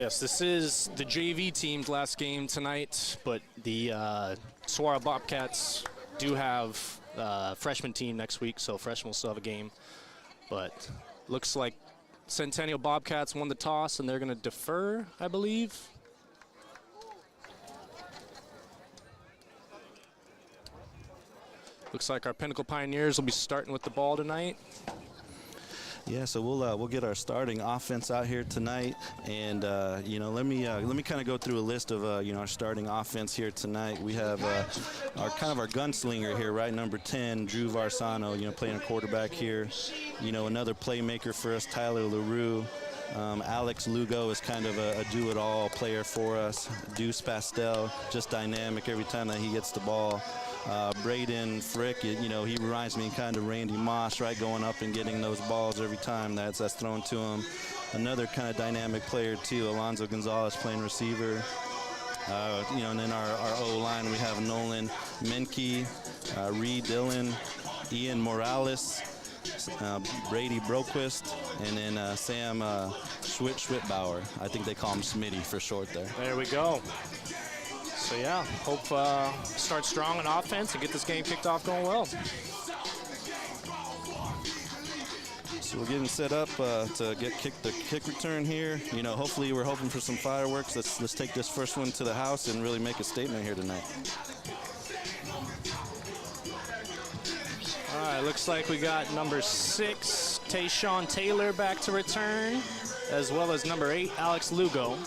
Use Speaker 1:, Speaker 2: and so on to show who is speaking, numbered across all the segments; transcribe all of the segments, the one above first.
Speaker 1: Yes, this is the JV team's last game tonight, but the Saguaro Bobcats do have freshman team next week, so freshmen will still have a game. But looks like Centennial Bobcats won the toss, and they're going to defer, I believe. Looks like our Pinnacle Pioneers will be starting with the ball tonight.
Speaker 2: Yeah, so we'll get our starting offense out here tonight, and you know, let me kind of go through a list of you know, our starting offense here tonight. We have our gunslinger here, right, number 10, Drew Varsano, you know, playing a quarterback here. You know, another playmaker for us, Tyler LaRue. Alex Lugo is kind of a do-it-all player for us. Deuce Pastel, just dynamic every time that he gets the ball. Braden Frick, you know, he reminds me kind of Randy Moss, right, going up and getting those balls every time that's thrown to him. Another kind of dynamic player too, Alonzo Gonzalez playing receiver. You know, and then our O-line, we have Nolan Menke, Reed Dillon, Ian Morales, Brady Broquist, and then Sam Schwitbauer. I think they call him Smitty for short there.
Speaker 1: There we go. So yeah, hope start strong on offense and get this game kicked off going well.
Speaker 2: So we're getting set up to get the kick return here. You know, hopefully we're hoping for some fireworks. Let's take this first one to the house and really make a statement here tonight.
Speaker 1: All right, looks like we got number 6, Tayshawn Taylor, back to return, as well as number 8, Alex Lugo.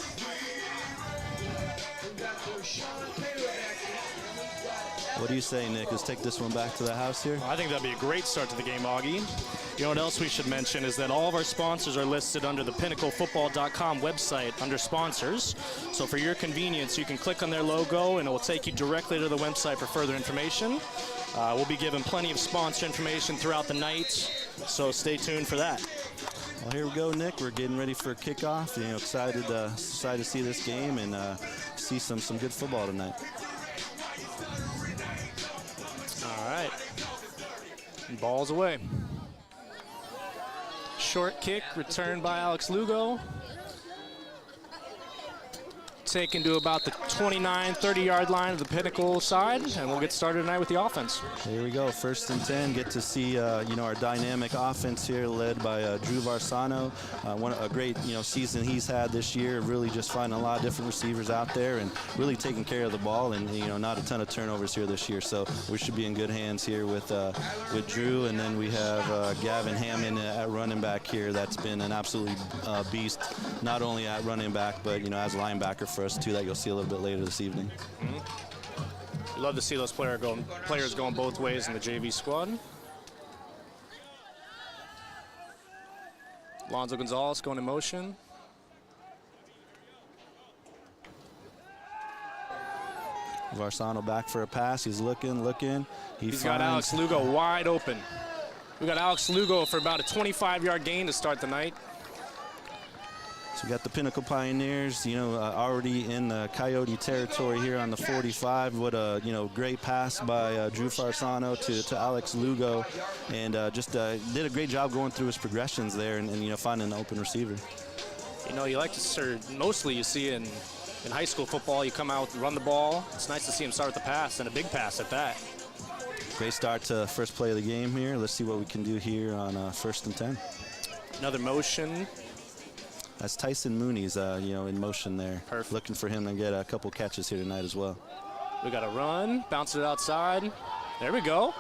Speaker 2: What do you say, Nick? Let's take this one back to the house here.
Speaker 1: I think that'd be a great start to the game, Augie. You know what else we should mention is that all of our sponsors are listed under the pinnaclefootball.com website under sponsors. So for your convenience, you can click on their logo and it will take you directly to the website for further information. We'll be giving plenty of sponsor information throughout the night, so stay tuned for that.
Speaker 2: Well, here we go, Nick. We're getting ready for kickoff. You know, excited to see this game and see some good football tonight.
Speaker 1: All right, ball's away. Short kick, returned by Alex Lugo. Taken to about the 29, 30-yard line of the Pinnacle side, and we'll get started tonight with the offense.
Speaker 2: Here we go, 1st and 10. Get to see you know, our dynamic offense here, led by Drew Varsano. A great, you know, season he's had this year. Really just finding a lot of different receivers out there and really taking care of the ball, and you know, not a ton of turnovers here this year. So we should be in good hands here with Drew, and then we have Gavin Hammond at running back here. That's been an absolute beast, not only at running back, but you know, as a linebacker for us too, that you'll see a little bit later this evening.
Speaker 1: Mm-hmm. Love to see those players going both ways in the JV squad. Alonzo Gonzalez going in motion.
Speaker 2: Varsano back for a pass. He's looking.
Speaker 1: He's got Alex Lugo wide open. We got Alex Lugo for about a 25-yard gain to start the night.
Speaker 2: So we got the Pinnacle Pioneers, you know, already in the Coyote territory here on the 45. What a, you know, great pass by Drew Varsano to Alex Lugo, and just did a great job going through his progressions there and you know, finding an open receiver.
Speaker 1: You know, you like to mostly you see in high school football, you come out and run the ball. It's nice to see him start with the pass, and a big pass at that.
Speaker 2: Great start to first play of the game here. Let's see what we can do here on 1st and 10.
Speaker 1: Another motion.
Speaker 2: That's Tyson Mooney's, you know, in motion there.
Speaker 1: Perfect.
Speaker 2: Looking for him to get a couple catches here tonight as well.
Speaker 1: We got a run, bounce it outside. There we go.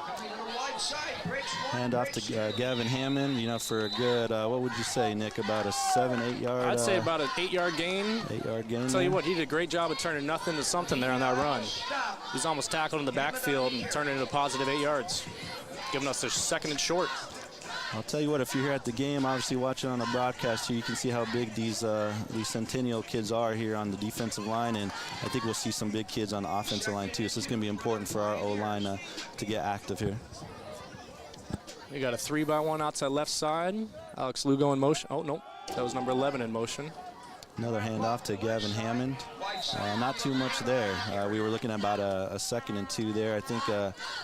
Speaker 2: Hand off to Gavin Hammond, you know, for a good, what would you say, Nick, about a 7-8 yard?
Speaker 1: I'd say about an 8-yard gain.
Speaker 2: 8-yard gain.
Speaker 1: I'll tell you what, he did a great job of turning nothing to something there on that run. He's almost tackled in the backfield and turned it into a positive 8 yards, giving us a 2nd and short.
Speaker 2: I'll tell you what, if you're here at the game, obviously watching on the broadcast here, you can see how big these Centennial kids are here on the defensive line, and I think we'll see some big kids on the offensive line too, so it's going to be important for our O-line to get active here.
Speaker 1: We got a 3-by-1 outside left side. Alex Lugo in motion. Oh, no, that was number 11 in motion.
Speaker 2: Another handoff to Gavin Hammond. Not too much there. We were looking at about a 2nd and 2 there. I think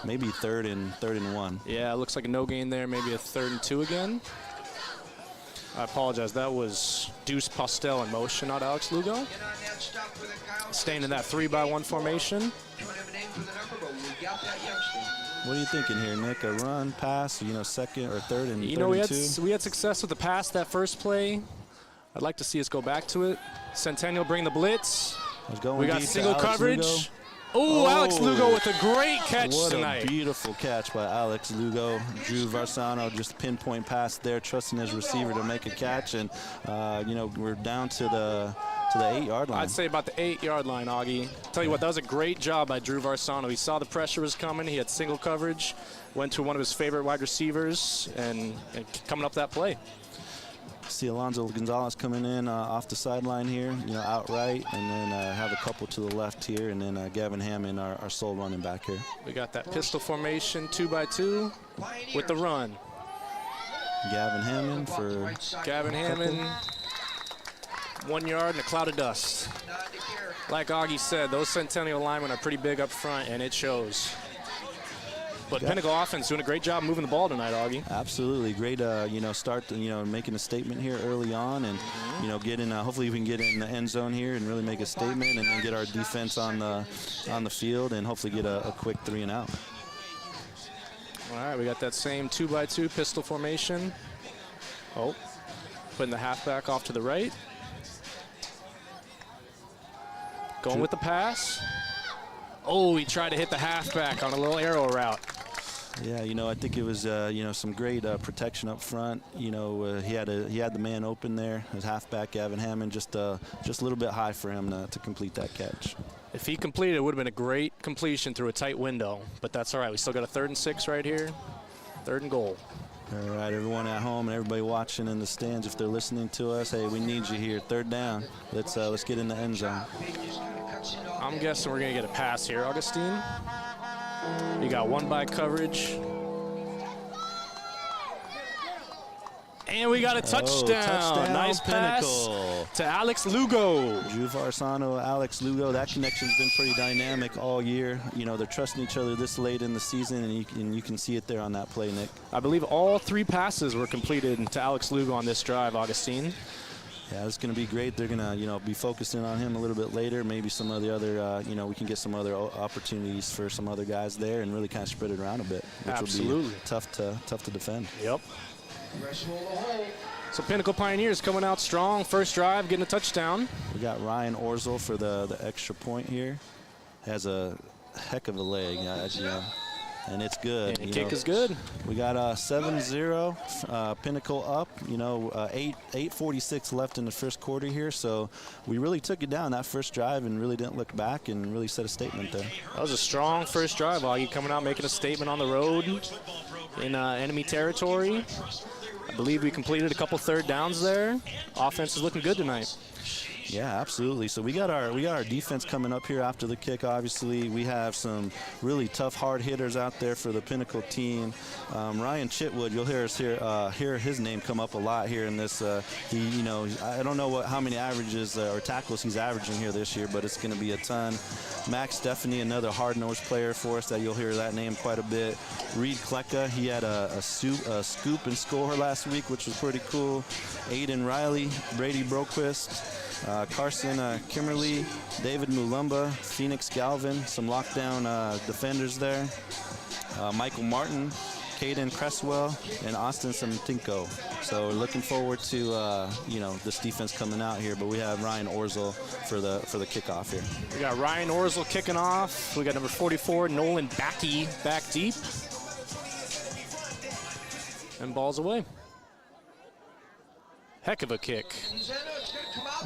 Speaker 2: maybe 3rd and 1.
Speaker 1: Yeah, it looks like a no gain there. Maybe a 3rd and 2 again. I apologize. That was Deuce Postel in motion, not Alex Lugo. Staying in that 3-by-1 formation.
Speaker 2: What are you thinking here, Nick? A run, pass, second or third and
Speaker 1: You
Speaker 2: third
Speaker 1: know,
Speaker 2: and two?
Speaker 1: we had success with the pass that first play. I'd like to see us go back to it. Centennial bring the blitz. We got single coverage. Oh, Alex Lugo with a great catch tonight.
Speaker 2: What a beautiful catch by Alex Lugo. Drew Varsano just pinpoint pass there, trusting his receiver to make a catch. And, we're down to the 8-yard line.
Speaker 1: I'd say about the 8-yard line, Augie. Tell you what, that was a great job by Drew Varsano. He saw the pressure was coming. He had single coverage, went to one of his favorite wide receivers, and coming up that play.
Speaker 2: See Alonzo Gonzalez coming in off the sideline here, outright, and then have a couple to the left here, and then Gavin Hammond, our sole running back here.
Speaker 1: We got that pistol formation, 2-by-2 with the run.
Speaker 2: Gavin Hammond for
Speaker 1: Gavin Hammond, 1 yard and a cloud of dust. Like Augie said, those Centennial linemen are pretty big up front, and it shows. But Pinnacle offense doing a great job moving the ball tonight, Augie.
Speaker 2: Absolutely, great. Start. Making a statement here early on, and getting. Hopefully, we can get in the end zone here and really make a statement, and then get our defense on the field, and hopefully get a quick 3 and out.
Speaker 1: All right, we got that same 2-by-2 pistol formation. Oh, putting the halfback off to the right. Going with the pass. Oh, he tried to hit the halfback on a little arrow route.
Speaker 2: Yeah, I think it was some great protection up front. He had the man open there. His halfback Gavin Hammond just a little bit high for him to complete that catch.
Speaker 1: If he completed, it would have been a great completion through a tight window. But that's all right. We still got a 3rd and 6 right here. 3rd and goal.
Speaker 2: All right, everyone at home and everybody watching in the stands, if they're listening to us, hey, we need you here. 3rd down. Let's get in the end zone.
Speaker 1: I'm guessing we're going to get a pass here, Augustine. You got 1-by coverage. And we got a touchdown.
Speaker 2: Touchdown.
Speaker 1: Nice
Speaker 2: Pinnacle.
Speaker 1: pass to Alex Lugo.
Speaker 2: Drew Varsano, Alex Lugo. That connection's been pretty dynamic all year. They're trusting each other this late in the season, and you can see it there on that play, Nick.
Speaker 1: I believe all 3 passes were completed to Alex Lugo on this drive, Augustine.
Speaker 2: Yeah, it's going to be great. They're going to, be focusing on him a little bit later. Maybe some of the other, we can get some other opportunities for some other guys there and really kind of spread it around a bit, which
Speaker 1: Absolutely.
Speaker 2: will be tough to defend.
Speaker 1: Yep. So Pinnacle Pioneers coming out strong. First drive, getting a touchdown.
Speaker 2: We got Ryan Orzel for the extra point here. Has a heck of a leg, and it's good.
Speaker 1: And the kick is good.
Speaker 2: We got 7-0, Pinnacle up. 8:46 left in the first quarter here, so we really took it down that first drive and really didn't look back and really set a statement there.
Speaker 1: That was a strong first drive, Augie, coming out making a statement on the road in enemy territory. I believe we completed a couple 3rd downs there. Offense is looking good tonight.
Speaker 2: Yeah, absolutely. So we got our defense coming up here after the kick. Obviously, we have some really tough, hard hitters out there for the Pinnacle team. Ryan Chitwood, you'll hear his name come up a lot here in this. I don't know how many averages or tackles he's averaging here this year, but it's going to be a ton. Max Stephanie, another hard-nosed player for us that you'll hear that name quite a bit. Reed Klecka, he had a scoop and score last week, which was pretty cool. Aiden Riley, Brady Broquist. Carson Kimmerly, David Mulumba, Phoenix Galvin, some lockdown defenders there. Michael Martin, Caden Cresswell, and Austin Samtinko. So we're looking forward to this defense coming out here. But we have Ryan Orzel for the kickoff here.
Speaker 1: We got Ryan Orzel kicking off. We got number 44, Nolan Backey, back deep. And ball's away. Heck of a kick.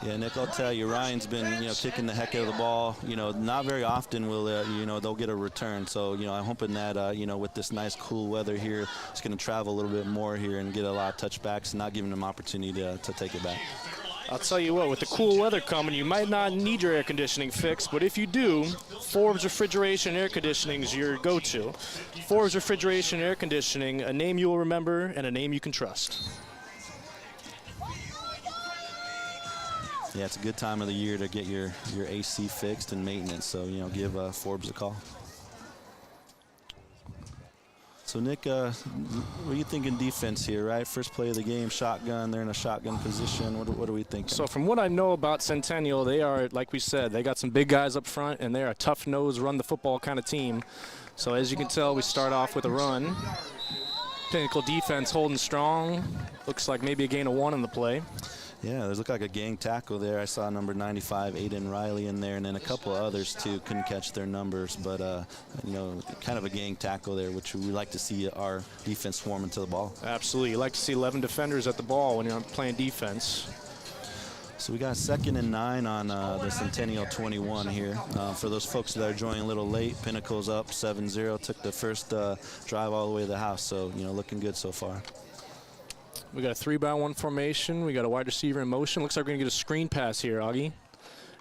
Speaker 2: Yeah, Nick, I'll tell you, Ryan's been, kicking the heck out of the ball. Not very often will, they'll get a return. So, I'm hoping that, with this nice cool weather here, it's going to travel a little bit more here and get a lot of touchbacks and not giving them opportunity to take it back.
Speaker 1: I'll tell you what, with the cool weather coming, you might not need your air conditioning fixed, but if you do, Forbes Refrigeration Air Conditioning is your go-to. Forbes Refrigeration Air Conditioning, a name you will remember and a name you can trust.
Speaker 2: Yeah, it's a good time of the year to get your AC fixed and maintenance, so, give Forbes a call. So, Nick, what are you thinking defense here, right? First play of the game, shotgun. They're in a shotgun position. What are we thinking?
Speaker 1: So from what I know about Centennial, they are, like we said, they got some big guys up front, and they're a tough-nosed, run-the-football kind of team. So as you can tell, we start off with a run. Pinnacle defense holding strong. Looks like maybe a gain of 1 on the play.
Speaker 2: Yeah, there's looked like a gang tackle there. I saw number 95, Aiden Riley, in there, and then a couple of others, too. Couldn't catch their numbers, but, you know, kind of a gang tackle there, which we like to see our defense swarm into the ball.
Speaker 1: Absolutely. You like to see 11 defenders at the ball when you're playing defense.
Speaker 2: So we got 2nd and 9 on the Centennial 21 here. For those folks that are joining a little late, Pinnacle's up 7-0, took the first drive all the way to the house, so, you know, looking good so far.
Speaker 1: We got a 3-by-1 formation. We got a wide receiver in motion. Looks like we're going to get a screen pass here, Augie.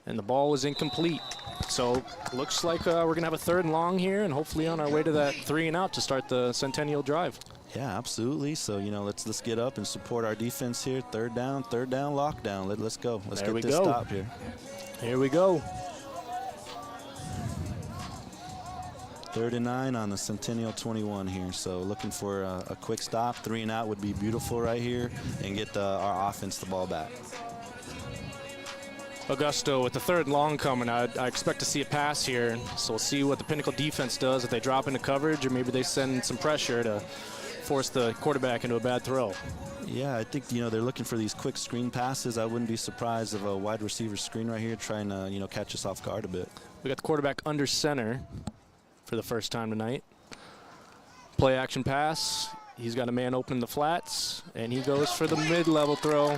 Speaker 1: And the ball was incomplete. So looks like we're going to have a 3rd and long here, and hopefully on our way to that 3 and out to start the Centennial drive.
Speaker 2: Yeah, absolutely. So, you know, let's get up and support our defense here. 3rd down, lockdown. Let's go. Let's get this stop here.
Speaker 1: Here we go.
Speaker 2: 3rd and 9 on the Centennial 21 here. So looking for a quick stop. 3 and out would be beautiful right here, and get our offense the ball back.
Speaker 1: Augusto with the 3rd and long coming. I expect to see a pass here. So we'll see what the Pinnacle defense does, if they drop into coverage or maybe they send some pressure to force the quarterback into a bad throw.
Speaker 2: Yeah, I think, you know, they're looking for these quick screen passes. I wouldn't be surprised if a wide receiver screen right here trying to, you know, catch us off guard a bit.
Speaker 1: We got the quarterback under center for the first time tonight. Play action pass. He's got a man open in the flats, and he goes for the mid-level throw.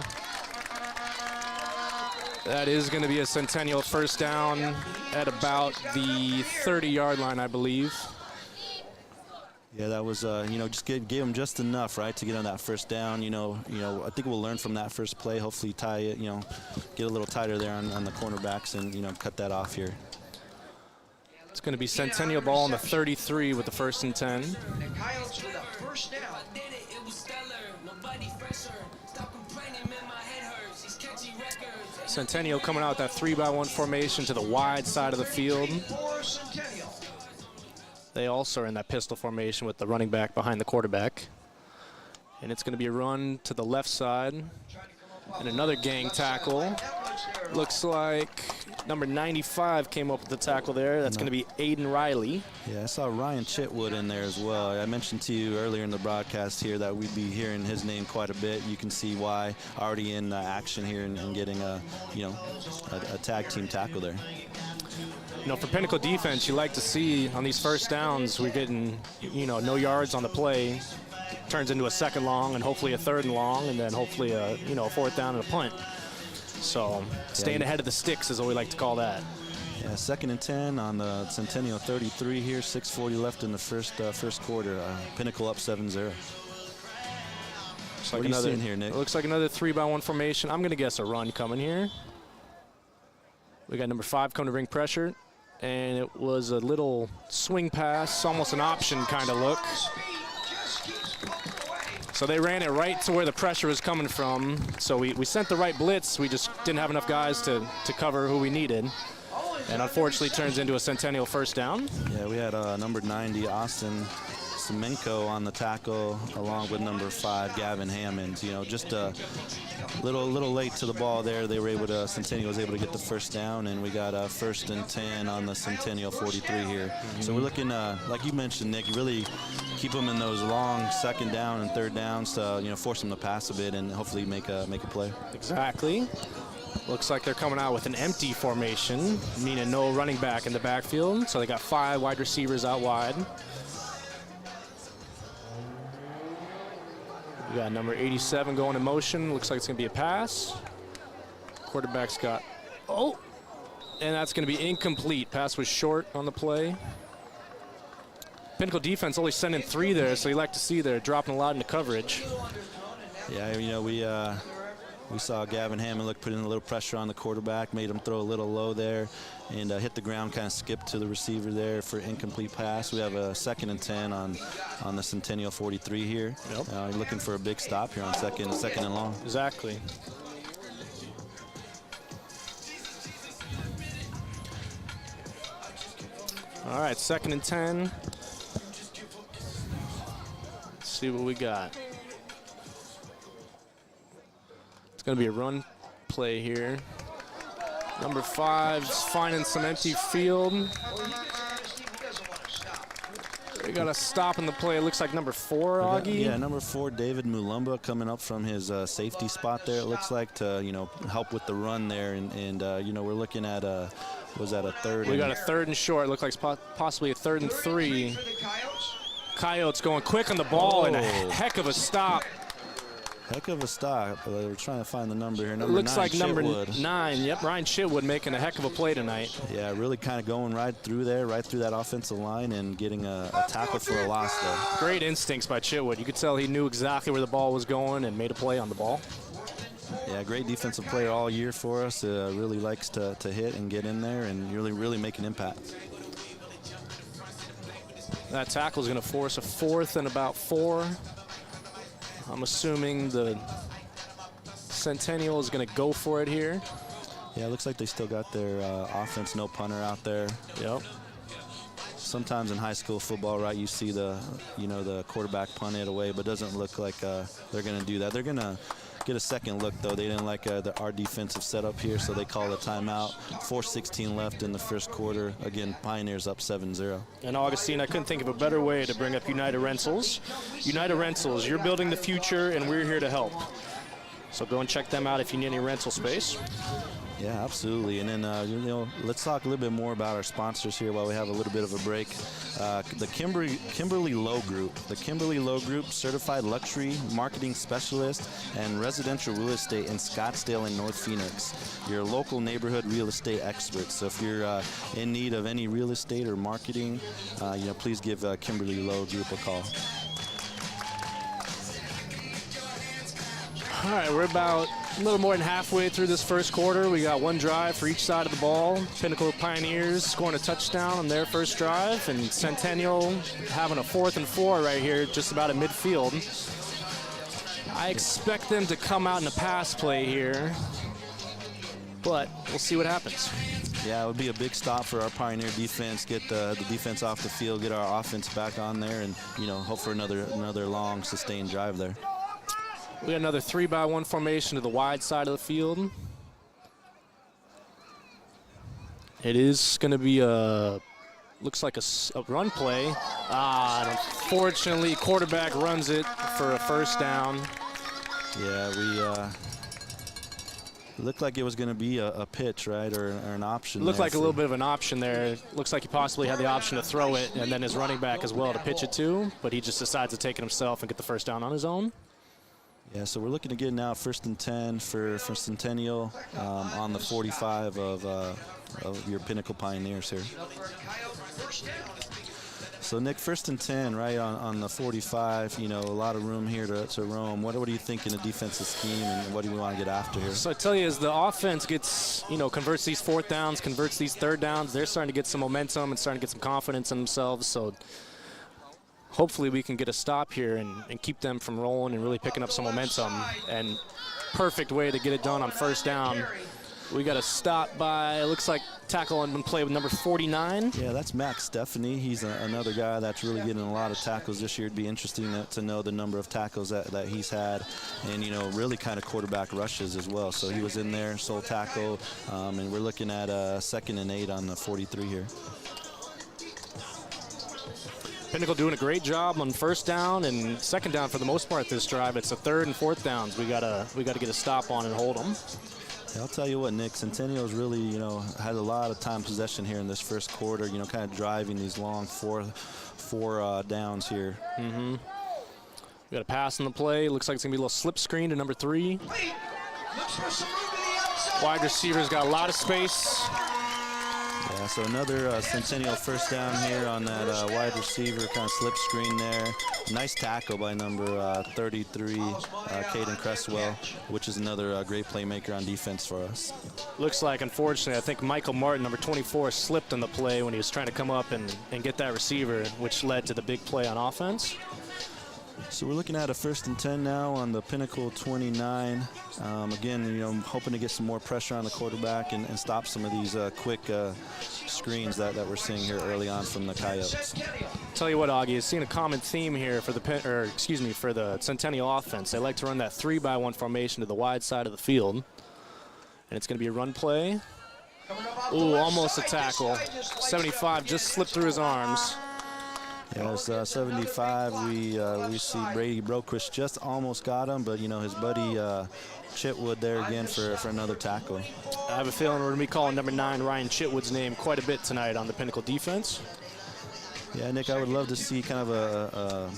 Speaker 1: That is going to be a Centennial 1st down at about the 30-yard line, I believe.
Speaker 2: Yeah, that was, you know, just gave him just enough, right, to get on that 1st down. You know, I think we'll learn from that first play. Hopefully tie it, you know, get a little tighter there on the cornerbacks and, you know, cut that off here.
Speaker 1: It's going to be Centennial ball on the 33 with the 1st and 10. Centennial coming out with that 3-by-1 formation to the wide side of the field. They also are in that pistol formation with the running back behind the quarterback. And it's going to be a run to the left side. And another gang tackle. Looks like number 95 came up with the tackle there. That's going to be Aiden Riley.
Speaker 2: Yeah, I saw Ryan Chitwood in there as well. I mentioned to you earlier in the broadcast here that we'd be hearing his name quite a bit. You can see why, already in action here and getting a, you know, a tag team tackle there.
Speaker 1: You know, for Pinnacle defense, you like to see on these 1st downs, we're getting, you know, no yards on the play. Turns into a 2nd long and hopefully a 3rd and long, and then hopefully a, you know, a 4th down and a punt. So staying ahead of the sticks is what we like to call that.
Speaker 2: Yeah, 2nd and 10 on the Centennial 33 here. 6:40 left in the first quarter. Pinnacle up 7-0. What are you seeing here, Nick?
Speaker 1: It looks like another 3-by-1 formation. I'm going to guess a run coming here. We got number 5 coming to bring pressure. And it was a little swing pass, almost an option kind of look. So they ran it right to where the pressure was coming from. So we sent the right blitz. We just didn't have enough guys to cover who we needed. And unfortunately turns into a Centennial 1st down.
Speaker 2: Yeah, we had number 90, Austin Semenko, on the tackle, along with number 5, Gavin Hammond. You know, just a little late to the ball there. They were able to, Centennial was able to get the 1st down, and we got 1st and 10 on the Centennial 43 here. So we're looking, like you mentioned, Nick, really keep them in those long 2nd down and 3rd downs to, you know, force them to pass a bit and hopefully make a play.
Speaker 1: Exactly. Looks like they're coming out with an empty formation, meaning no running back in the backfield. So they got 5 wide receivers out wide. We got number 87 going in motion. Looks like it's going to be a pass. Quarterback's got, and that's going to be incomplete. Pass was short on the play. Pinnacle defense only sending 3 there, so you like to see they're dropping a lot into coverage.
Speaker 2: Yeah, you know, we saw Gavin Hammond put in a little pressure on the quarterback, made him throw a little low there, and hit the ground, kind of skipped to the receiver there for incomplete pass. We have a 2nd and 10 on the Centennial 43 here. Yep. Looking for a big stop here on second and long.
Speaker 1: Exactly. All right, 2nd and 10.
Speaker 3: see what we got. It's going to be a run play here. Number 5's finding some empty field. We got a stop in the play. It looks like number 4, Augie.
Speaker 2: Yeah, number 4, David Mulumba, coming up from his safety spot there. It looks like to help with the run there, and we're looking at was that a third?
Speaker 3: We got a 3rd and short. It looks like possibly a 3rd and 3. Coyotes going quick on the ball and a heck of a stop.
Speaker 2: Heck of a stop. We're trying to find the number here. Number
Speaker 3: Looks
Speaker 2: 9,
Speaker 3: like number
Speaker 2: Chitwood.
Speaker 3: 9. Yep, Ryan Chitwood making a heck of a play tonight.
Speaker 2: Yeah, really kind of going right through that offensive line and getting a tackle for a loss there.
Speaker 3: Great instincts by Chitwood. You could tell he knew exactly where the ball was going and made a play on the ball.
Speaker 2: Yeah, great defensive player all year for us. Really likes to hit and get in there and really make an impact.
Speaker 3: That tackle is going to force a 4th and about 4. I'm assuming the Centennial is going to go for it here.
Speaker 2: Yeah, it looks like they still got their offense, no punter out there.
Speaker 3: Yep.
Speaker 2: Sometimes in high school football, right, you see the quarterback punt it away, but it doesn't look like they're going to do that. They're going to get a second look, though. They didn't like our defensive setup here, so they call a timeout. 4:16 left in the first quarter. Again, Pioneers up 7-0.
Speaker 1: And Augustine, I couldn't think of a better way to bring up United Rentals. United Rentals, you're building the future, and we're here to help. So go and check them out if you need any rental space.
Speaker 2: Yeah, absolutely. And then, let's talk a little bit more about our sponsors here while we have a little bit of a break. The Kimberly Lowe Group. The Kimberly Lowe Group, certified luxury marketing specialist and residential real estate in Scottsdale and North Phoenix. Your local neighborhood real estate experts. So if you're in need of any real estate or marketing, please give Kimberly Lowe Group a call.
Speaker 3: All right, we're about a little more than halfway through this first quarter. We got 1 drive for each side of the ball. Pinnacle Pioneers scoring a touchdown on their first drive, and Centennial having a 4th and 4 right here, just about at midfield. I expect them to come out in a pass play here, but we'll see what happens.
Speaker 2: Yeah, it would be a big stop for our Pioneer defense, get the defense off the field, get our offense back on there, and, hope for another long, sustained drive there.
Speaker 3: We got another 3-by-1 formation to the wide side of the field. It is going to be looks like a run play. Unfortunately, quarterback runs it for a first down.
Speaker 2: Yeah, it looked like it was going to be a pitch, right, or an option.
Speaker 3: It looked like a little bit of an option there. Looks like he possibly had the option to throw it, and then his running back as well to pitch it to, but he just decides to take it himself and get the first down on his own.
Speaker 2: Yeah, so we're looking to get now 1st and 10 for Centennial on the 45 of your Pinnacle Pioneers here. So, Nick, 1st and 10, right, on the 45, a lot of room here to roam. What do you think in the defensive scheme, and what do we want to get after here?
Speaker 3: So I tell you, as the offense gets, converts these 4th downs, converts these 3rd downs, they're starting to get some momentum and starting to get some confidence in themselves. So hopefully we can get a stop here and keep them from rolling and really picking up some momentum. And perfect way to get it done on 1st down. We got a stop by, it looks like tackle on play with number 49.
Speaker 2: Yeah, that's Max Stephanie. He's another guy that's really getting a lot of tackles this year. It'd be interesting to know the number of tackles that he's had, and really kind of quarterback rushes as well. So he was in there, sole tackle, and we're looking at 2nd and 8 on the 43 here.
Speaker 3: Pinnacle doing a great job on 1st down and 2nd down for the most part this drive. It's the 3rd and 4th downs we gotta get a stop on and hold them.
Speaker 2: I'll tell you what, Nick, Centennial's really, had a lot of time possession here in this first quarter, kind of driving these long four downs here.
Speaker 3: Mm-hmm. We got a pass on the play. Looks like it's going to be a little slip screen to number 3. Wide receiver's got a lot of space.
Speaker 2: Yeah, so another Centennial 1st down here on that wide receiver, kind of slip screen there. Nice tackle by number 33, Caden Cresswell, which is another great playmaker on defense for us.
Speaker 3: Looks like, unfortunately, I think Michael Martin, number 24, slipped on the play when he was trying to come up and get that receiver, which led to the big play on offense.
Speaker 2: So we're looking at a 1st and 10 now on the Pinnacle 29. Again, you know, hoping to get some more pressure on the quarterback and stop some of these quick screens that we're seeing here early on from the Coyotes.
Speaker 3: Tell you what, Augie, I've seen a common theme here for the Centennial offense. They like to run that 3-by-1 formation to the wide side of the field, and it's going to be a run play. Ooh, almost a tackle. 75 just slipped through his arms.
Speaker 2: Yeah, it's 75. We see Brady Broquist just almost got him, but you know his buddy Chitwood there again for another tackle.
Speaker 3: I have a feeling we're going to be calling number 9 Ryan Chitwood's name quite a bit tonight on the Pinnacle defense.
Speaker 2: Yeah, Nick, I would love to see kind of a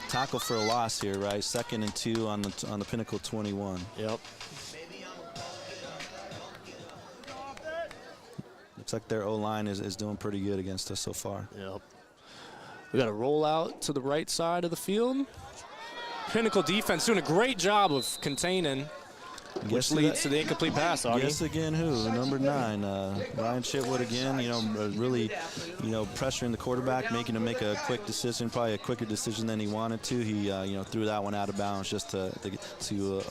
Speaker 2: tackle for a loss here, right? 2nd and 2 on the Pinnacle 21.
Speaker 3: Yep.
Speaker 2: Looks like their O-line is doing pretty good against us so far.
Speaker 3: Yep. We got a rollout to the right side of the field. Pinnacle defense doing a great job of containing, which leads to the incomplete pass, Augie.
Speaker 2: Guess again who? Number 9, Ryan Chitwood again, you know, really, you know, pressuring the quarterback, making him make a quick decision, probably a quicker decision than he wanted to. He, you know, threw that one out of bounds just to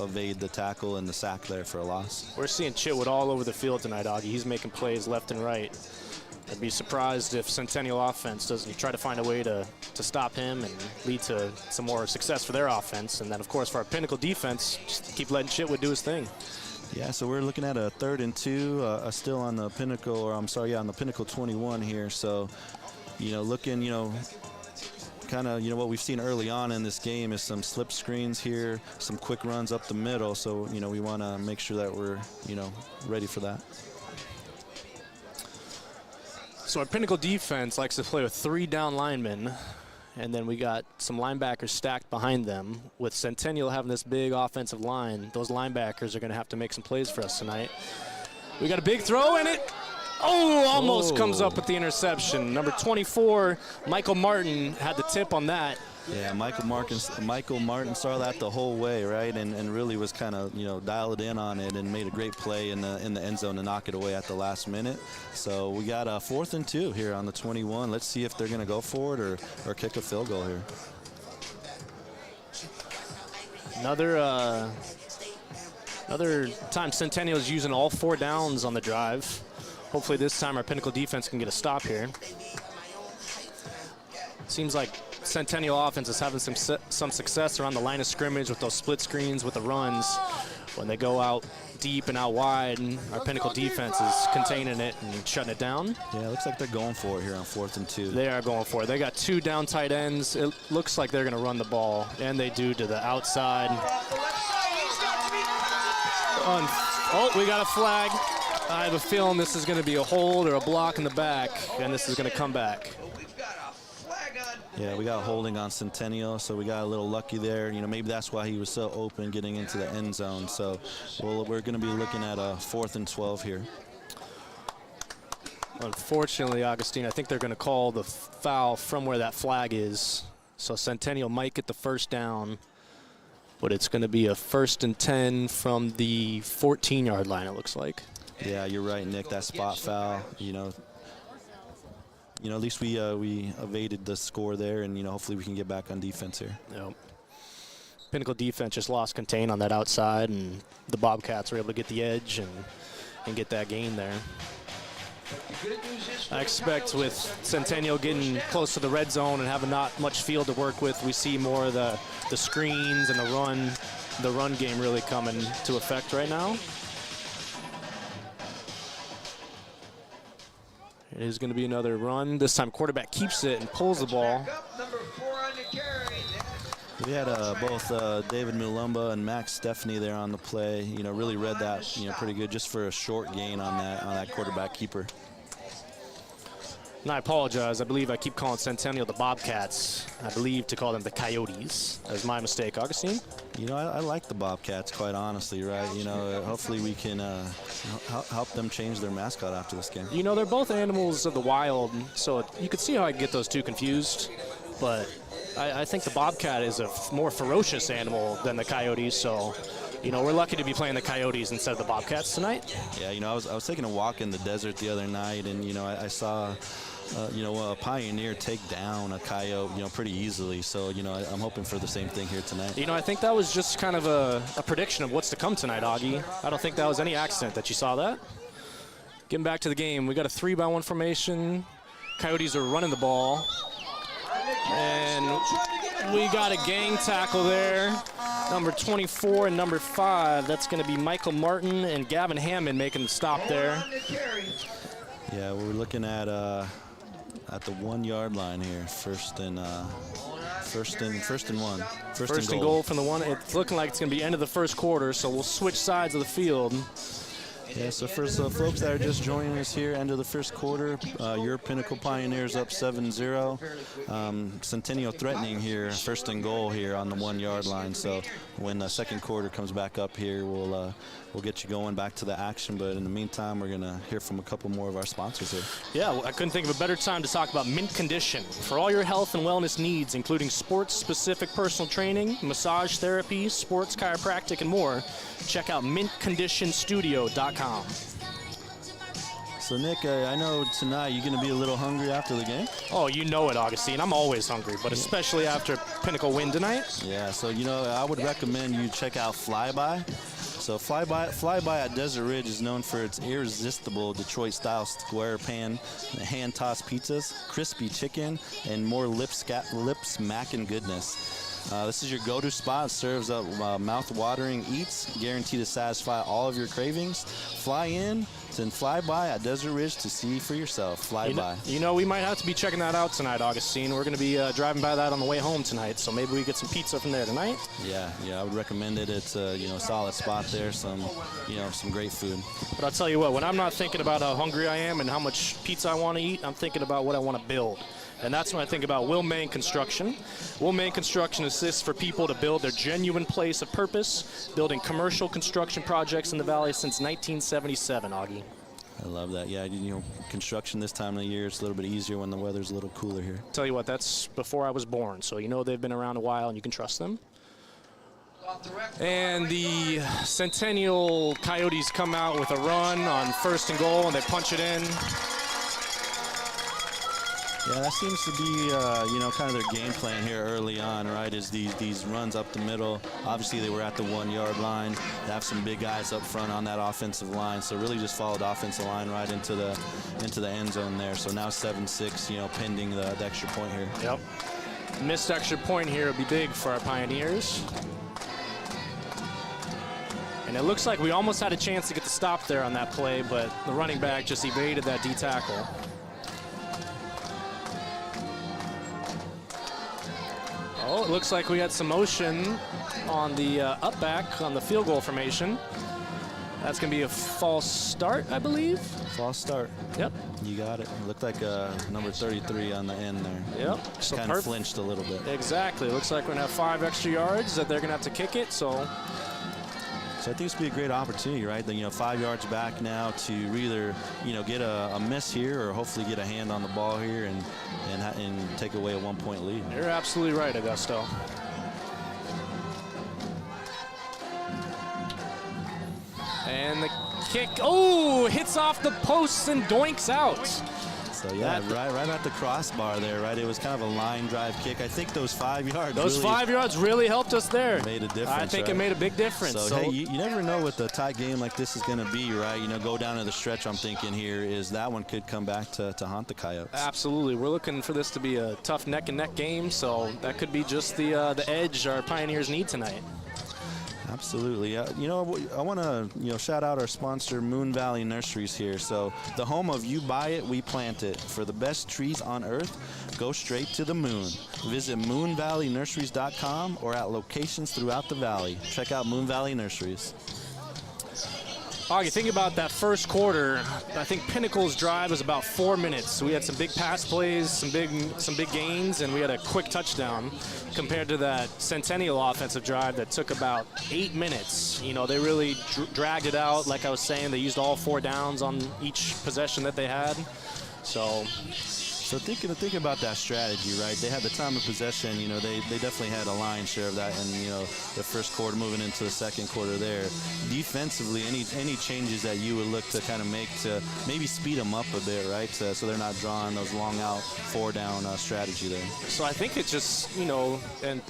Speaker 2: evade the tackle and the sack there for a loss.
Speaker 3: We're seeing Chitwood all over the field tonight, Augie. He's making plays left and right. I'd be surprised if Centennial offense doesn't try to find a way to stop him and lead to some more success for their offense. And then, of course, for our Pinnacle defense, just keep letting Chitwood do his thing.
Speaker 2: Yeah, so we're looking at a 3rd and 2, still on the Pinnacle, or I'm sorry, yeah, on the Pinnacle 21 here. So, you know, looking, you know, kind of, you know, what we've seen early on in this game is some slip screens here, some quick runs up the middle. So, you know, we want to make sure that we're, you know, ready for that.
Speaker 3: So our Pinnacle defense likes to play with 3 down linemen, and then we got some linebackers stacked behind them. With Centennial having this big offensive line, those linebackers are going to have to make some plays for us tonight. We got a big throw in it. Oh, almost comes up with the interception. Number 24, Michael Martin, had the tip on that.
Speaker 2: Yeah, Michael Martin saw that the whole way, right, and really was kind of, you know, dialed in on it and made a great play in the end zone to knock it away at the last minute. So we got a 4th and 2 here on the 21. Let's see if they're going to go for it or kick a field goal here.
Speaker 3: Another time Centennial is using all 4 downs on the drive. Hopefully this time our Pinnacle defense can get a stop here. Seems like Centennial offense is having some success around the line of scrimmage with those split screens with the runs. When they go out deep and out wide, and our Pinnacle defense is containing it and shutting it down.
Speaker 2: Yeah, it looks like they're going for it here on 4th and 2.
Speaker 3: They are going for it. They got 2 down tight ends. It looks like they're going to run the ball, and they do to the outside. Oh, we got a flag. I have a feeling this is going to be a hold or a block in the back, and this is going to come back.
Speaker 2: Yeah, we got holding on Centennial, so we got a little lucky there. You know, maybe that's why he was so open getting into the end zone. So we're going to be looking at a 4th and 12 here.
Speaker 3: Unfortunately, Augustine, I think they're going to call the foul from where that flag is. So Centennial might get the first down, but it's going to be a 1st and 10 from the 14-yard line, it looks like.
Speaker 2: Yeah, you're right, Nick. That spot foul, you know, at least we evaded the score there, and, you know, hopefully we can get back on defense here.
Speaker 3: Yep. Pinnacle defense just lost contain on that outside, and the Bobcats were able to get the edge and get that gain there. I expect with Centennial getting close to the red zone and having not much field to work with, we see more of the screens and the run game really coming to effect right now. It is going to be another run. This time quarterback keeps it and pulls the ball.
Speaker 2: We had both David Mulumba and Max Stephanie there on the play. You know, really read that, you know, pretty good just for a short gain on that quarterback keeper.
Speaker 3: And I apologize. I believe I keep calling Centennial the Bobcats. I believe to call them the Coyotes. That was my mistake. Augustine?
Speaker 2: You know, I like the Bobcats, quite honestly, right? You know, hopefully we can help them change their mascot after this game.
Speaker 3: You know, they're both animals of the wild, so you could see how I get those two confused. But I think the Bobcat is a more ferocious animal than the Coyotes, so, You know, we're lucky to be playing the Coyotes instead of the Bobcats tonight.
Speaker 2: Yeah, you know, I was taking a walk in the desert the other night, and, you know, I saw, you know, a Pioneer take down a Coyote, you know, pretty easily. So, you know, I'm hoping for the same thing here tonight.
Speaker 3: You know, I think that was just kind of a prediction of what's to come tonight, Augie. I don't think that was any accident that you saw that. Getting back to the game, we got a 3-by-1 formation. Coyotes are running the ball. And we got a gang tackle there. Number 24 and number 5. That's going to be Michael Martin and Gavin Hammond making the stop there.
Speaker 2: Yeah, we're looking at the 1-yard line here. First and 1. First and
Speaker 3: goal from the 1. It's looking like it's going to be end of the first quarter, so we'll switch sides of the field.
Speaker 2: Yeah, so for folks that are just joining us here, end of the first quarter, your Pinnacle Pioneers up 7-0. Centennial threatening here, first and goal here on the 1-yard line. So when the second quarter comes back up here, we'll get you going back to the action. But in the meantime, we're going to hear from a couple more of our sponsors here.
Speaker 3: Yeah, well, I couldn't think of a better time to talk about Mint Condition. For all your health and wellness needs, including sports-specific personal training, massage therapy, sports chiropractic, and more, check out mintconditionstudio.com.
Speaker 2: So, Nick, I know tonight you're going to be a little hungry after the game.
Speaker 3: Oh, you know it, Augustine. I'm always hungry, but especially after Pinnacle win tonight.
Speaker 2: Yeah, so, you know, I would recommend you check out Flyby. So Flyby at Desert Ridge is known for its irresistible Detroit-style square pan, hand-tossed pizzas, crispy chicken, and more lip-smacking goodness. This is your go-to spot. It serves up mouth-watering eats, guaranteed to satisfy all of your cravings. Fly in, then fly by at Desert Ridge to see for yourself. Fly by.
Speaker 3: You know, we might have to be checking that out tonight, Augustine. We're going to be driving by that on the way home tonight, so maybe we get some pizza from there tonight.
Speaker 2: Yeah, I would recommend it. It's a solid spot there. Some great food.
Speaker 3: But I'll tell you what, when I'm not thinking about how hungry I am and how much pizza I want to eat, I'm thinking about what I want to build. And that's when I think about Will Main Construction. Will Main Construction assists for people to build their genuine place of purpose, building commercial construction projects in the Valley since 1977, Augie.
Speaker 2: I love that. Yeah, construction this time of the year, it's a little bit easier when the weather's a little cooler here.
Speaker 3: Tell you what, that's before I was born, so you know they've been around a while and you can trust them. And the Centennial Coyotes come out with a run on first and goal, and they punch it in.
Speaker 2: Yeah, that seems to be, kind of their game plan here early on, right, is these runs up the middle. Obviously, they were at the 1-yard line. They have some big guys up front on that offensive line, so really just followed the offensive line right into the end zone there. So now 7-6, pending the extra point here.
Speaker 3: Yep. Missed extra point here would be big for our Pioneers. And it looks like we almost had a chance to get the stop there on that play, but the running back just evaded that D tackle. Oh, it looks like we had some motion on the up back on the field goal formation. That's going to be a false start, I believe.
Speaker 2: False start.
Speaker 3: Yep.
Speaker 2: You got it. It looked like number 33 on the end there.
Speaker 3: Yep.
Speaker 2: So kind of flinched a little bit.
Speaker 3: Exactly. Looks like we're going to have 5 extra yards that they're going to have to kick it. So
Speaker 2: I think this would be a great opportunity, right? 5 yards back now to either, get a miss here or hopefully get a hand on the ball here and take away a 1-point lead.
Speaker 3: You're absolutely right, Augusto. And the kick, hits off the posts and doinks out.
Speaker 2: So yeah, right at the crossbar there, right? It was kind of a line drive kick. I think those 5 yards.
Speaker 3: Those 5 yards really helped us there.
Speaker 2: Made a difference.
Speaker 3: I think it made a big difference.
Speaker 2: So hey, you never know what the tight game like this is going to be, right? Go down to the stretch. I'm thinking here is that one could come back to haunt the Coyotes.
Speaker 3: Absolutely, we're looking for this to be a tough neck and neck game. So that could be just the edge our Pioneers need tonight.
Speaker 2: Absolutely. I want to shout out our sponsor, Moon Valley Nurseries here. So the home of you buy it, we plant it. For the best trees on earth, go straight to the moon. Visit moonvalleynurseries.com or at locations throughout the valley. Check out Moon Valley Nurseries.
Speaker 3: Augie, think about that first quarter. I think Pinnacle's drive was about 4 minutes. We had some big pass plays, some big gains, and we had a quick touchdown compared to that Centennial offensive drive that took about 8 minutes. They really dragged it out. Like I was saying, they used all 4 downs on each possession that they had. So
Speaker 2: So thinking about that strategy, right? They had the time of possession. You know, they definitely had a lion's share of that, and you know, the first quarter moving into the second quarter there. Defensively, any changes that you would look to kind of make to maybe speed them up a bit, right? So they're not drawing those long out 4-down strategy there.
Speaker 3: So I think it's just, you know, and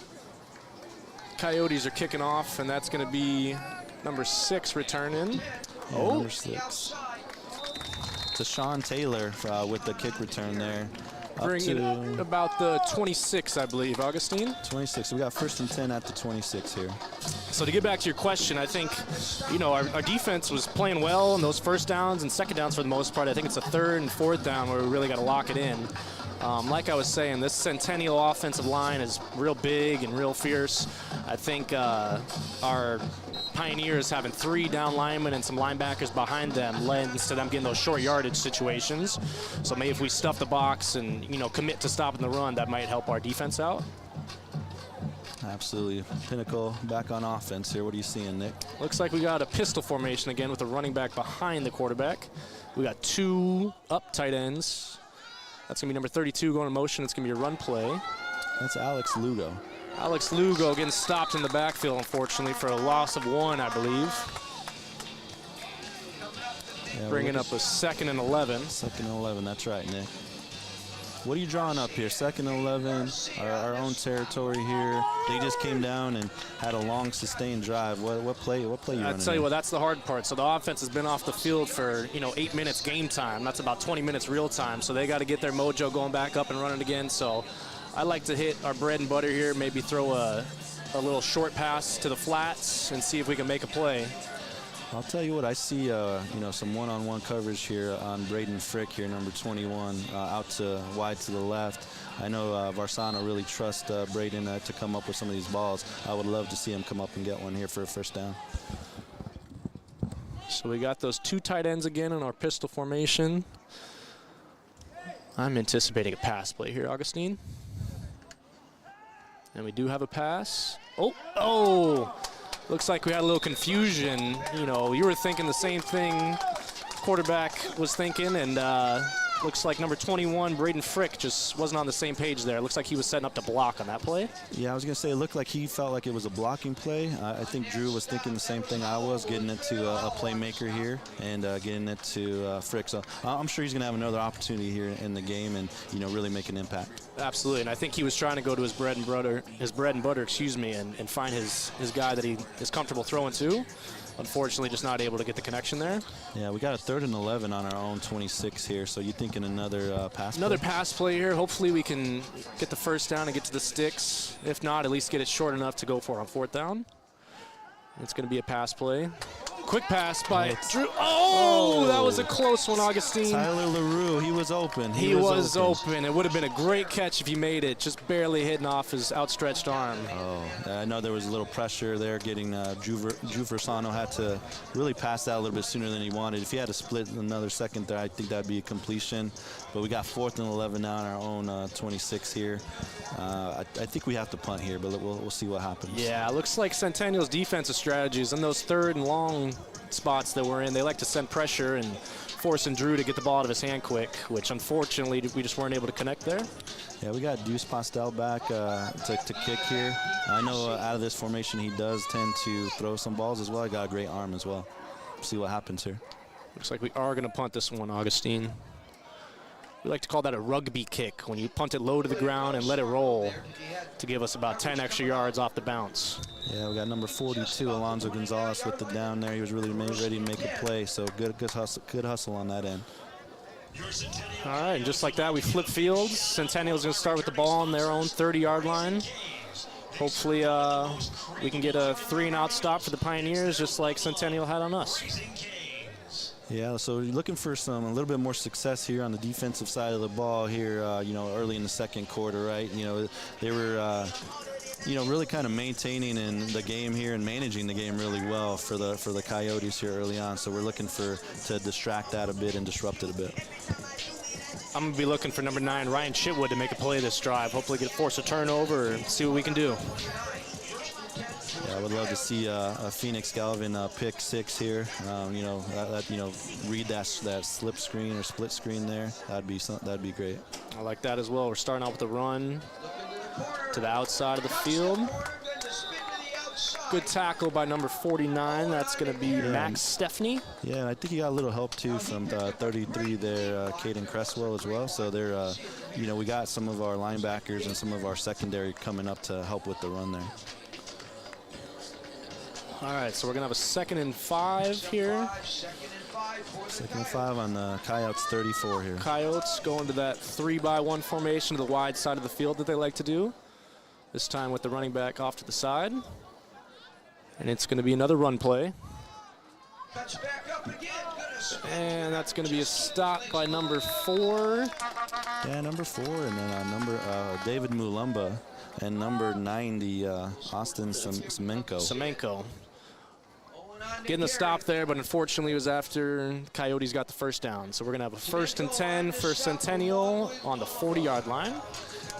Speaker 3: Coyotes are kicking off, and that's going to be number 6 returning.
Speaker 2: Yeah, number 6. To Sean Taylor with the kick return there.
Speaker 3: Bringing it about the 26, I believe, Augustine.
Speaker 2: 26. So we got 1st and 10 at the 26 here.
Speaker 3: So to get back to your question, I think, you know, our defense was playing well in those first downs and second downs for the most part. I think it's a 3rd and 4th down where we really got to lock it in. Like I was saying, this Centennial offensive line is real big and real fierce. I think our Pioneers having 3 down linemen and some linebackers behind them lends to them getting those short yardage situations. So maybe if we stuff the box and, you know, commit to stopping the run, that might help our defense out.
Speaker 2: Absolutely. Pinnacle back on offense here. What are you seeing, Nick?
Speaker 3: Looks like we got a pistol formation again with a running back behind the quarterback. We got 2 up tight ends. That's going to be number 32 going in motion. It's going to be a run play.
Speaker 2: That's Alex Lugo.
Speaker 3: Alex Lugo getting stopped in the backfield, unfortunately, for a loss of 1, I believe. Yeah, bringing up a 2nd and 11.
Speaker 2: 2nd and 11, that's right, Nick. What are you drawing up here? 2nd and 11, our own territory here. They just came down and had a long, sustained drive. What play you running?
Speaker 3: I tell you what, that's the hard part. So the offense has been off the field for, you know, 8 minutes game time. That's about 20 minutes real time. So they got to get their mojo going back up and running again. So I like to hit our bread and butter here, maybe throw a little short pass to the flats and see if we can make a play.
Speaker 2: I'll tell you what, I see you know, some one-on-one coverage here on Braden Frick here, number 21, out to wide to the left. I know Varsano really trusts Braden to come up with some of these balls. I would love to see him come up and get one here for a 1st down.
Speaker 3: So we got those 2 tight ends again in our pistol formation. I'm anticipating a pass play here, Augustine. And we do have a pass. Oh! Looks like we had a little confusion. You know, you were thinking the same thing quarterback was thinking, and looks like number 21, Braden Frick, just wasn't on the same page there. Looks like he was setting up to block on that play.
Speaker 2: Yeah, I was going to say it looked like he felt like it was a blocking play. I think Drew was thinking the same thing I was, getting it to a playmaker here and getting it to Frick. So I'm sure he's going to have another opportunity here in the game and, you know, really make an impact.
Speaker 3: Absolutely, and I think he was trying to go to his bread and butter, and find his guy that he is comfortable throwing to. Unfortunately, just not able to get the connection there.
Speaker 2: Yeah, we got a 3rd and 11 on our own 26 here, so you're thinking another pass
Speaker 3: Another
Speaker 2: play?
Speaker 3: pass play here. Hopefully we can get the 1st down and get to the sticks. If not, at least get it short enough to go for on 4th down. It's going to be a pass play. Quick pass by Drew. Oh, that was a close one, Augustine.
Speaker 2: Tyler LaRue, he was open.
Speaker 3: He was open. It would have been a great catch if he made it, just barely hitting off his outstretched arm.
Speaker 2: Oh, I know there was a little pressure there getting Drew Versano had to really pass that a little bit sooner than he wanted. If he had to split another second there, I think that'd be a completion. But we got 4th and 11 now on our own 26 here. I think we have to punt here, but we'll see what happens.
Speaker 3: Yeah, it looks like Centennial's defensive strategies in those 3rd and long spots that we're in, they like to send pressure and forcing Drew to get the ball out of his hand quick, which unfortunately we just weren't able to connect there.
Speaker 2: Yeah, we got Deuce Postel back to kick here. I know out of this formation he does tend to throw some balls as well. He got a great arm as well. See what happens here.
Speaker 3: Looks like we are going to punt this one, Augustine. We like to call that a rugby kick, when you punt it low to the ground and let it roll to give us about 10 extra yards off the bounce.
Speaker 2: Yeah, we got number 42, Alonzo Gonzalez, with the down there. He was really ready to make a play, so good hustle on that end.
Speaker 3: All right, and just like that, we flip fields. Centennial's going to start with the ball on their own 30-yard line. Hopefully we can get a 3-and-out stop for the Pioneers, just like Centennial had on us.
Speaker 2: Yeah, so you're looking for a little bit more success here on the defensive side of the ball here, you know, early in the second quarter, right? You know, they were, you know, really kind of maintaining in the game here and managing the game really well for the Coyotes here early on. So we're looking to distract that a bit and disrupt it a bit.
Speaker 3: I'm going to be looking for number 9, Ryan Chitwood, to make a play this drive. Hopefully force a turnover and see what we can do.
Speaker 2: Yeah, I would love to see a Phoenix Galvin pick 6 here. Read that slip screen or split screen there. That'd be great.
Speaker 3: I like that as well. We're starting out with a run to the outside of the field. Good tackle by number 49. That's going to be Max Stepney.
Speaker 2: Yeah, and I think he got a little help too from 33 there, Caden Cresswell as well. So they're, we got some of our linebackers and some of our secondary coming up to help with the run there.
Speaker 3: All right, so we're going to have a 2nd and 5 here.
Speaker 2: 2nd and 5 on the Coyotes 34 here.
Speaker 3: Coyotes going to that 3-by-1 formation to the wide side of the field that they like to do. This time with the running back off to the side. And it's going to be another run play. And that's going to be a stop by number 4.
Speaker 2: Yeah, number 4, and then David Mulumba, and number 90, Austin Semenko. Getting the stop there, but unfortunately it was after Coyotes got the first down. So we're going to have a 1st and 10 for Centennial on the 40-yard line.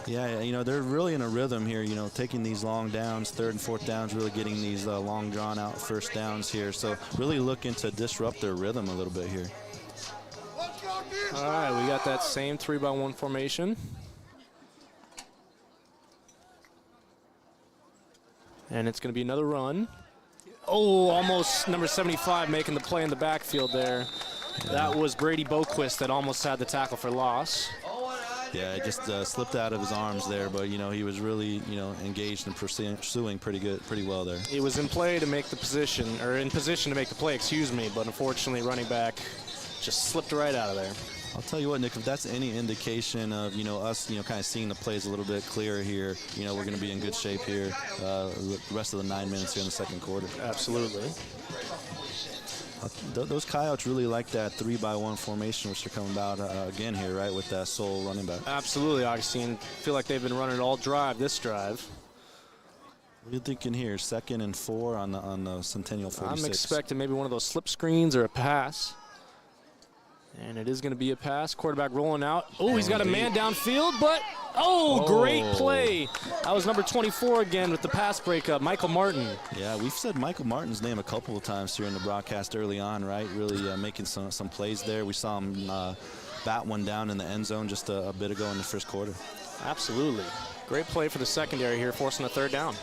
Speaker 2: Yeah, they're really in a rhythm here, taking these long downs, 3rd and 4th downs, really getting these long drawn-out first downs here. So really looking to disrupt their rhythm a little bit here.
Speaker 3: All right, we got that same 3-by-1 formation. And it's going to be another run. Oh, almost number 75 making the play in the backfield there. That was Brady Boquist that almost had the tackle for loss.
Speaker 2: Yeah, it just slipped out of his arms there, but he was really engaged and pursuing pretty well there.
Speaker 3: He was in play to make the position, or in position to make the play, excuse me, but unfortunately running back just slipped right out of there.
Speaker 2: I'll tell you what, Nick, if that's any indication of us kind of seeing the plays a little bit clearer here, we're going to be in good shape here the rest of the 9 minutes here in the second quarter.
Speaker 3: Absolutely.
Speaker 2: Those Coyotes really like that 3-by-1 formation, which they're coming about again here, right, with that sole running back.
Speaker 3: Absolutely, Augustine. Feel like they've been running all drive this drive.
Speaker 2: What are you thinking here? 2nd and 4 on the Centennial 46.
Speaker 3: I'm expecting maybe one of those slip screens or a pass. And it is going to be a pass. Quarterback rolling out. Oh, he's got a man downfield, but great play. That was number 24 again with the pass breakup, Michael Martin.
Speaker 2: Yeah, we've said Michael Martin's name a couple of times here in the broadcast early on, right? Really making some plays there. We saw him bat one down in the end zone just a bit ago in the first quarter.
Speaker 3: Absolutely. Great play for the secondary here, forcing a 3rd down.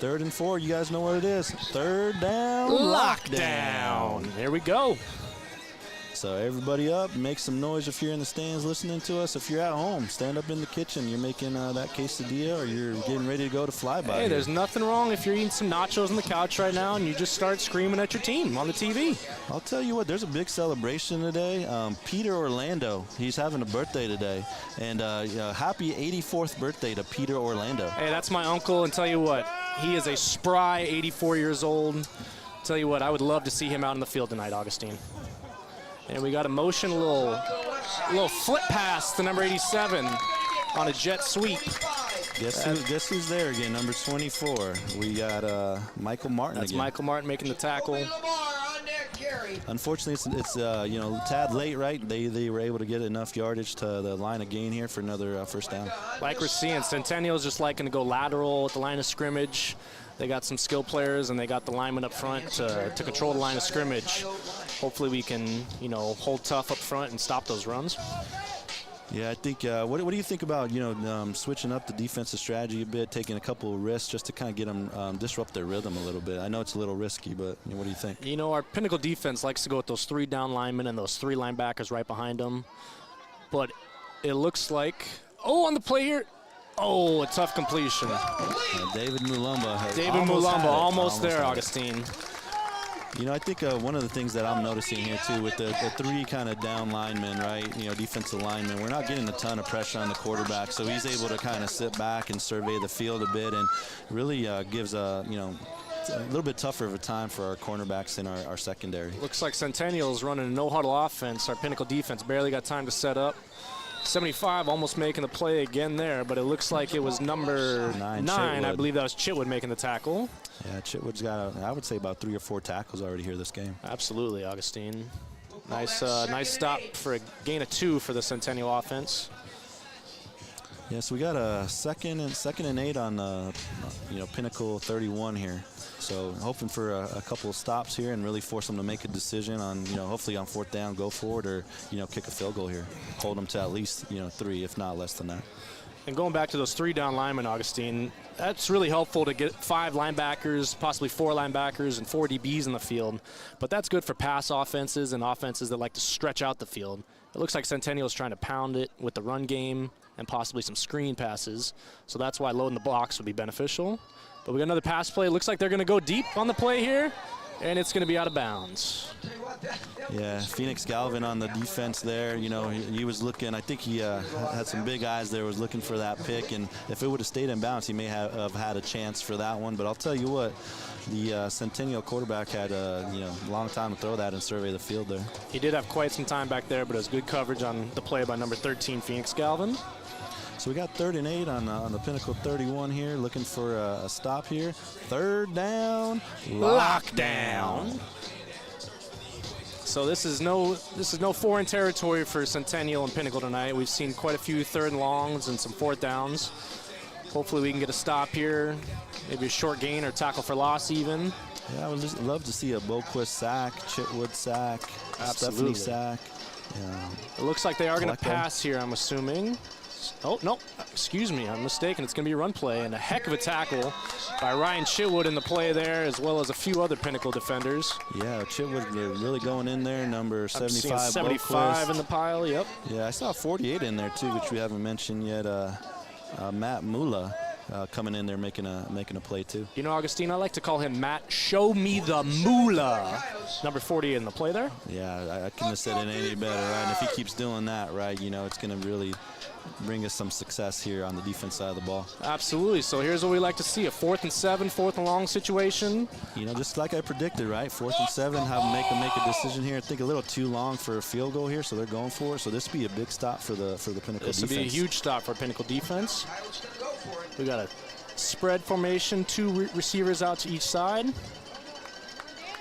Speaker 2: 3rd and 4, you guys know what it is. 3rd down,
Speaker 3: lockdown. There we go.
Speaker 2: So everybody up, make some noise if you're in the stands listening to us. If you're at home, stand up in the kitchen. You're making that quesadilla or you're getting ready to go to flyby.
Speaker 3: Hey, there's nothing wrong if you're eating some nachos on the couch right now and you just start screaming at your team on the TV.
Speaker 2: I'll tell you what, there's a big celebration today. Peter Orlando, he's having a birthday today. And happy 84th birthday to Peter Orlando.
Speaker 3: Hey, that's my uncle, and tell you what, he is a spry 84 years old. Tell you what, I would love to see him out in the field tonight, Augustine. And we got a motion, a little flip pass to number 87 on a jet sweep.
Speaker 2: Guess who's there again? Number 24. We got Michael Martin.
Speaker 3: That's
Speaker 2: again.
Speaker 3: Michael Martin making the tackle.
Speaker 2: Unfortunately, it's a tad late, right? They were able to get enough yardage to the line of gain here for another first down.
Speaker 3: Like we're seeing, Centennial's just liking to go lateral at the line of scrimmage. They got some skill players, and they got the linemen up front to control the line of scrimmage. Hopefully we can, hold tough up front and stop those runs.
Speaker 2: Yeah, I think, what do you think about, switching up the defensive strategy a bit, taking a couple of risks just to kind of get them, disrupt their rhythm a little bit? I know it's a little risky, but what do you think?
Speaker 3: Our Pinnacle defense likes to go with those 3 down linemen and those 3 linebackers right behind them. But it looks like, on the play here, a tough completion.
Speaker 2: David Mulumba.
Speaker 3: David Mulumba, almost there, Augustine.
Speaker 2: I think one of the things that I'm noticing here, too, with the 3 kind of down linemen, right, defensive linemen, we're not getting a ton of pressure on the quarterback, so he's able to kind of sit back and survey the field a bit and really gives a little bit tougher of a time for our cornerbacks in our secondary.
Speaker 3: Looks like Centennial's running a no-huddle offense. Our Pinnacle defense barely got time to set up. 75 almost making the play again there, but it looks like it was number 9. I believe that was Chitwood making the tackle.
Speaker 2: Yeah, Chitwood's got, I would say, about 3 or 4 tackles already here this game.
Speaker 3: Absolutely, Augustine. Nice stop for a gain of 2 for the Centennial offense.
Speaker 2: Yeah, so we got a second and 8 on Pinnacle 31 here. So hoping for a couple of stops here and really force them to make a decision on, hopefully on 4th down, go for it, or, kick a field goal here. Hold them to at least, 3, if not less than that.
Speaker 3: And going back to those 3 down linemen, Augustine, that's really helpful to get 5 linebackers, possibly 4 linebackers and 4 DBs in the field. But that's good for pass offenses and offenses that like to stretch out the field. It looks like Centennial is trying to pound it with the run game and possibly some screen passes. So that's why loading the box would be beneficial. But we got another pass play. It looks like they're going to go deep on the play here, and it's going to be out of bounds.
Speaker 2: Yeah, Phoenix Galvin on the defense there. He was looking, I think he had some big eyes there, was looking for that pick. And if it would have stayed in bounds, he may have had a chance for that one. But I'll tell you what, the Centennial quarterback had a long time to throw that and survey the field there.
Speaker 3: He did have quite some time back there, but it was good coverage on the play by number 13, Phoenix Galvin.
Speaker 2: So we got 3rd and 8 on the Pinnacle 31 here, looking for a stop here. 3rd down, lockdown.
Speaker 3: So this is no foreign territory for Centennial and Pinnacle tonight. We've seen quite a few 3rd and longs and some 4th downs. Hopefully we can get a stop here, maybe a short gain or tackle for loss even.
Speaker 2: Yeah, I would just love to see a Boquist sack, Chitwood sack, Stephanie sack. Yeah.
Speaker 3: It looks like they are going to pass here, I'm assuming. Oh, no, excuse me, I'm mistaken. It's going to be a run play, and a heck of a tackle by Ryan Chitwood in the play there, as well as a few other Pinnacle defenders.
Speaker 2: Yeah, Chitwood really going in there, number 75.
Speaker 3: 75 in the pile, yep.
Speaker 2: Yeah, I saw 48 in there, too, which we haven't mentioned yet. Matt Mula coming in there making a play, too.
Speaker 3: Augustine, I like to call him Matt Show Me the Moolah. Number 40 in the play there.
Speaker 2: Yeah, I couldn't have said it any better, right? And if he keeps doing that, right, it's going to really bring us some success here on the defense side of the ball.
Speaker 3: Absolutely. So here's what we like to see, a 4th and 7, 4th and long situation.
Speaker 2: Just like I predicted, right? 4th and 7, have them make a decision here. I think a little too long for a field goal here, so they're going for it. So this would be a big stop for the Pinnacle defense.
Speaker 3: This would be a huge stop for Pinnacle defense. We got a spread formation, 2 receivers out to each side.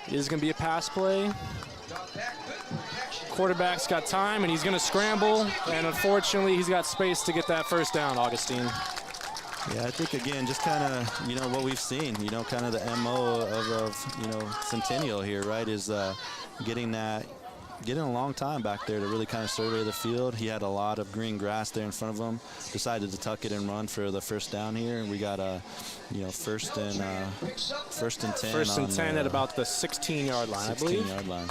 Speaker 3: It is going to be a pass play. Quarterback's got time, and he's going to scramble, and unfortunately, he's got space to get that 1st down, Augustine.
Speaker 2: Yeah, I think, again, just kind of, what we've seen, kind of the MO of Centennial here, right, is getting a long time back there to really kind of survey the field. He had a lot of green grass there in front of him, decided to tuck it and run for the 1st down here, and we got a, 1st and 10.
Speaker 3: 1st and 10 at about the 16-yard line, I believe.
Speaker 2: 16-yard line.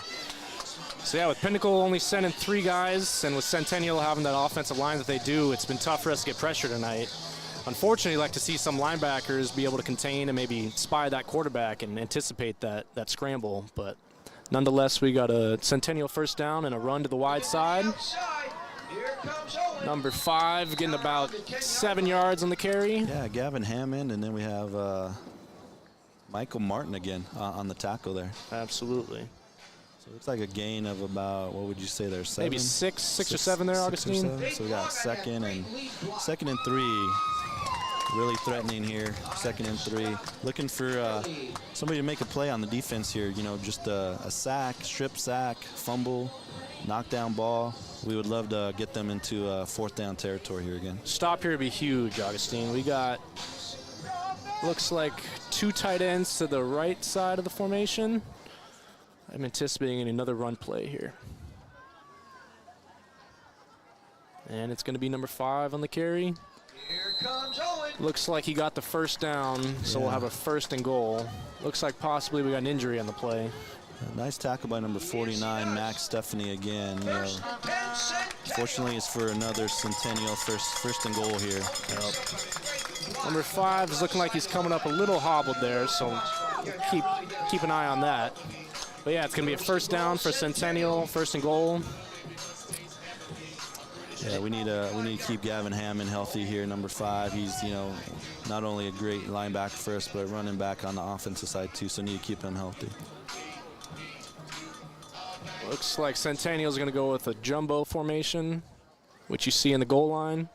Speaker 3: So yeah, with Pinnacle only sending 3 guys, and with Centennial having that offensive line that they do, it's been tough for us to get pressure tonight. Unfortunately, I'd like to see some linebackers be able to contain and maybe spy that quarterback and anticipate that scramble. But nonetheless, we got a Centennial 1st down and a run to the wide side. Number 5 getting about 7 yards on the carry.
Speaker 2: Yeah, Gavin Hammond, and then we have Michael Martin again on the tackle there.
Speaker 3: Absolutely.
Speaker 2: So it looks like a gain of about, what would you say there, 7?
Speaker 3: Maybe 6 or 7 there, Augustine.
Speaker 2: So we got 2nd and 3. Really threatening here, 2nd and 3. Looking for somebody to make a play on the defense here. Just a sack, strip sack, fumble, knockdown ball. We would love to get them into 4th down territory here again.
Speaker 3: Stop here would be huge, Augustine. We got, looks like 2 tight ends to the right side of the formation. I'm anticipating another run play here. And it's going to be number 5 on the carry.
Speaker 4: Here comes Owen.
Speaker 3: Looks like he got the 1st down, so we'll have a 1st and goal. Looks like possibly we got an injury on the play.
Speaker 2: Nice tackle by number 49, Max Stephanie again. Fortunately, it's for another Centennial first and goal here.
Speaker 3: Yep. Number 5 is looking like he's coming up a little hobbled there, so keep an eye on that. But yeah, it's going to be a 1st down for Centennial, 1st and goal.
Speaker 2: Yeah, we need to keep Gavin Hammond healthy here, number 5. He's, not only a great linebacker for us, but running back on the offensive side too, so need to keep him healthy.
Speaker 3: Looks like Centennial's going to go with a jumbo formation, which you see in the goal line.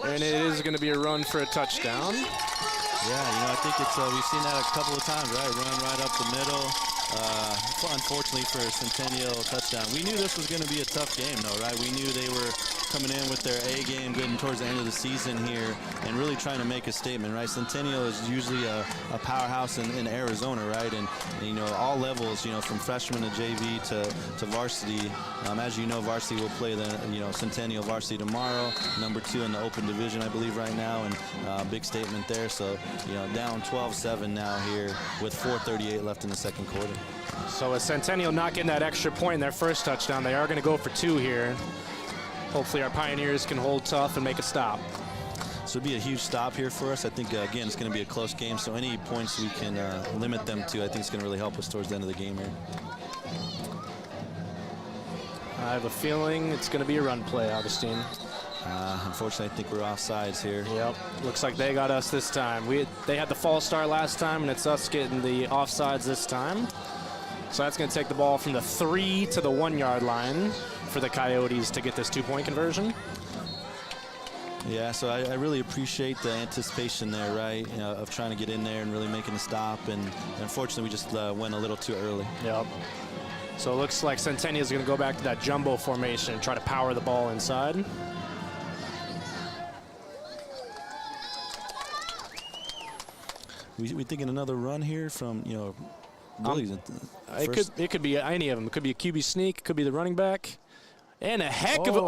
Speaker 3: And it is going to be a run for a touchdown.
Speaker 2: Yeah, I think it's we've seen that a couple of times, right? Run right up the middle. Unfortunately for Centennial, touchdown. We knew this was going to be a tough game, though, right? We knew they were coming in with their A game, getting towards the end of the season here, and really trying to make a statement, right? Centennial is usually a powerhouse in Arizona, right? And you know, all levels, you know, from freshman to JV to varsity. As you know, varsity will play the Centennial varsity tomorrow, #2 in the open division, I believe, right now, and big statement there. So you know, down 12-7 now here with 4:38 left in the second quarter.
Speaker 3: So with Centennial not getting that extra point in their first touchdown, they are going to go for 2 here. Hopefully our Pioneers can hold tough and make a stop.
Speaker 2: So it'll be a huge stop here for us. I think, again, it's going to be a close game, so any points we can limit them to, I think it's going to really help us towards the end of the game here.
Speaker 3: I have a feeling it's going to be a run play, Augustine.
Speaker 2: Unfortunately, I think we're offsides here.
Speaker 3: Yep, looks like they got us this time. They had the false start last time, and it's us getting the offsides this time. So that's going to take the ball from the 3 to the 1 yard line for the Coyotes to get this 2-point conversion.
Speaker 2: Yeah, so I really appreciate the anticipation there, right, of trying to get in there and really making a stop. And unfortunately, we just went a little too early.
Speaker 3: Yep. So it looks like Centennial is going to go back to that jumbo formation and try to power the ball inside.
Speaker 2: We thinking another run here from, you know,
Speaker 3: it could be any of them. It could be a QB sneak. It could be the running back. And a heck of a...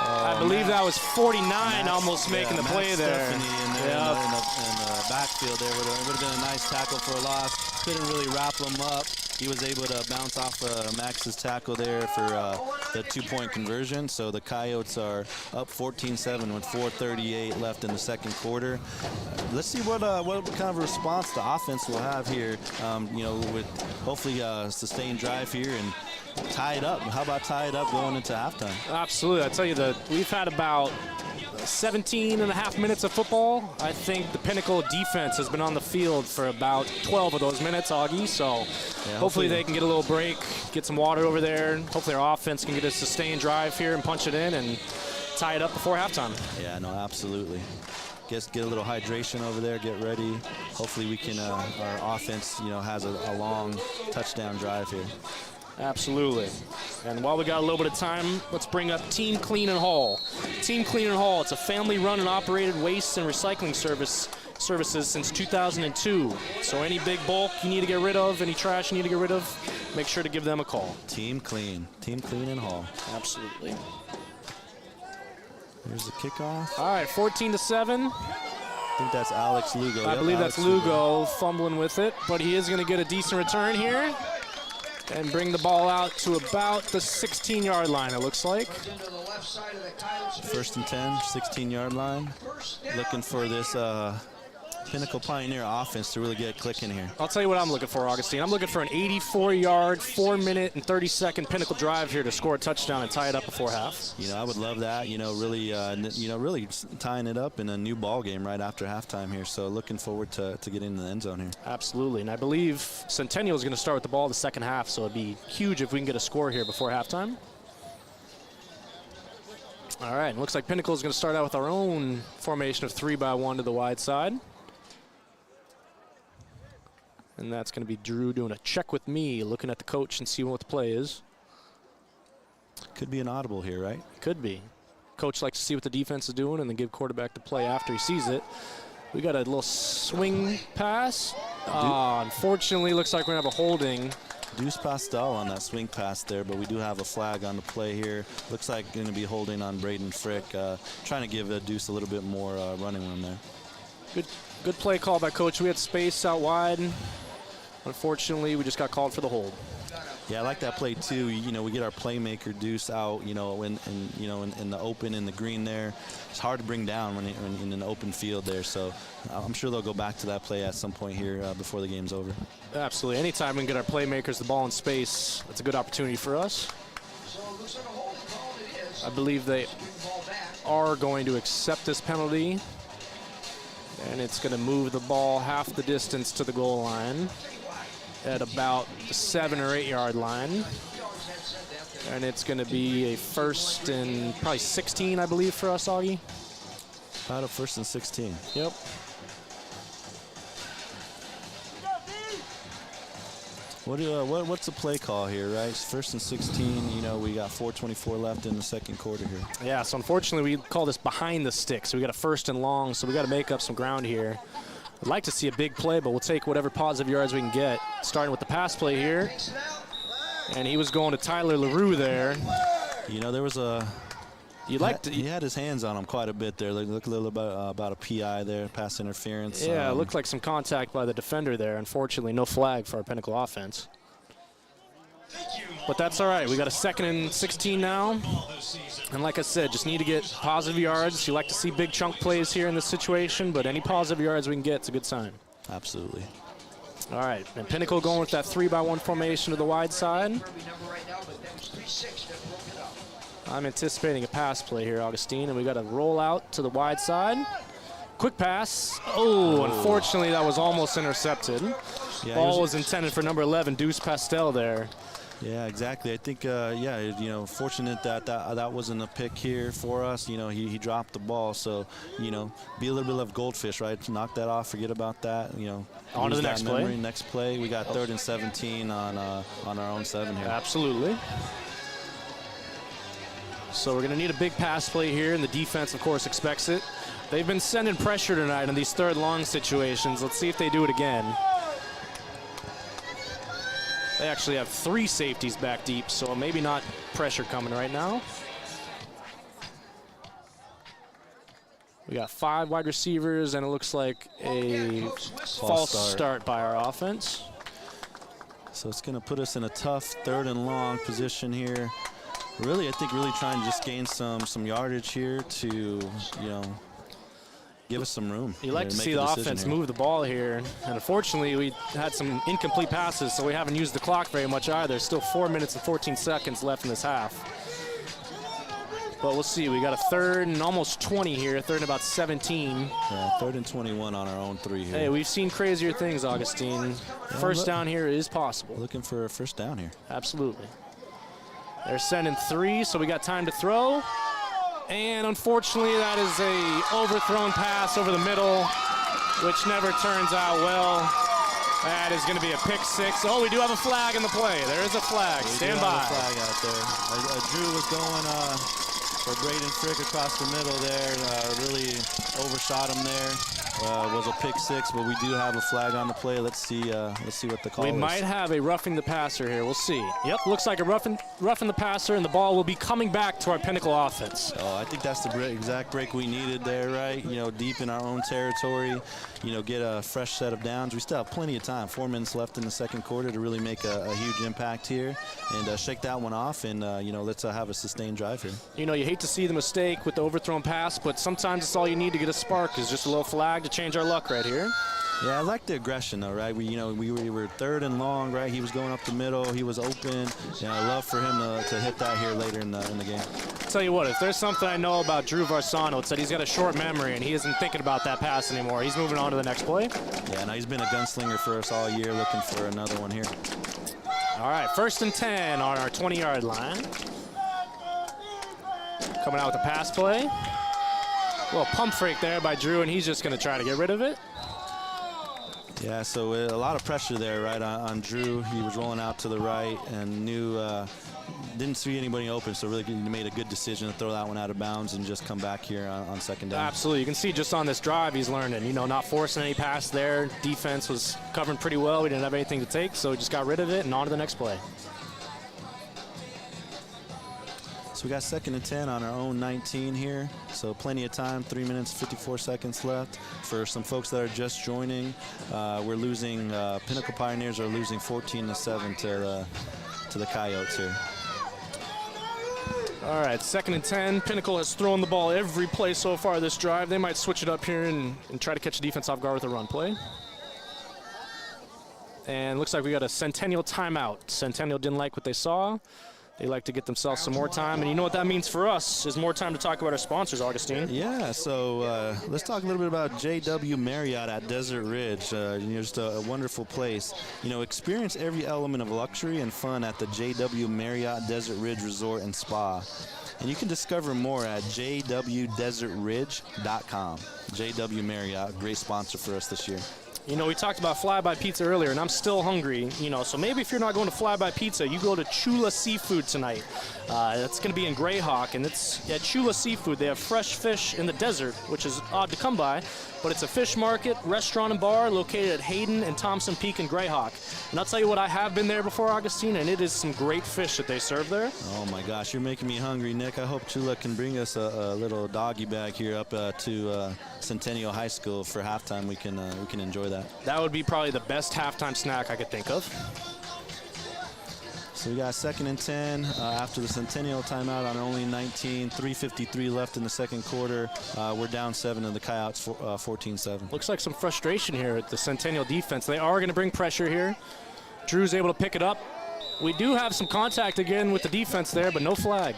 Speaker 3: I believe that was 49 almost making the play there.
Speaker 2: Stephanie in the backfield there. Would have been a nice tackle for a loss. Couldn't really wrap him up. He was able to bounce off Max's tackle there for the 2-point conversion. So the Coyotes are up 14-7 with 4:38 left in the second quarter. Let's see what kind of response the offense will have here. You know, with hopefully a sustained drive here and tie it up. How about tie it up going into halftime?
Speaker 3: Absolutely. I tell you that we've had about 17 and a half minutes of football. I think the Pinnacle defense has been on the field for about 12 of those minutes, Augie. So yeah, hopefully they can get a little break, get some water over there. Hopefully our offense can get a sustained drive here and punch it in and tie it up before halftime.
Speaker 2: Yeah, no, absolutely. Get a little hydration over there, get ready. Hopefully we can, our offense, you know, has a long touchdown drive here.
Speaker 3: Absolutely. And while we got a little bit of time, let's bring up Team Clean and Haul. Team Clean and Haul, it's a family-run and operated waste and recycling services since 2002. So any big bulk you need to get rid of, any trash you need to get rid of, make sure to give them a call.
Speaker 2: Team Clean and Haul.
Speaker 3: Absolutely.
Speaker 2: Here's the kickoff.
Speaker 3: All right, 14-7.
Speaker 2: I think that's Alex Lugo.
Speaker 3: I believe that's Lugo fumbling with it, but he is going to get a decent return here and bring the ball out to about the 16-yard line, it looks like.
Speaker 2: First and 10, 16-yard line. Looking for this Pinnacle Pioneer offense to really get clicking here.
Speaker 3: I'll tell you what I'm looking for, Augustine. I'm looking for an 84-yard, 4-minute and 30-second Pinnacle drive here to score a touchdown and tie it up before half.
Speaker 2: You know, I would love that. You know, really, really tying it up in a new ball game right after halftime here. So looking forward to getting in the end zone here.
Speaker 3: Absolutely, and I believe Centennial is going to start with the ball the second half, so it'd be huge if we can get a score here before halftime. All right, looks like Pinnacle is going to start out with our own formation of 3-by-1 to the wide side. And that's going to be Drew doing a check with me, looking at the coach and seeing what the play is.
Speaker 2: Could be an audible here, right?
Speaker 3: Could be. Coach likes to see what the defense is doing and then give quarterback the play after he sees it. We got a little swing pass. Unfortunately, looks like we're going to have a holding.
Speaker 2: Deuce Pastel on that swing pass there, but we do have a flag on the play here. Looks like going to be holding on Braden Frick, trying to give Deuce a little bit more running room there.
Speaker 3: Good play call by Coach. We had space out wide. Unfortunately, we just got called for the hold.
Speaker 2: Yeah, I like that play too. You know, we get our playmaker Deuce out. You know, in the open in the green there. It's hard to bring down when in an open field there. So I'm sure they'll go back to that play at some point here before the game's over.
Speaker 3: Absolutely. Anytime we can get our playmakers the ball in space, that's a good opportunity for us. I believe they are going to accept this penalty, and it's going to move the ball half the distance to the goal line at about the 7 or 8 yard line. And it's going to be a first and probably 16, I believe, for us, Augie.
Speaker 2: About a first and 16.
Speaker 3: Yep.
Speaker 2: What's the play call here, right? First and 16. You know, we got 4:24 left in the second quarter here.
Speaker 3: Yeah, so unfortunately we call this behind the stick. So we got a first and long, so we got to make up some ground here. I'd like to see a big play, but we'll take whatever positive yards we can get. Starting with the pass play here. And he was going to Tyler LaRue there.
Speaker 2: You know, there was a... He had his hands on him quite a bit there. Look a little bit about a PI there, pass interference.
Speaker 3: Yeah, it looked like some contact by the defender there. Unfortunately, no flag for our Pinnacle offense. But that's all right. We got a 2nd and 16 now. And like I said, just need to get positive yards. You like to see big chunk plays here in this situation, but any positive yards we can get, it's a good sign.
Speaker 2: Absolutely.
Speaker 3: All right, and Pinnacle going with that 3-by-1 formation to the wide side. I'm anticipating a pass play here, Augustine, and we got a roll out to the wide side. Quick pass. Oh, unfortunately, that was almost intercepted.
Speaker 2: Yeah,
Speaker 3: Ball was intended for number 11, Deuce Pastel there.
Speaker 2: Yeah, exactly. I think, yeah, you know, fortunate that wasn't a pick here for us. You know, he dropped the ball, so, you know, be a little bit of goldfish, right? Knock that off, forget about that, you know.
Speaker 3: On to the next play.
Speaker 2: Next play, we got 3rd and 17 on our own 7 here.
Speaker 3: Absolutely. So we're going to need a big pass play here, and the defense, of course, expects it. They've been sending pressure tonight in these 3rd long situations. Let's see if they do it again. They actually have 3 safeties back deep, so maybe not pressure coming right now. We got 5 wide receivers, and it looks like a false start by our offense.
Speaker 2: So it's going to put us in a tough 3rd and long position here. Really, I think trying to just gain some yardage here to, you know, give us some room.
Speaker 3: You like to see the offense move the ball here. And unfortunately, we had some incomplete passes, so we haven't used the clock very much either. Still 4 minutes and 14 seconds left in this half. But we'll see. We got a 3rd and almost 20 here, 3rd and about 17.
Speaker 2: Yeah, 3rd and 21 on our own 3 here.
Speaker 3: Hey, we've seen crazier things, Augustine. First down here is possible.
Speaker 2: Looking for a first down here.
Speaker 3: Absolutely. They're sending 3, so we got time to throw. And unfortunately, that is a overthrown pass over the middle, which never turns out well. That is going to be a pick 6. Oh, we do have a flag in the play. There is a flag. Stand by.
Speaker 2: A flag out there. Drew was going for Braden Frick across the middle there. Really overshot him there. Was a pick 6, but we do have a flag on the play. Let's see what the call is.
Speaker 3: We might have a roughing the passer here. We'll see. Yep, looks like a roughing the passer, and the ball will be coming back to our Pinnacle offense.
Speaker 2: Oh, I think that's the exact break we needed there, right? You know, deep in our own territory. You know, get a fresh set of downs. We still have plenty of time. 4 minutes left in the second quarter to really make a huge impact here and shake that one off. And you know, let's have a sustained drive here.
Speaker 3: You know, you hate to see the mistake with the overthrown pass, but sometimes it's all you need to get a spark is just a little flag to change our luck right here.
Speaker 2: Yeah, I like the aggression though, right? We were 3rd and long, right? He was going up the middle, he was open. Yeah, I love for him to hit that here later in the game.
Speaker 3: I'll tell you what, if there's something I know about Drew Varsano, it's that he's got a short memory and he isn't thinking about that pass anymore. He's moving on to the next play.
Speaker 2: Yeah, no, he's been a gunslinger for us all year, looking for another one here.
Speaker 3: All right, 1st and 10 on our 20-yard line. Coming out with the pass play. A little pump fake there by Drew, and he's just going to try to get rid of it.
Speaker 2: Yeah, so a lot of pressure there, right, on Drew. He was rolling out to the right and didn't see anybody open, so really made a good decision to throw that one out of bounds and just come back here on 2nd down.
Speaker 3: Absolutely. You can see just on this drive he's learning, you know, not forcing any pass there. Defense was covering pretty well. We didn't have anything to take, so we just got rid of it and on to the next play.
Speaker 2: So we got 2nd and 10 on our own 19 here. So plenty of time, 3 minutes, 54 seconds left. For some folks that are just joining, we're losing, Pinnacle Pioneers are losing 14-7 to the Coyotes here.
Speaker 3: All right, 2nd and 10. Pinnacle has thrown the ball every play so far this drive. They might switch it up here and try to catch the defense off guard with a run play. And looks like we got a Centennial timeout. Centennial didn't like what they saw. They like to get themselves some more time. And you know what that means for us is more time to talk about our sponsors, Augustine.
Speaker 2: Yeah, so let's talk a little bit about JW Marriott at Desert Ridge. Just a wonderful place. You know, experience every element of luxury and fun at the JW Marriott Desert Ridge Resort and Spa. And you can discover more at jwdesertridge.com. JW Marriott, great sponsor for us this year.
Speaker 3: You know, we talked about Fly-By Pizza earlier, and I'm still hungry, you know, so maybe if you're not going to Fly-By Pizza, you go to Chula Seafood tonight. That's going to be in Greyhawk, and it's at Chula Seafood. They have fresh fish in the desert, which is odd to come by, but it's a fish market, restaurant, and bar located at Hayden and Thompson Peak in Greyhawk. And I'll tell you what, I have been there before, Augustine, and it is some great fish that they serve there.
Speaker 2: Oh my gosh, you're making me hungry, Nick. I hope Chula can bring us a little doggy bag here up to Centennial High School for halftime. We can enjoy that.
Speaker 3: That would be probably the best halftime snack I could think of.
Speaker 2: So we got 2nd and 10 after the Centennial timeout on only 19, 3:53 left in the second quarter. We're down 7 to the Coyotes, 14-7.
Speaker 3: Looks like some frustration here at the Centennial defense. They are going to bring pressure here. Drew's able to pick it up. We do have some contact again with the defense there, but no flag.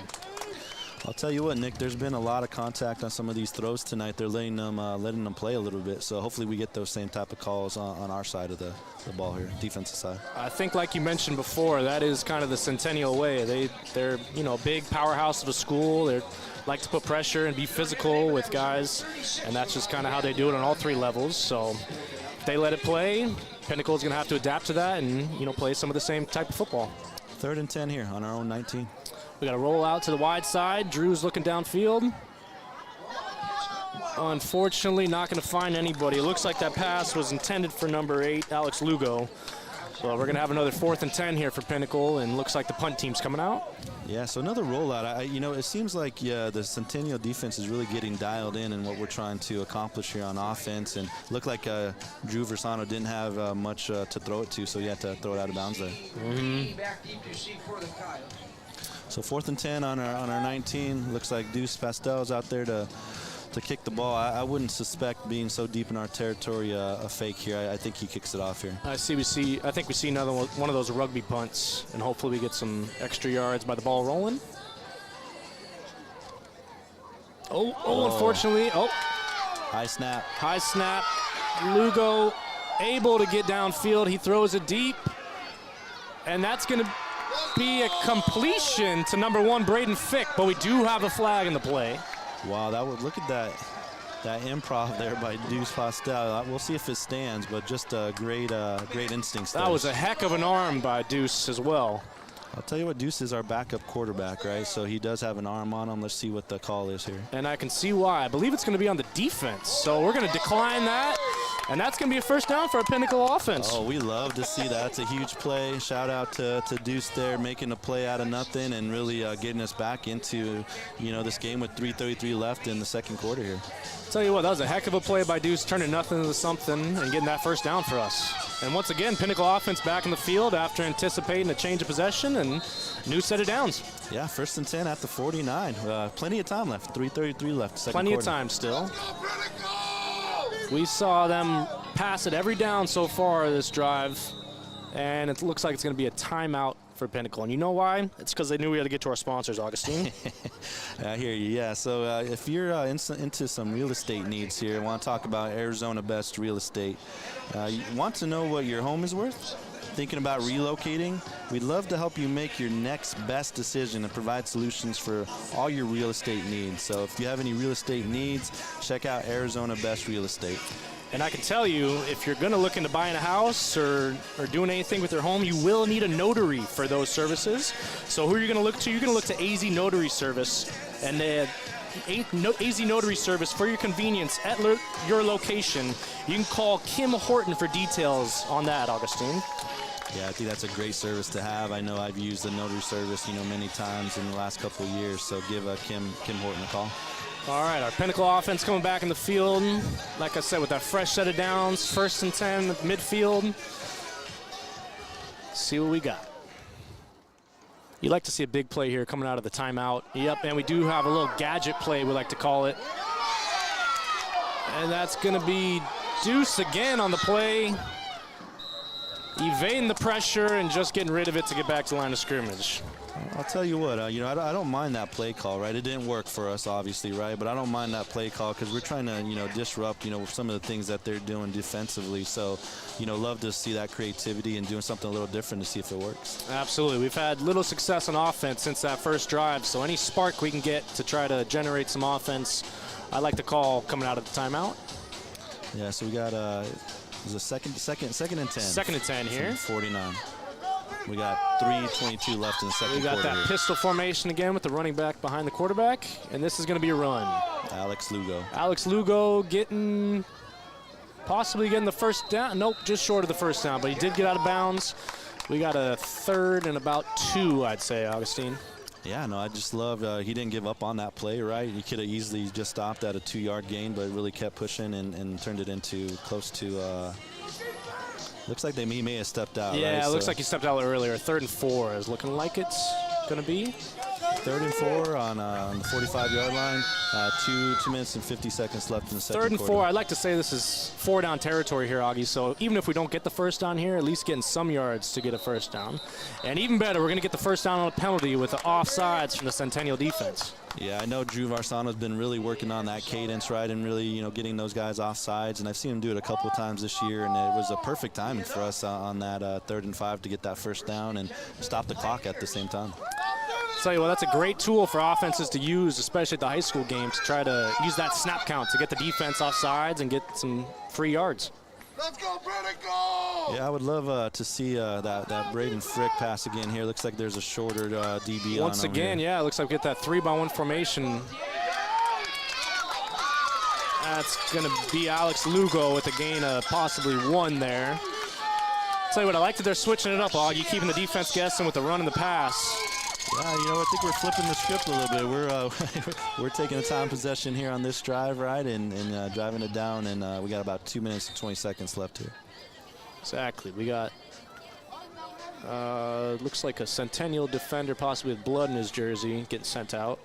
Speaker 2: I'll tell you what, Nick, there's been a lot of contact on some of these throws tonight. They're letting them play a little bit, so hopefully we get those same type of calls on our side of the ball here, defensive side.
Speaker 3: I think, like you mentioned before, that is kind of the Centennial way. They're you know, a big powerhouse of a school. They like to put pressure and be physical with guys, and that's just kind of how they do it on all 3 levels. So if they let it play, Pinnacle is going to have to adapt to that and, you know, play some of the same type of football.
Speaker 2: 3rd and 10 here on our own 19.
Speaker 3: We got to roll out to the wide side. Drew's looking downfield. Unfortunately, not going to find anybody. It looks like that pass was intended for number 8, Alex Lugo. So we're going to have another 4th and 10 here for Pinnacle, and looks like the punt team's coming out.
Speaker 2: Yeah, so another rollout. You know, it seems like the Centennial defense is really getting dialed in what we're trying to accomplish here on offense. And looked like Drew Versano didn't have much to throw it to, so you had to throw it out of bounds there.
Speaker 4: Back deep to see for the Coyotes.
Speaker 2: So 4th and 10 on our 19. Looks like Deuce Pastel's out there to kick the ball. I wouldn't suspect, being so deep in our territory, a fake here. I think he kicks it off here.
Speaker 3: I think we see another one of those rugby punts, and hopefully we get some extra yards by the ball rolling. Unfortunately.
Speaker 2: High snap.
Speaker 3: High snap. Lugo able to get downfield. He throws it deep, and that's going to be a completion to number 1, Braden Fick, but we do have a flag in the play.
Speaker 2: Wow, look at that improv there by Deuce Pastel. We'll see if it stands, but just a great instincts there.
Speaker 3: That was a heck of an arm by Deuce as well.
Speaker 2: I'll tell you what, Deuce is our backup quarterback, right? So he does have an arm on him. Let's see what the call is here.
Speaker 3: And I can see why. I believe it's going to be on the defense. So we're going to decline that. And that's going to be a first down for a Pinnacle offense.
Speaker 2: Oh, we love to see that. That's a huge play. Shout out to Deuce there, making a play out of nothing and really getting us back into, you know, this game with 3:33 left in the second quarter here.
Speaker 3: Tell you what, that was a heck of a play by Deuce, turning nothing into something and getting that first down for us. And once again, Pinnacle offense back in the field after anticipating a change of possession and new set of downs.
Speaker 2: Yeah, 1st and 10 at the 49. Plenty of time left. 3:33 left. Second
Speaker 3: Plenty
Speaker 2: quarter.
Speaker 3: of time still. We saw them pass it every down so far this drive, and it looks like it's going to be a timeout for Pinnacle. And you know why? It's because they knew we had to get to our sponsors, Augustine.
Speaker 2: I hear you, yeah. So if you're into some real estate needs here, want to talk about Arizona Best Real Estate, you want to know what your home is worth? Thinking about relocating? We'd love to help you make your next best decision and provide solutions for all your real estate needs. So if you have any real estate needs, check out Arizona Best Real Estate.
Speaker 3: And I can tell you, if you're going to look into buying a house or doing anything with your home, you will need a notary for those services. So who are you going to look to? You're going to look to AZ Notary Service. And the AZ Notary Service, for your convenience at your location. You can call Kim Horton for details on that, Augustine.
Speaker 2: Yeah, I think that's a great service to have. I know I've used the notary service, many times in the last couple of years. So give Kim Horton a call.
Speaker 3: All right, our Pinnacle offense coming back in the field. Like I said, with that fresh set of downs, 1st and 10 at midfield. See what we got. You like to see a big play here coming out of the timeout. Yep, and we do have a little gadget play, we like to call it. And that's going to be Deuce again on the play. Evading the pressure and just getting rid of it to get back to the line of scrimmage.
Speaker 2: I'll tell you what, I don't mind that play call, right? It didn't work for us, obviously, right? But I don't mind that play call because we're trying to, disrupt, some of the things that they're doing defensively. So, love to see that creativity and doing something a little different to see if it works.
Speaker 3: Absolutely. We've had little success on offense since that first drive, so any spark we can get to try to generate some offense, I like to call coming out of the timeout.
Speaker 2: Yeah, so we got It's a second and 10.
Speaker 3: Second and 10 here.
Speaker 2: 49. We got 3:22 left in the second
Speaker 3: We got
Speaker 2: quarter
Speaker 3: that
Speaker 2: here.
Speaker 3: pistol formation again with the running back behind the quarterback, and this is going to be a run.
Speaker 2: Alex Lugo.
Speaker 3: Alex Lugo possibly getting the first down. Nope, just short of the first down, but he did get out of bounds. We got a third and about 2, I'd say, Augustine.
Speaker 2: Yeah, no, I just love he didn't give up on that play, right? He could have easily just stopped at a 2-yard gain, but really kept pushing and turned it into close to, looks like he may have stepped out,
Speaker 3: Yeah,
Speaker 2: right?
Speaker 3: it looks like he stepped out earlier. 3rd and 4 is looking like it's going to be.
Speaker 2: 3rd and 4 on the 45-yard line. 2 minutes and 50 seconds left in the second quarter.
Speaker 3: 3rd and 4. I'd like to say this is 4-down territory here, Augie. So even if we don't get the first down here, at least getting some yards to get a first down. And even better, we're going to get the first down on a penalty with the offsides from the Centennial defense.
Speaker 2: Yeah, I know Drew Varsano's been really working on that cadence, right, and really, getting those guys off sides. And I've seen him do it a couple of times this year, and it was a perfect timing for us on that 3rd and 5 to get that first down and stop the clock at the same time.
Speaker 3: Tell you what, that's a great tool for offenses to use, especially at the high school game, to try to use that snap count to get the defense off sides and get some free yards.
Speaker 5: Let's go, Pinnacle!
Speaker 2: Yeah, I would love to see that Braden Frick pass again here. Looks like there's a shorter DB on
Speaker 3: Once
Speaker 2: him
Speaker 3: again,
Speaker 2: here.
Speaker 3: yeah, it looks like we get that 3-by-1 formation. That's going to be Alex Lugo with a gain of possibly 1 there. Tell you what, I like that they're switching it up, Augie, keeping the defense guessing with the run and the pass.
Speaker 2: Yeah, I think we're flipping the script a little bit. We're taking a time possession here on this drive, right, and driving it down, and we got about 2 minutes and 20 seconds left here.
Speaker 3: Exactly. We got, looks like a Centennial defender, possibly with blood in his jersey, getting sent out.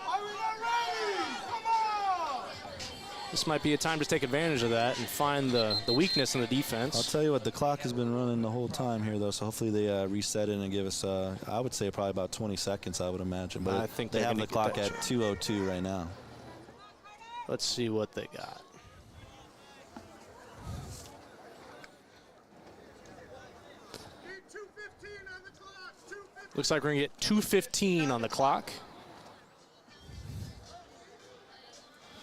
Speaker 5: Are we not ready? Come on!
Speaker 3: This might be a time to take advantage of that and find the weakness in the defense.
Speaker 2: I'll tell you what, the clock has been running the whole time here, though, so hopefully they reset it and give us, I would say, probably about 20 seconds, I would imagine. But
Speaker 3: I think
Speaker 2: they
Speaker 3: they're
Speaker 2: have
Speaker 3: gonna
Speaker 2: the clock
Speaker 3: get
Speaker 2: at
Speaker 3: that
Speaker 2: 2:02 right now.
Speaker 3: Let's see what they got.
Speaker 5: Need 2:15 on the clock. 2:15.
Speaker 3: Looks like we're going to get 2:15 on the clock.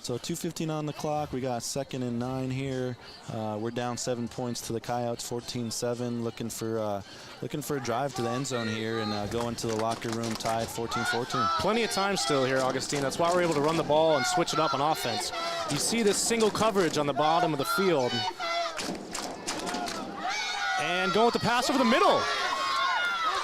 Speaker 2: So 2:15 on the clock. We got 2nd and 9 here. We're down 7 points to the Coyotes, 14-7. Looking for a drive to the end zone here and go into the locker room tied 14-14.
Speaker 3: Plenty of time still here, Augustine. That's why we're able to run the ball and switch it up on offense. You see this single coverage on the bottom of the field. And going with the pass over the middle.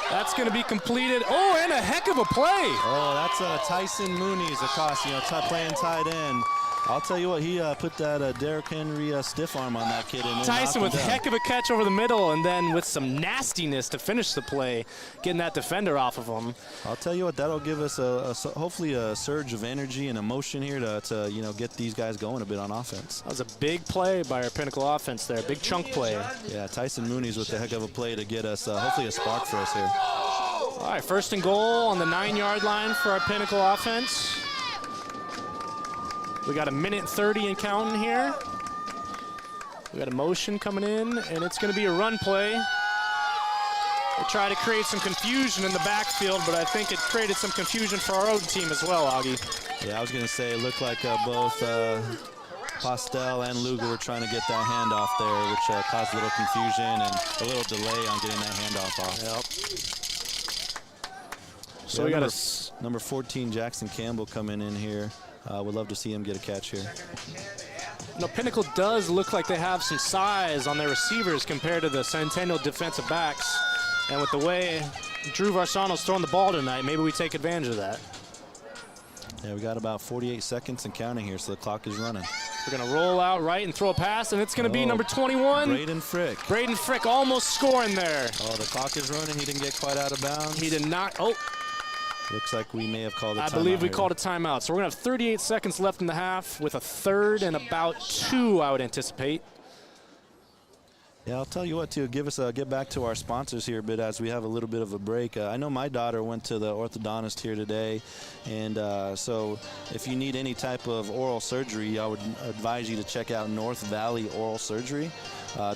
Speaker 3: That's going to be completed. Oh, and a heck of a play.
Speaker 2: Oh, that's Tyson Mooney's across, playing tight end. I'll tell you what, he put that Derrick Henry stiff arm on that kid. And
Speaker 3: Tyson with
Speaker 2: knocked him down.
Speaker 3: heck of a catch over the middle, and then with some nastiness to finish the play, getting that defender off of him.
Speaker 2: I'll tell you what, that'll give us hopefully a surge of energy and emotion here to get these guys going a bit on offense.
Speaker 3: That was a big play by our Pinnacle offense there, big chunk play.
Speaker 2: Yeah, Tyson Mooney's with a heck of a play to get us hopefully a spark for us here.
Speaker 3: All right, 1st and goal on the 9-yard line for our Pinnacle offense. We got 1:30 and counting here. We got a motion coming in, and it's going to be a run play. They try to create some confusion in the backfield, but I think it created some confusion for our own team as well, Augie.
Speaker 2: Yeah, I was going to say it looked like both Postel and Luger were trying to get that handoff there, which caused a little confusion and a little delay on getting that handoff off.
Speaker 3: Yep. So
Speaker 2: Yeah,
Speaker 3: we got
Speaker 2: number 14, Jackson Campbell, coming in here. Would love to see him get a catch here.
Speaker 3: Pinnacle does look like they have some size on their receivers compared to the Centennial defensive backs. And with the way Drew Varsano's throwing the ball tonight, maybe we take advantage of that.
Speaker 2: Yeah, we got about 48 seconds and counting here, so the clock is running.
Speaker 3: We're going to roll out right and throw a pass, and it's going to be number 21.
Speaker 2: Braden Frick.
Speaker 3: Braden Frick almost scoring there.
Speaker 2: Oh, the clock is running. He didn't get quite out of bounds.
Speaker 3: He did not. Oh,
Speaker 2: Looks like we may have called a timeout.
Speaker 3: I believe we
Speaker 2: here.
Speaker 3: called a timeout. So we're going to have 38 seconds left in the half with a 3rd and about 2, I would anticipate.
Speaker 2: Yeah, I'll tell you what, too, get back to our sponsors here a bit as we have a little bit of a break. I know my daughter went to the orthodontist here today, and so if you need any type of oral surgery, I would advise you to check out North Valley Oral Surgery.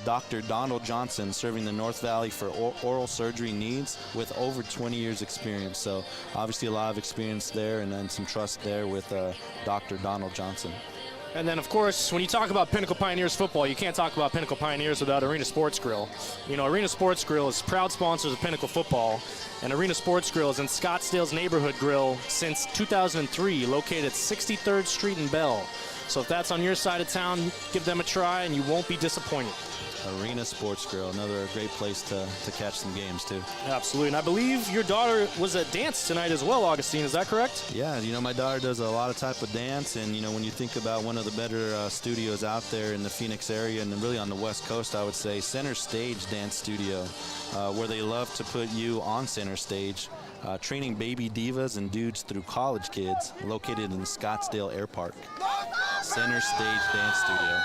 Speaker 2: Dr. Donald Johnson serving the North Valley for oral surgery needs with over 20 years experience. So obviously a lot of experience there and then some trust there with Dr. Donald Johnson.
Speaker 3: And then, of course, when you talk about Pinnacle Pioneers football, you can't talk about Pinnacle Pioneers without Arena Sports Grill. You know, Arena Sports Grill is proud sponsors of Pinnacle football, and Arena Sports Grill is in Scottsdale's neighborhood grill since 2003, located at 63rd Street in Bell. So if that's on your side of town, give them a try, and you won't be disappointed.
Speaker 2: Arena Sports Grill, another great place to catch some games, too.
Speaker 3: Absolutely. And I believe your daughter was at dance tonight as well, Augustine. Is that correct?
Speaker 2: Yeah, you know, my daughter does a lot of type of dance, and, you know, when you think about one of the better studios out there in the Phoenix area and really on the West Coast, I would say Center Stage Dance Studio, where they love to put you on center stage, training baby divas and dudes through college kids, located in Scottsdale Air Park. Center Stage Dance Studio.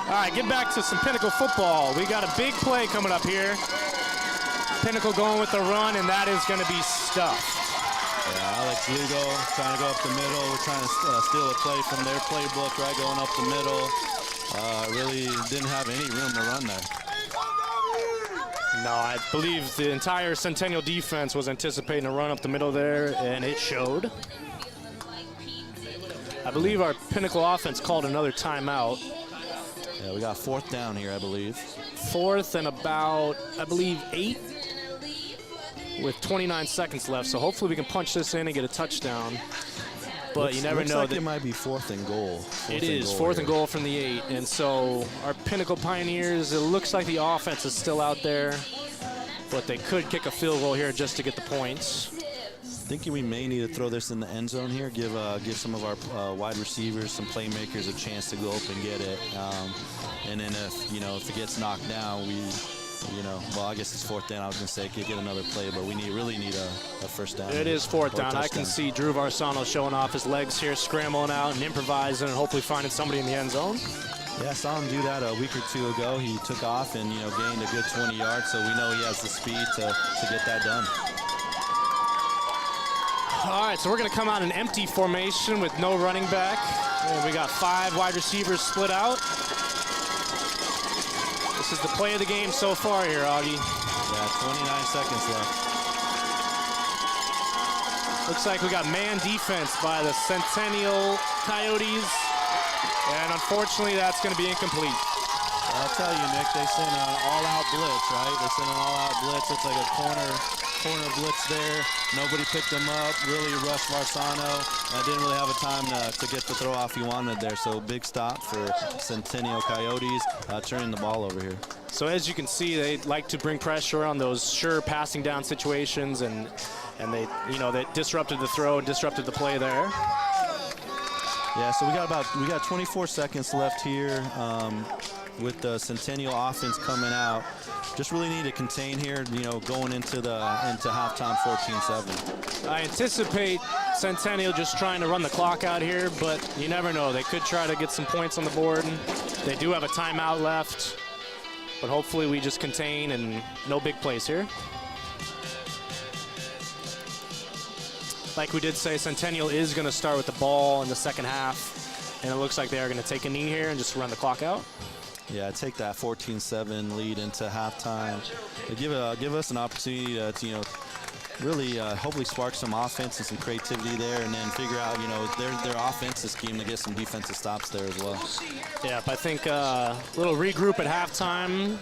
Speaker 3: All right, get back to some Pinnacle football. We got a big play coming up here. Pinnacle going with the run, and that is going to be stuffed.
Speaker 2: Yeah, Alex Lugo trying to go up the middle. We're trying to steal a play from their playbook, right, going up the middle. Really didn't have any room to run there.
Speaker 3: No, I believe the entire Centennial defense was anticipating a run up the middle there, and it showed. I believe our Pinnacle offense called another timeout.
Speaker 2: Yeah, we got 4th down here, I believe.
Speaker 3: 4th and about, I believe, 8 with 29 seconds left. So hopefully we can punch this in and get a touchdown. But you never know.
Speaker 2: Looks like it might be 4th and goal.
Speaker 3: It is 4th and goal from the 8. And so our Pinnacle Pioneers, it looks like the offense is still out there, but they could kick a field goal here just to get the points.
Speaker 2: Thinking we may need to throw this in the end zone here, give some of our wide receivers, some playmakers a chance to go up and get it. And then if it gets knocked down, well, I guess it's 4th down. I was going to say get another play, but we really need a first down.
Speaker 3: It is 4th down. I can see Drew Varsano showing off his legs here, scrambling out and improvising and hopefully finding somebody in the end zone.
Speaker 2: Yeah, I saw him do that a week or two ago. He took off and gained a good 20 yards, so we know he has the speed to get that done.
Speaker 3: All right, so we're going to come out in empty formation with no running back. And we got 5 wide receivers split out. This is the play of the game so far here, Augie.
Speaker 2: Yeah, 29 seconds left.
Speaker 3: Looks like we got man defense by the Centennial Coyotes. And unfortunately, that's going to be incomplete.
Speaker 2: I'll tell you, Nick, they sent an all-out blitz, right? They sent an all-out blitz. It's like a corner blitz there. Nobody picked them up. Really rushed Varsano. Didn't really have a time to get the throw off he wanted there. So big stop for Centennial Coyotes turning the ball over here.
Speaker 3: So as you can see, they like to bring pressure on those sure passing down situations, and they they disrupted the throw, disrupted the play there.
Speaker 2: Yeah, so we got 24 seconds left here. With the Centennial offense coming out, just really need to contain here, going into halftime 14-7.
Speaker 3: I anticipate Centennial just trying to run the clock out here, but you never know. They could try to get some points on the board. They do have a timeout left, but hopefully we just contain and no big plays here. Like we did say, Centennial is going to start with the ball in the second half, and it looks like they are going to take a knee here and just run the clock out.
Speaker 2: Yeah, take that 14-7 lead into halftime. Give us an opportunity to, really hopefully spark some offense and some creativity there, and then figure out, their offensive scheme to get some defensive stops there as well.
Speaker 3: Yeah, I think a little regroup at halftime,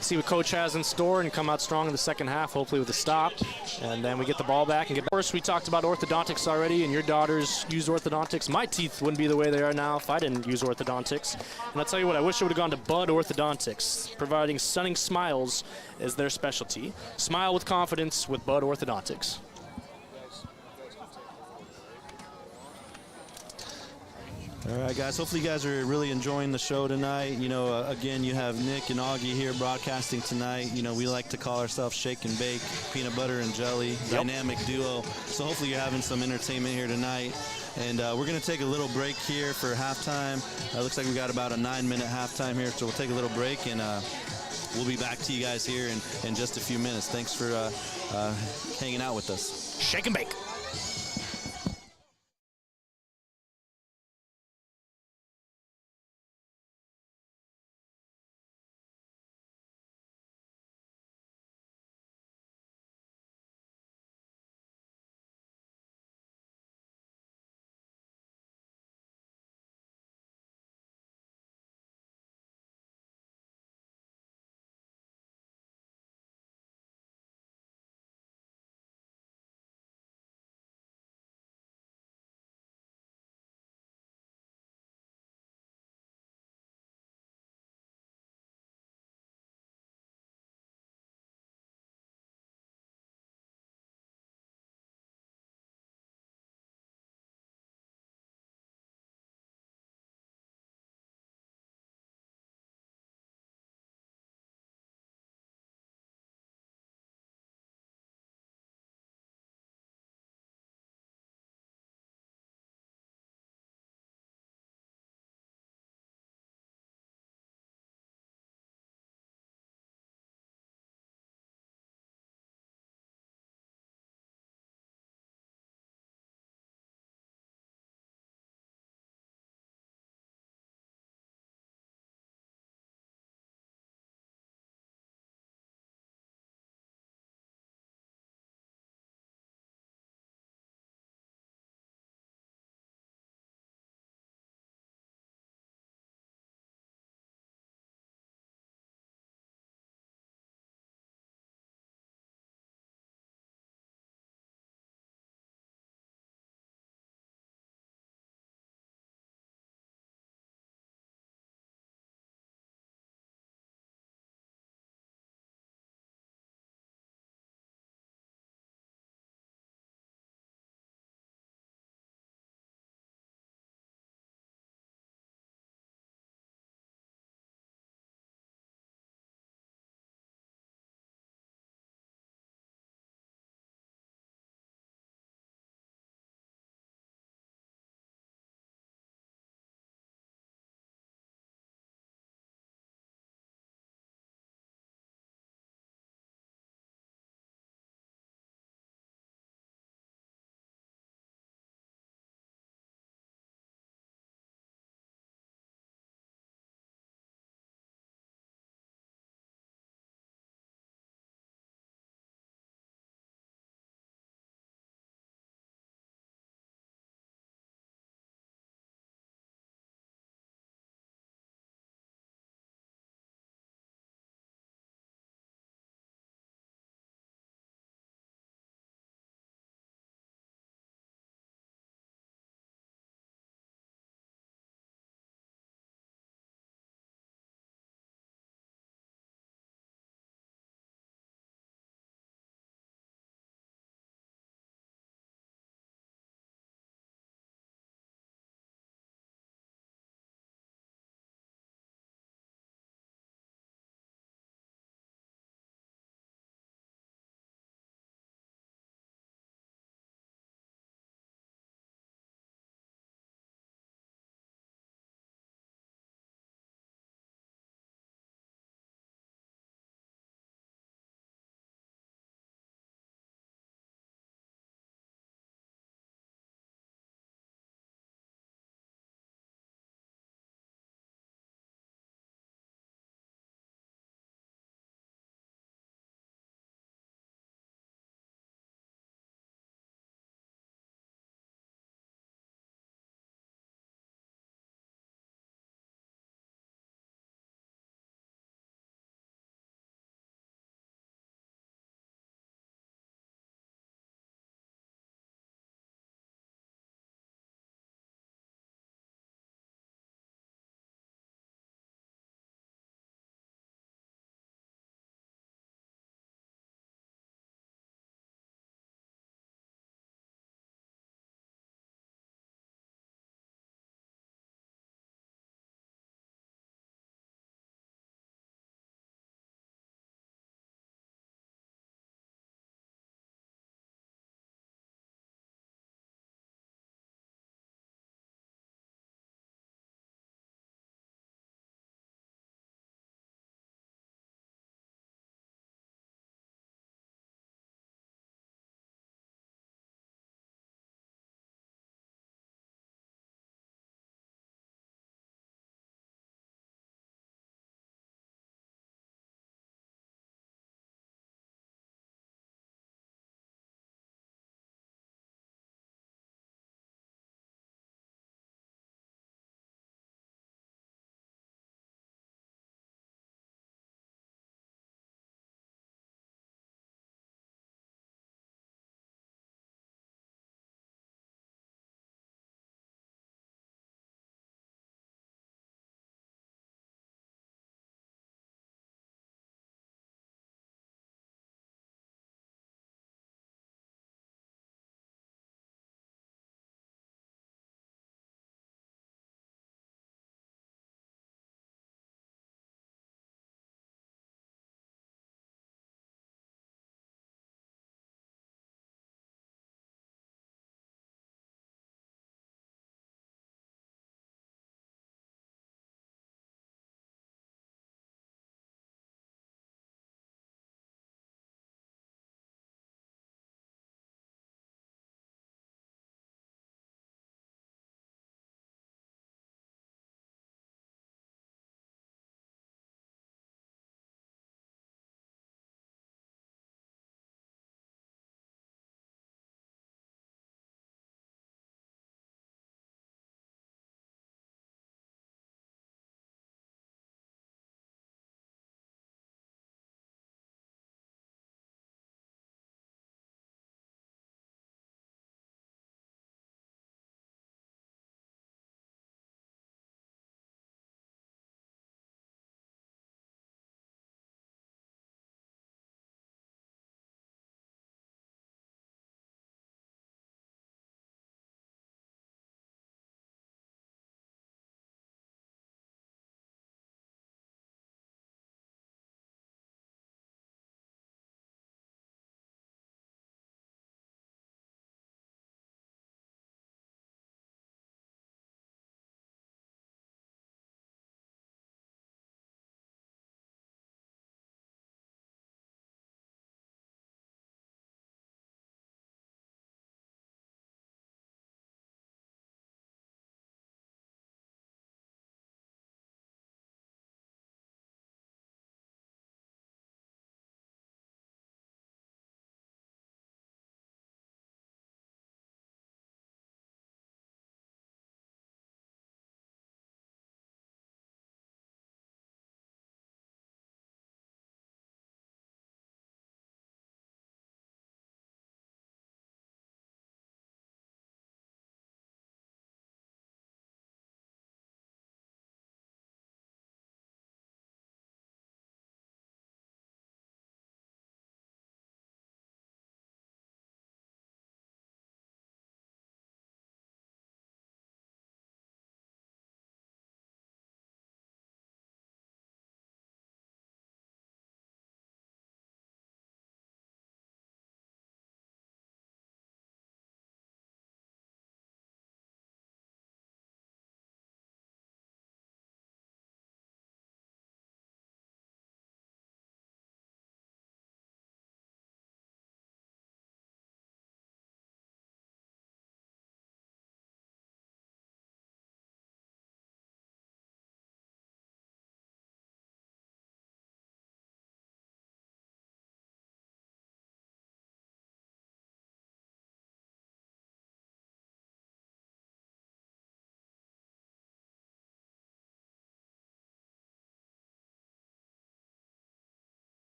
Speaker 3: see what coach has in store, and come out strong in the second half, hopefully with a stop. And then we get the ball back and get. Of course, we talked about orthodontics already, and your daughters use orthodontics. My teeth wouldn't be the way they are now if I didn't use orthodontics. And I'll tell you what, I wish I would have gone to Bud Orthodontics, providing stunning smiles as their specialty. Smile with confidence with Bud Orthodontics.
Speaker 2: All right, guys. Hopefully you guys are really enjoying the show tonight. Again, you have Nick and Augie here broadcasting tonight. We like to call ourselves Shake and Bake, peanut butter and jelly, dynamic duo. So hopefully you're having some entertainment here tonight. And we're going to take a little break here for halftime. Looks like we got about a 9-minute halftime here, so we'll take a little break, and we'll be back to you guys here in just a few minutes. Thanks for hanging out with us.
Speaker 3: Shake and bake.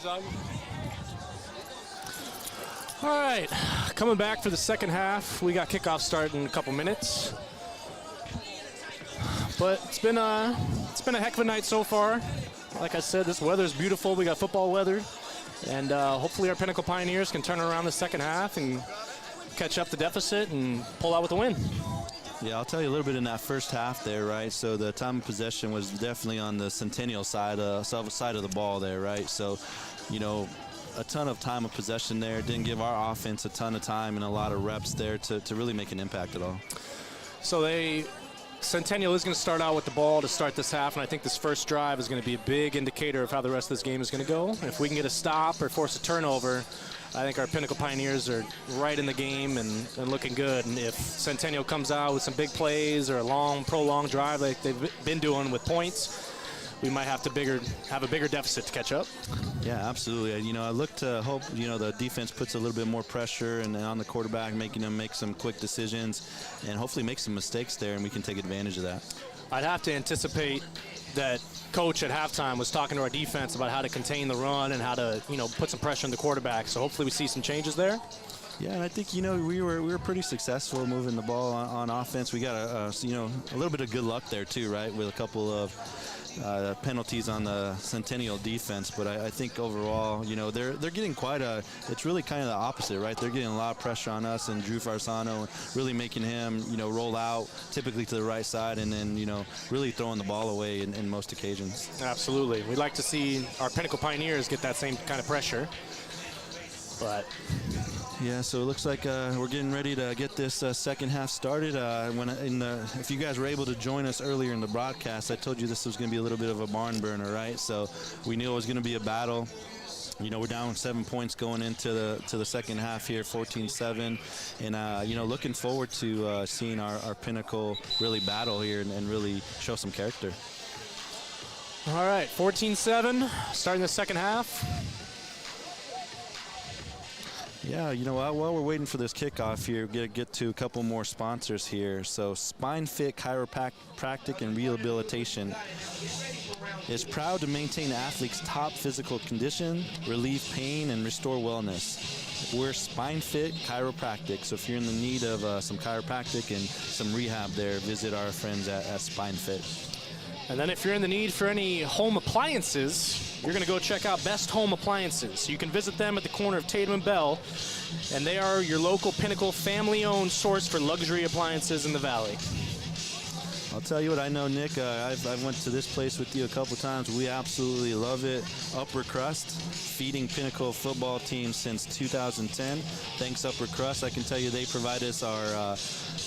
Speaker 3: All right, coming back for the second half. We got kickoff start in a couple minutes. But it's been a heck of a night so far. Like I said, this weather is beautiful. We got football weather. And hopefully our Pinnacle Pioneers can turn around the second half and catch up the deficit and pull out with a win.
Speaker 2: Yeah, I'll tell you a little bit in that first half there, right? So the time of possession was definitely on the Centennial side of the ball there, right? So, you know, a ton of time of possession there. Didn't give our offense a ton of time and a lot of reps there to really make an impact at all.
Speaker 3: So Centennial is going to start out with the ball to start this half, and I think this first drive is going to be a big indicator of how the rest of this game is going to go. If we can get a stop or force a turnover, I think our Pinnacle Pioneers are right in the game and looking good. And if Centennial comes out with some big plays or a long, prolonged drive like they've been doing with points, we might have a bigger deficit to catch up.
Speaker 2: Yeah, absolutely. You know, I look to hope, you know, the defense puts a little bit more pressure and on the quarterback, making him make some quick decisions and hopefully make some mistakes there, and we can take advantage of that.
Speaker 3: I'd have to anticipate that coach at halftime was talking to our defense about how to contain the run and how to, you know, put some pressure on the quarterback. So hopefully we see some changes there.
Speaker 2: Yeah, and I think, you know, we were pretty successful moving the ball on offense. We got a little bit of good luck there too, right, with a couple of penalties on the Centennial defense, but I think overall, you know, they're getting it's really kind of the opposite, right? They're getting a lot of pressure on us and Drew Farsano, really making him, you know, roll out typically to the right side and then, you know, really throwing the ball away in most occasions.
Speaker 3: Absolutely. We'd like to see our Pinnacle Pioneers get that same kind of pressure, but...
Speaker 2: Yeah, so it looks like we're getting ready to get this second half started. If you guys were able to join us earlier in the broadcast, I told you this was going to be a little bit of a barn burner, right? So we knew it was going to be a battle. You know, we're down 7 points going into the second half here, 14-7. And, you know, looking forward to seeing our Pinnacle really battle here and really show some character.
Speaker 3: All right, 14-7, starting the second half.
Speaker 2: Yeah, you know, while we're waiting for this kickoff here, get to a couple more sponsors here. So Spine Fit Chiropractic and Rehabilitation is proud to maintain athletes' top physical condition, relieve pain, and restore wellness. We're Spine Fit Chiropractic, so if you're in the need of some chiropractic and some rehab there, visit our friends at Spine Fit.
Speaker 3: And then if you're in the need for any home appliances, you're going to go check out Best Home Appliances. You can visit them at the corner of Tatum and Bell, and they are your local Pinnacle family-owned source for luxury appliances in the Valley.
Speaker 2: I'll tell you what, I know, Nick, I went to this place with you a couple times. We absolutely love it. Upper Crust, feeding Pinnacle football teams since 2010. Thanks, Upper Crust. I can tell you they provide us our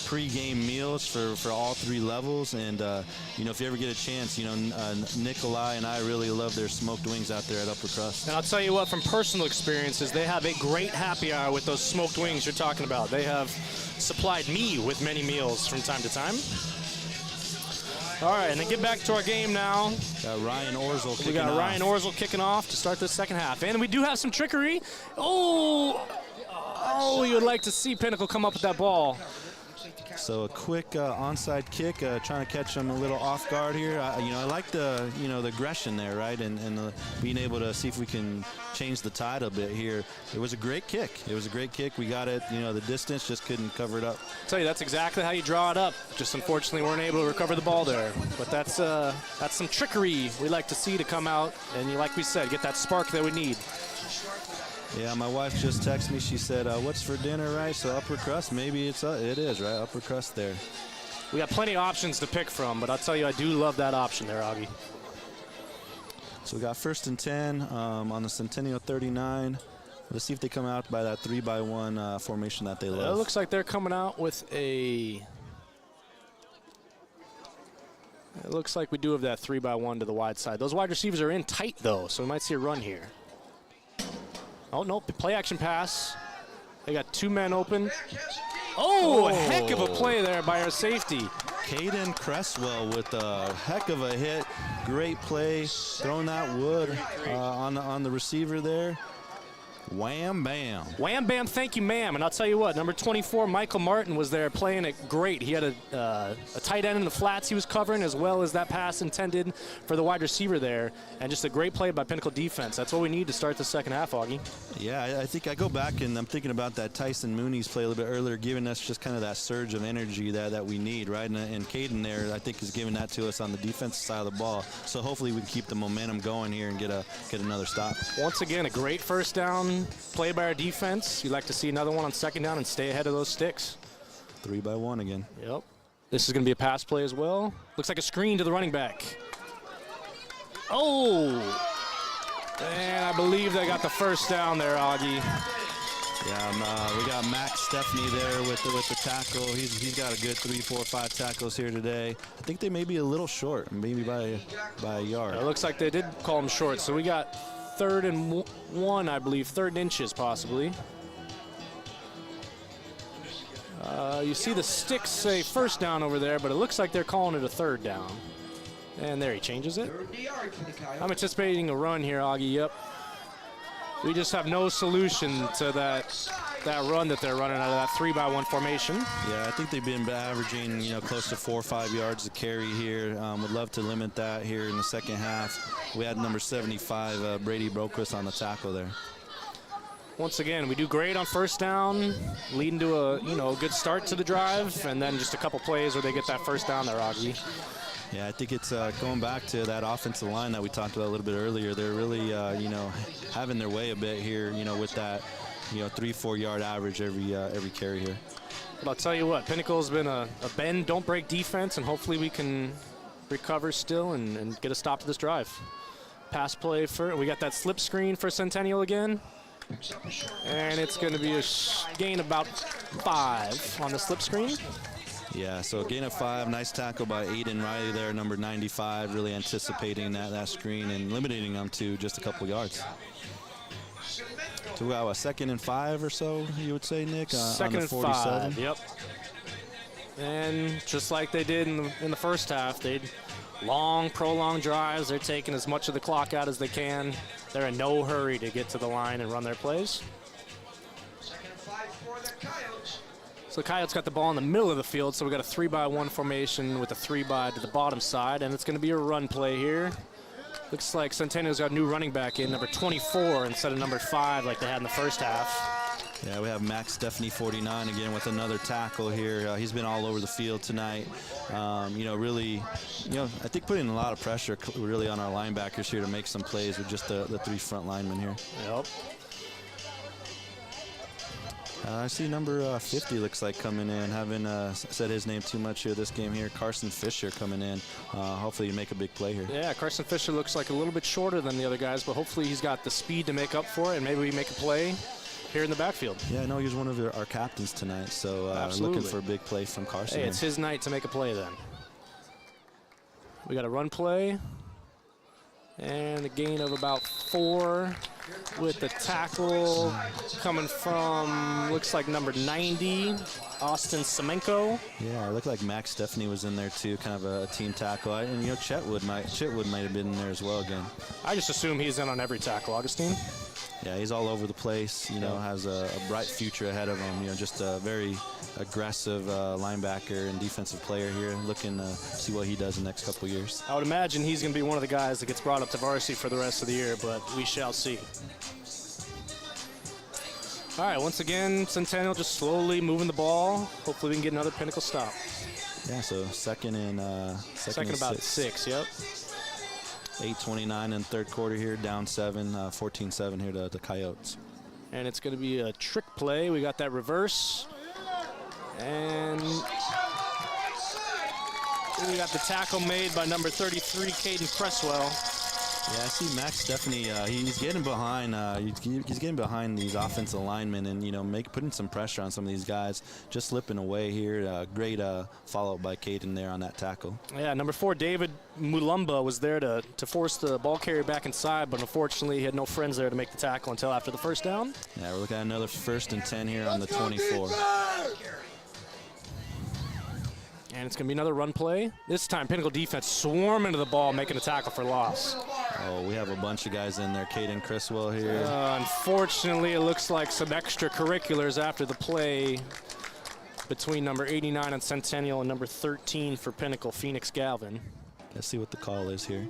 Speaker 2: pre-game meals for all three levels. And, you know, if you ever get a chance, you know, Nikolai and I really love their smoked wings out there at Upper Crust.
Speaker 3: And I'll tell you what, from personal experiences, they have a great happy hour with those smoked wings you're talking about. They have supplied me with many meals from time to time. All right, and then get back to our game now.
Speaker 2: Got Ryan Orzel kicking off.
Speaker 3: We got Ryan Orzel kicking off to start the second half. And we do have some trickery. Oh, you would like to see Pinnacle come up with that ball.
Speaker 2: So a quick onside kick, trying to catch them a little off guard here. You know, I like the aggression there, right, and being able to see if we can change the tide a bit here. It was a great kick. We got it. You know, the distance just couldn't cover it up.
Speaker 3: I'll tell you, that's exactly how you draw it up. Just unfortunately weren't able to recover the ball there. But that's some trickery we like to see to come out, and like we said, get that spark that we need.
Speaker 2: Yeah, my wife just texted me. She said, what's for dinner, right? So Upper Crust, maybe it is, right? Upper Crust there.
Speaker 3: We got plenty of options to pick from, but I'll tell you, I do love that option there, Augie.
Speaker 2: So we got 1st and 10 on the Centennial 39. Let's see if they come out by that 3-by-1 formation that they love.
Speaker 3: It looks like they're coming out with It looks like we do have that 3-by-1 to the wide side. Those wide receivers are in tight, though, so we might see a run here. Oh, no, play action pass. They got two men open. Oh, a heck of a play there by our safety.
Speaker 2: Caden Cresswell with a heck of a hit. Great play, throwing that wood on the receiver there. Wham bam.
Speaker 3: Wham bam, thank you, ma'am. And I'll tell you what, number 24, Michael Martin, was there playing it great. He had a tight end in the flats he was covering, as well as that pass intended for the wide receiver there. And just a great play by Pinnacle defense. That's what we need to start the second half, Augie.
Speaker 2: Yeah, I think I go back and I'm thinking about that Tyson Mooney's play a little bit earlier, giving us just kind of that surge of energy that we need, right? And Caden there, I think, is giving that to us on the defensive side of the ball. So hopefully we can keep the momentum going here and get another stop.
Speaker 3: Once again, a great first down play by our defense. You'd like to see another one on second down and stay ahead of those sticks.
Speaker 2: 3-by-1 again.
Speaker 3: Yep. This is going to be a pass play as well. Looks like a screen to the running back. Oh! And I believe they got the first down there, Augie.
Speaker 2: Yeah, we got Max Stephanie there with the tackle. He's got a good 3, 4, 5 tackles here today. I think they may be a little short, maybe by a yard.
Speaker 3: It looks like they did call him short, so we got 3rd and 1, I believe, 3rd inches possibly. You see the sticks say first down over there, but it looks like they're calling it a 3rd down. And there he changes it. I'm anticipating a run here, Augie. Yep. We just have no solution to that run that they're running out of that 3-by-1 formation.
Speaker 2: Yeah, I think they've been averaging, close to 4 or 5 yards to carry here. Would love to limit that here in the second half. We had number 75, Brady Broquist, on the tackle there.
Speaker 3: Once again, we do great on first down, leading to a good start to the drive, and then just a couple plays where they get that first down there, Augie.
Speaker 2: Yeah, I think it's going back to that offensive line that we talked about a little bit earlier. They're really, having their way a bit here, with that, 3-4 yard average every carry here.
Speaker 3: But I'll tell you what, Pinnacle's been a bend, don't break defense, and hopefully we can recover still and get a stop to this drive. Pass play we got that slip screen for Centennial again. And it's going to be a gain about 5 on the slip screen.
Speaker 2: Yeah, so a gain of 5. Nice tackle by Aiden Riley there, number 95, really anticipating that screen and limiting them to just a couple yards. So we got a 2nd and 5 or so, you would say, Nick?
Speaker 3: 2nd and 5, yep. And just like they did in the first half, they'd prolonged drives. They're taking as much of the clock out as they can. They're in no hurry to get to the line and run their plays. So the Coyotes got the ball in the middle of the field, so we got a 3-by-1 formation with a 3-by to the bottom side, and it's going to be a run play here. Looks like Centennial's got a new running back in, number 24 instead of number 5 like they had in the first half.
Speaker 2: Yeah, we have Max Stephanie, 49, again with another tackle here. He's been all over the field tonight. Really, I think putting a lot of pressure really on our linebackers here to make some plays with just the 3 front linemen here.
Speaker 3: Yep.
Speaker 2: I see number 50 looks like coming in. Haven't said his name too much here this game here. Carson Fisher coming in. Hopefully you make a big play here.
Speaker 3: Yeah, Carson Fisher looks like a little bit shorter than the other guys, but hopefully he's got the speed to make up for it, and maybe we make a play here in the backfield.
Speaker 2: Yeah, I know he was one of our captains tonight, so looking for a big play from Carson.
Speaker 3: Hey, it's his night to make a play then. We got a run play and a gain of about 4 with the tackle coming from, looks like number 90, Austin Semenko.
Speaker 2: Yeah, it looked like Max Stephanie was in there too, kind of a team tackle. And Chetwood might have been in there as well again.
Speaker 3: I just assume he's in on every tackle, Augustine.
Speaker 2: Yeah, he's all over the place, has a bright future ahead of him. Just a very aggressive linebacker and defensive player here, looking to see what he does in the next couple years.
Speaker 3: I would imagine he's going to be one of the guys that gets brought up to varsity for the rest of the year, but we shall see. All right, once again, Centennial just slowly moving the ball. Hopefully we can get another Pinnacle stop.
Speaker 2: Yeah, so second and
Speaker 3: about 6, yep.
Speaker 2: 8:29 in third quarter here, down 7, 14-7 here to the Coyotes.
Speaker 3: And it's going to be a trick play. We got that reverse. And we got the tackle made by number 33, Caden Cresswell.
Speaker 2: Yeah, I see Max Stephanie. He's getting behind. He's getting behind these offensive linemen, and putting some pressure on some of these guys. Just slipping away here. Great follow-up by Caden there on that tackle.
Speaker 3: Yeah, number 4, David Mulumba, was there to force the ball carrier back inside, but unfortunately he had no friends there to make the tackle until after the first down.
Speaker 2: Yeah, we're looking at another 1st and 10 here on the 24.
Speaker 3: And it's going to be another run play. This time, Pinnacle defense swarming to the ball, making a tackle for loss.
Speaker 2: Oh, we have a bunch of guys in there. Caden Criswell here.
Speaker 3: Unfortunately, it looks like some extracurriculars after the play between number 89 on Centennial and number 13 for Pinnacle, Phoenix Galvin.
Speaker 2: Let's see what the call is here.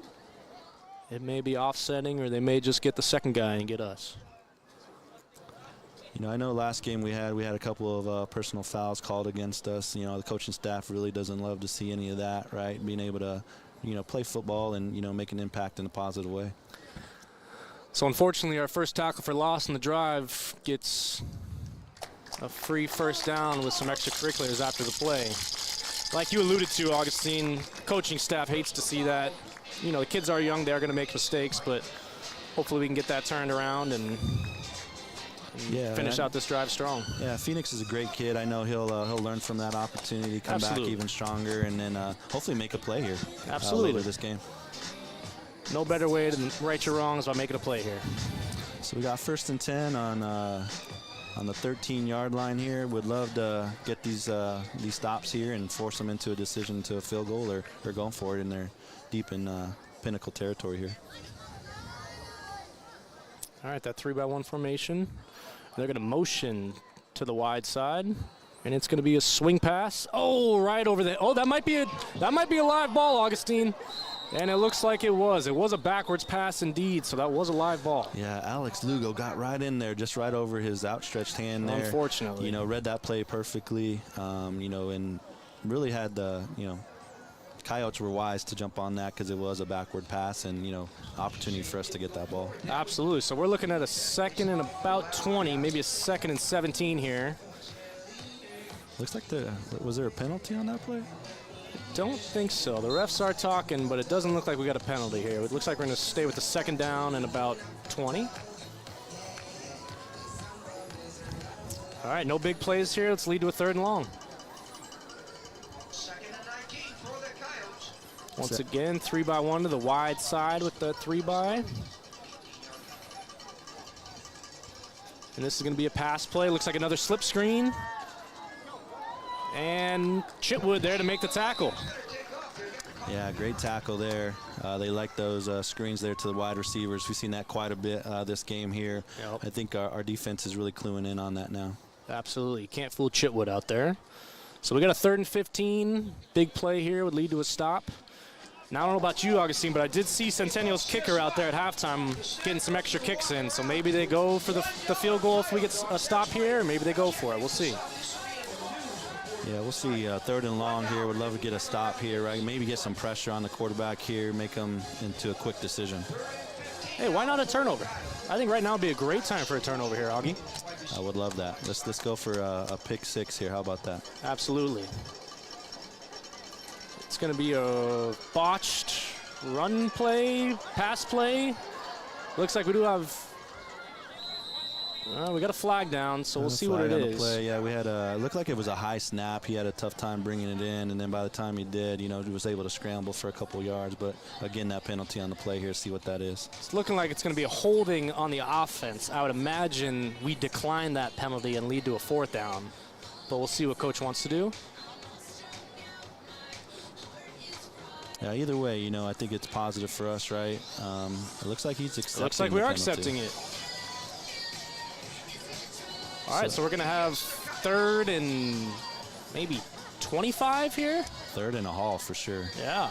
Speaker 3: It may be offsetting, or they may just get the second guy and get us.
Speaker 2: You know, I know last game we had a couple of personal fouls called against us. You know, the coaching staff really doesn't love to see any of that, right? Being able to, you know, play football and, you know, make an impact in a positive way.
Speaker 3: So unfortunately, our first tackle for loss in the drive gets a free first down with some extracurriculars after the play. Like you alluded to, Augustine, coaching staff hates to see that. You know, the kids are young, they are going to make mistakes, but hopefully we can get that turned around and finish out this drive strong.
Speaker 2: Yeah, Phoenix is a great kid. I know he'll learn from that opportunity, come back even stronger, and then hopefully make a play here.
Speaker 3: Absolutely.
Speaker 2: Later this game.
Speaker 3: No better way to right your wrongs by making a play here.
Speaker 2: So we got 1st and 10 on the 13-yard line here. Would love to get these stops here and force them into a decision to a field goal or going for it, and they're deep in Pinnacle territory here.
Speaker 3: All right, that 3-by-1 formation. They're going to motion to the wide side, and it's going to be a swing pass. Oh, right over there. Oh, that might be a live ball, Augustine. And it looks like it was. It was a backwards pass indeed, so that was a live ball.
Speaker 2: Yeah, Alex Lugo got right in there, just right over his outstretched hand there.
Speaker 3: Unfortunately.
Speaker 2: You know, read that play perfectly, you know, and really had the, you know, Coyotes were wise to jump on that because it was a backward pass and, you know, opportunity for us to get that ball.
Speaker 3: Absolutely. So we're looking at a 2nd and about 20, maybe a 2nd and 17 here.
Speaker 2: Looks like was there a penalty on that play?
Speaker 3: Don't think so. The refs are talking, but it doesn't look like we got a penalty here. It looks like we're going to stay with the 2nd down and about 20. All right, no big plays here. Let's lead to a 3rd and long. Once again, 3-by-1 to the wide side with the 3-by. And this is going to be a pass play. Looks like another slip screen. And Chitwood there to make the tackle.
Speaker 2: Yeah, great tackle there. They like those screens there to the wide receivers. We've seen that quite a bit this game here.
Speaker 3: Yep.
Speaker 2: I think our defense is really cluing in on that now.
Speaker 3: Absolutely. You can't fool Chitwood out there. So we got a 3rd and 15. Big play here would lead to a stop. Now, I don't know about you, Augustine, but I did see Centennial's kicker out there at halftime getting some extra kicks in. So maybe they go for the field goal if we get a stop here, or maybe they go for it. We'll see.
Speaker 2: Yeah, we'll see. 3rd and long here. Would love to get a stop here, right? Maybe get some pressure on the quarterback here, make them into a quick decision.
Speaker 3: Hey, why not a turnover? I think right now would be a great time for a turnover here, Augie.
Speaker 2: I would love that. Let's go for a pick 6 here. How about that?
Speaker 3: Absolutely. It's going to be a botched run play, pass play. Looks like we do have. We got a flag down, so we'll see what it is.
Speaker 2: Play. Yeah, we had it looked like it was a high snap. He had a tough time bringing it in, and then by the time he did, you know, he was able to scramble for a couple yards. But again, that penalty on the play here, see what that is.
Speaker 3: It's looking like it's going to be a holding on the offense. I would imagine we decline that penalty and lead to a 4th down, but we'll see what coach wants to do.
Speaker 2: Yeah, either way, you know, I think it's positive for us, right? It looks like he's accepting.
Speaker 3: Looks like we are accepting it. All right, so we're going to have 3rd and maybe 25 here.
Speaker 2: 3rd and a haul for sure.
Speaker 3: Yeah.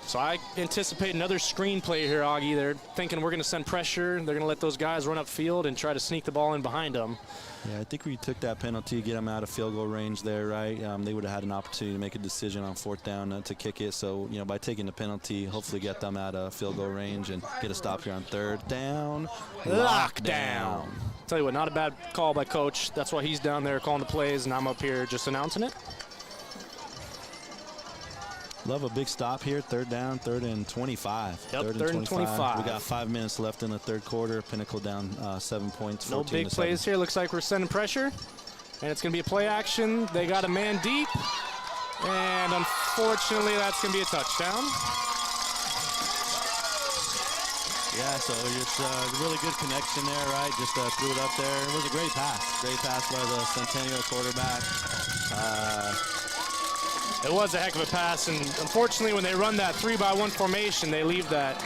Speaker 3: So I anticipate another screen play here, Augie. They're thinking we're going to send pressure. They're going to let those guys run upfield and try to sneak the ball in behind them.
Speaker 2: Yeah, I think we took that penalty, get them out of field goal range there, right? They would have had an opportunity to make a decision on 4th down to kick it. So, you know, by taking the penalty, hopefully get them out of field goal range and get a stop here on 3rd down.
Speaker 3: Lockdown. Tell you what, not a bad call by Coach. That's why he's down there calling the plays, and I'm up here just announcing it.
Speaker 2: Love a big stop here. 3rd down, 3rd and 25.
Speaker 3: Yep, 3rd and 25.
Speaker 2: We got 5 minutes left in the 3rd quarter. Pinnacle down 7 points.
Speaker 3: No big plays here. Looks like we're sending pressure. And it's going to be a play action. They got a man deep. And unfortunately, that's going to be a touchdown.
Speaker 2: Yeah, so it's a really good connection there, right? Just threw it up there. It was a great pass. Great pass by the Centennial quarterback.
Speaker 3: It was a heck of a pass, and unfortunately when they run that 3-by-1 formation, they leave that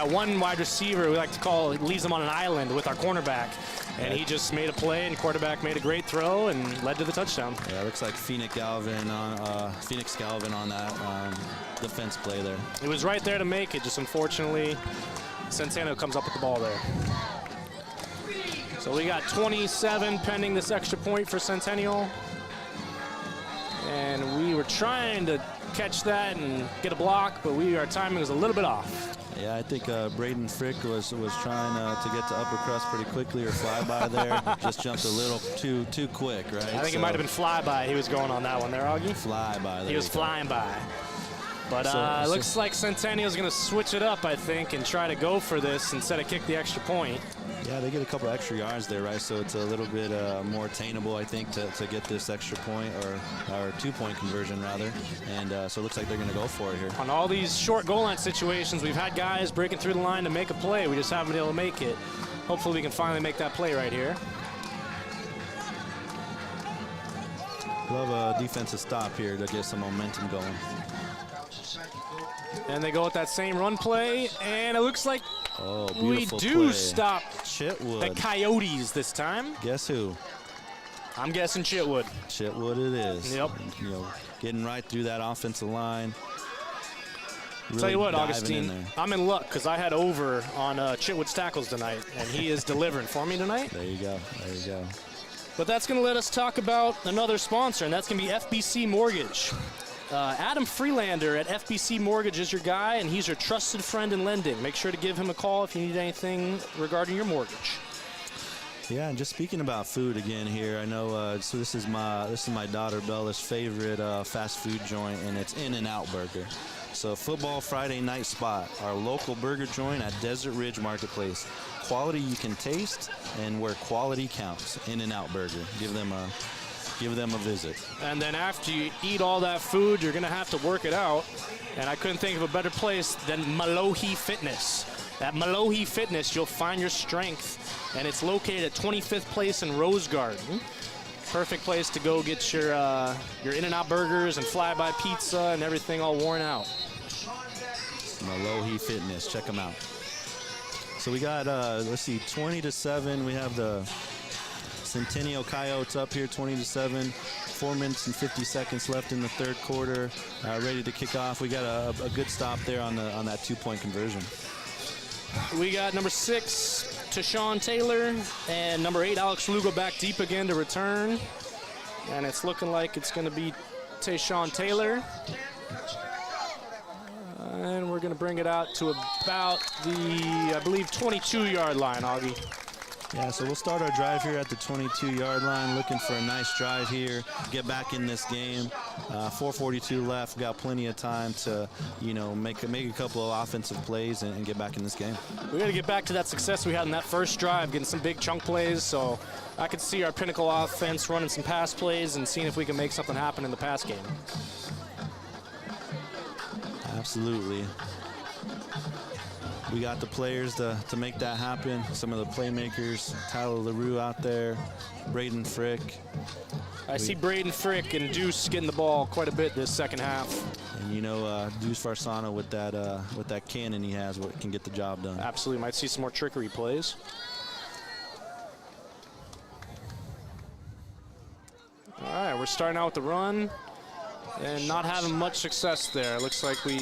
Speaker 3: one wide receiver, we like to call, leaves him on an island with our cornerback. And he just made a play, and quarterback made a great throw and led to the touchdown.
Speaker 2: Yeah, it looks like Phoenix Galvin on that defense play there.
Speaker 3: It was right there to make it, just unfortunately Centennial comes up with the ball there. So we got 27 pending this extra point for Centennial. And we were trying to catch that and get a block, but our timing was a little bit off.
Speaker 2: Yeah, I think Braden Frick was trying to get to upper crust pretty quickly or fly by there. Just jumped a little too quick, right?
Speaker 3: I think it might have been fly by he was going on that one there, Augie.
Speaker 2: Fly by.
Speaker 3: He was flying by. But it looks like Centennial's going to switch it up, I think, and try to go for this instead of kick the extra point.
Speaker 2: Yeah, they get a couple extra yards there, right? So it's a little bit more attainable, I think, to get this extra point or 2-point conversion, rather. And so it looks like they're going to go for it here.
Speaker 3: On all these short goal line situations, we've had guys breaking through the line to make a play. We just haven't been able to make it. Hopefully we can finally make that play right here.
Speaker 2: Love a defensive stop here to get some momentum going.
Speaker 3: And they go with that same run play, and it looks like we do
Speaker 2: play.
Speaker 3: stop
Speaker 2: Chitwood.
Speaker 3: the Coyotes this time.
Speaker 2: Guess who?
Speaker 3: I'm guessing Chitwood.
Speaker 2: Chitwood it is.
Speaker 3: Yep.
Speaker 2: You know, getting right through that offensive line. Really
Speaker 3: Tell you what,
Speaker 2: diving
Speaker 3: Augustine, I'm in luck because I had over on Chitwood's tackles tonight, and he is delivering for me tonight.
Speaker 2: There you go. There you go.
Speaker 3: But that's going to let us talk about another sponsor, and that's going to be FBC Mortgage. Adam Freelander at FBC Mortgage is your guy, and he's your trusted friend in lending. Make sure to give him a call if you need anything regarding your mortgage.
Speaker 2: Yeah, and just speaking about food again here, I know. So this is my daughter Bella's favorite fast food joint, and it's In-N-Out Burger. So football Friday night spot, our local burger joint at Desert Ridge Marketplace. Quality you can taste, and where quality counts. In-N-Out Burger. Give them a visit.
Speaker 3: And then after you eat all that food, you're going to have to work it out. And I couldn't think of a better place than Malohi Fitness. At Malohi Fitness, you'll find your strength, and it's located at 25th Place in Rose Garden. Perfect place to go get your In-N-Out burgers and fly-by pizza and everything all worn out.
Speaker 2: Malohi Fitness, check them out. So we got, let's see, 20-7. We have the Centennial Coyotes up here, 20-7. 4 minutes and 50 seconds left in the third quarter. Ready to kick off. We got a good stop there on that 2-point conversion.
Speaker 3: We got number 6, Tashawn Taylor, and number 8, Alex Lugo back deep again to return. And it's looking like it's going to be Tashawn Taylor. And we're going to bring it out to about the, I believe, 22-yard line, Augie.
Speaker 2: Yeah, so we'll start our drive here at the 22-yard line, looking for a nice drive here, get back in this game. 4:42 left, got plenty of time to, make a couple of offensive plays and get back in this game.
Speaker 3: We got to get back to that success we had in that first drive, getting some big chunk plays. So I could see our Pinnacle offense running some pass plays and seeing if we can make something happen in the pass game.
Speaker 2: Absolutely. We got the players to make that happen. Some of the playmakers, Tyler LaRue out there, Braden Frick.
Speaker 3: I see Braden Frick and Deuce getting the ball quite a bit this second half.
Speaker 2: And Deuce Farsano with that cannon he has, can get the job done.
Speaker 3: Absolutely, might see some more trickery plays. All right, we're starting out with the run. And not having much success there. Looks like we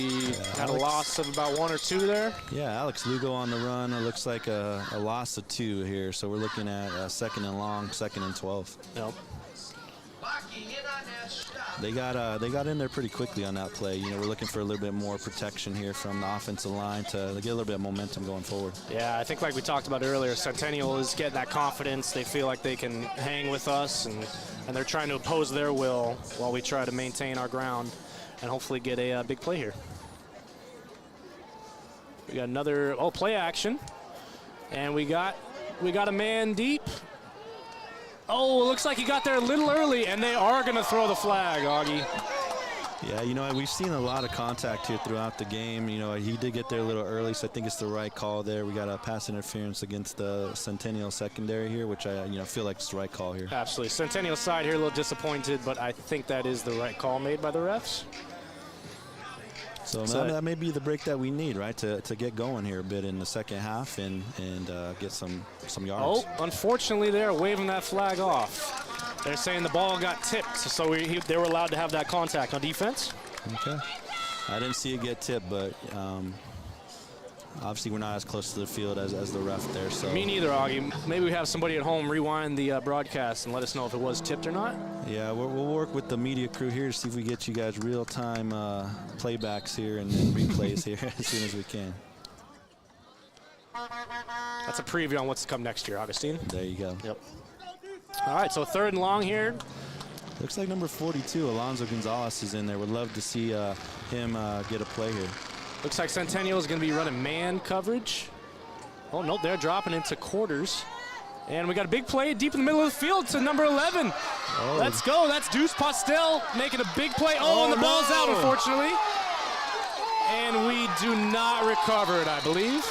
Speaker 3: had a loss of about 1 or 2 there.
Speaker 2: Yeah, Alex Lugo on the run. It looks like a loss of 2 here. So we're looking at 2nd and long, 2nd and 12.
Speaker 3: Yep.
Speaker 2: They got in there pretty quickly on that play. We're looking for a little bit more protection here from the offensive line to get a little bit of momentum going forward.
Speaker 3: Yeah, I think like we talked about earlier, Centennial is getting that confidence. They feel like they can hang with us, and they're trying to oppose their will while we try to maintain our ground and hopefully get a big play here. We got another play action, and we got a man deep. Oh, it looks like he got there a little early, and they are going to throw the flag, Augie.
Speaker 2: Yeah, you know, we've seen a lot of contact here throughout the game. You know, he did get there a little early, so I think it's the right call there. We got a pass interference against the Centennial secondary here, which I feel like it's the right call here.
Speaker 3: Absolutely. Centennial side here a little disappointed, but I think that is the right call made by the refs.
Speaker 2: So that may be the break that we need, right, to get going here a bit in the second half and get some yards.
Speaker 3: Oh, unfortunately, they're waving that flag off. They're saying the ball got tipped, so they were allowed to have that contact on defense.
Speaker 2: Okay. I didn't see it get tipped, but obviously we're not as close to the field as the ref there. So.
Speaker 3: Me neither, Augie. Maybe we have somebody at home rewind the broadcast and let us know if it was tipped or not.
Speaker 2: Yeah, we'll work with the media crew here to see if we get you guys real-time playbacks here and replays here as soon as we can.
Speaker 3: That's a preview on what's to come next year, Augustine.
Speaker 2: There you go.
Speaker 3: Yep. All right, so 3rd and long here.
Speaker 2: Looks like number 42, Alonzo Gonzalez, is in there. Would love to see him get a play here.
Speaker 3: Looks like Centennial is going to be running man coverage. Oh, no, they're dropping into quarters. And we got a big play deep in the middle of the field to number 11. Oh. Let's go. That's Deuce Postel making a big play. Oh, and the ball's out, unfortunately. And we do not recover it, I believe.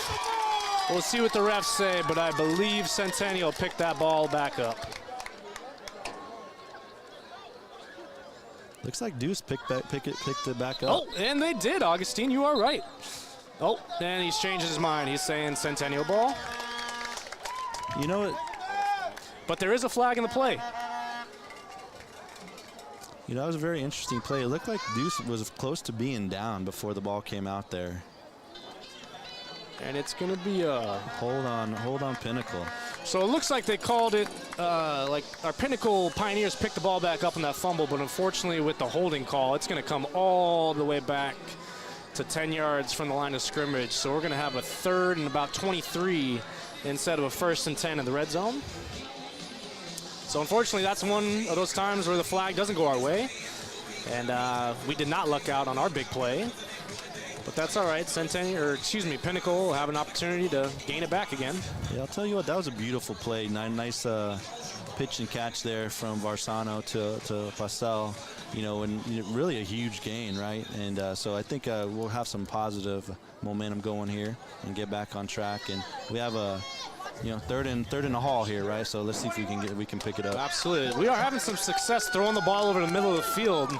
Speaker 3: We'll see what the refs say, but I believe Centennial picked that ball back up.
Speaker 2: Looks like Deuce picked it back up.
Speaker 3: Oh, and they did, Augustine. You are right. Oh, and he's changed his mind. He's saying Centennial ball.
Speaker 2: You know what?
Speaker 3: But there is a flag in the play.
Speaker 2: You know, that was a very interesting play. It looked like Deuce was close to being down before the ball came out there.
Speaker 3: And it's going to be a...
Speaker 2: Hold on, Pinnacle.
Speaker 3: So it looks like they called it, like our Pinnacle Pioneers picked the ball back up in that fumble, but unfortunately with the holding call, it's going to come all the way back to 10 yards from the line of scrimmage. So we're going to have a 3rd and about 23 instead of a 1st and 10 in the red zone. So unfortunately, that's one of those times where the flag doesn't go our way. And we did not luck out on our big play. But that's all right. Pinnacle will have an opportunity to gain it back again.
Speaker 2: Yeah, I'll tell you what, that was a beautiful play. Nice pitch and catch there from Varsano to Pastel. You know, and really a huge gain, right? And so I think we'll have some positive momentum going here and get back on track. And we have a, third and a haul here, right? So let's see if we can pick it up.
Speaker 3: Absolutely. We are having some success throwing the ball over the middle of the field.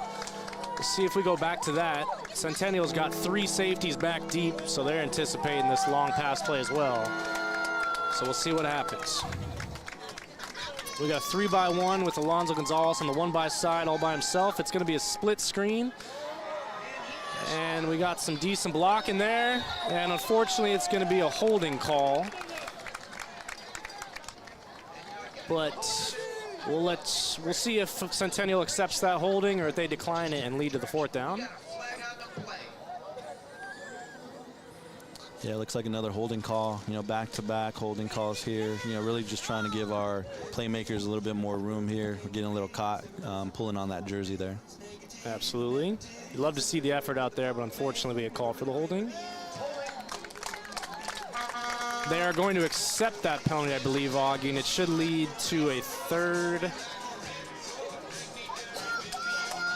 Speaker 3: Let's see if we go back to that. Centennial's got 3 safeties back deep, so they're anticipating this long pass play as well. So we'll see what happens. We got a 3-by-1 with Alonzo Gonzalez on the 1-by side all by himself. It's going to be a split screen. And we got some decent blocking there. And unfortunately, it's going to be a holding call. But we'll see if Centennial accepts that holding or if they decline it and lead to the 4th down.
Speaker 2: Yeah, it looks like another holding call, back-to-back holding calls here. Really just trying to give our playmakers a little bit more room here. We're getting a little caught pulling on that jersey there.
Speaker 3: Absolutely. You'd love to see the effort out there, but unfortunately we get called for the holding. They are going to accept that penalty, I believe, Augie, and it should lead to a 3rd.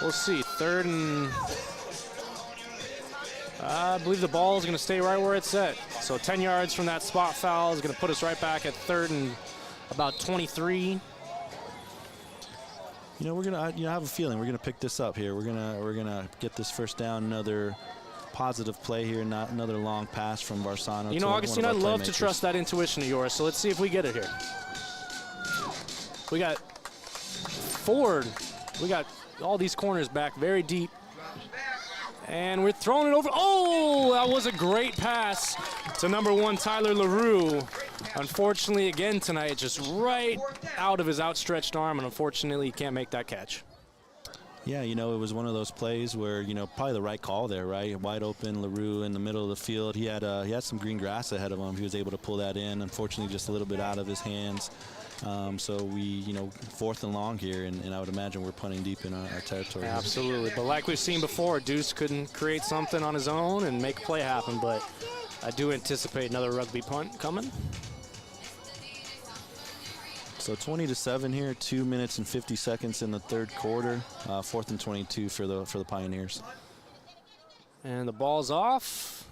Speaker 3: We'll see. 3rd and... I believe the ball is going to stay right where it's at. So 10 yards from that spot foul is going to put us right back at 3rd and about 23.
Speaker 2: We're going to have a feeling we're going to pick this up here. We're going to get this 1st down, another positive play here, not another long pass from Varsano.
Speaker 3: Augustine, I'd love to trust that intuition of yours, so let's see if we get it here. We got Ford. We got all these corners back very deep. And we're throwing it over. Oh, that was a great pass to number 1, Tyler LaRue. Unfortunately, again tonight, just right out of his outstretched arm, and unfortunately, he can't make that catch.
Speaker 2: Yeah, it was one of those plays where, probably the right call there, right? Wide open, LaRue in the middle of the field. He had some green grass ahead of him. He was able to pull that in. Unfortunately, just a little bit out of his hands. So we, 4th and long here, and I would imagine we're punting deep in our territory.
Speaker 3: Absolutely, but like we've seen before, Deuce couldn't create something on his own and make a play happen, but I do anticipate another rugby punt coming.
Speaker 2: So So 20-7 here, 2 minutes and 50 seconds in the third quarter. 4th and 22 for the Pioneers.
Speaker 3: And the ball's off.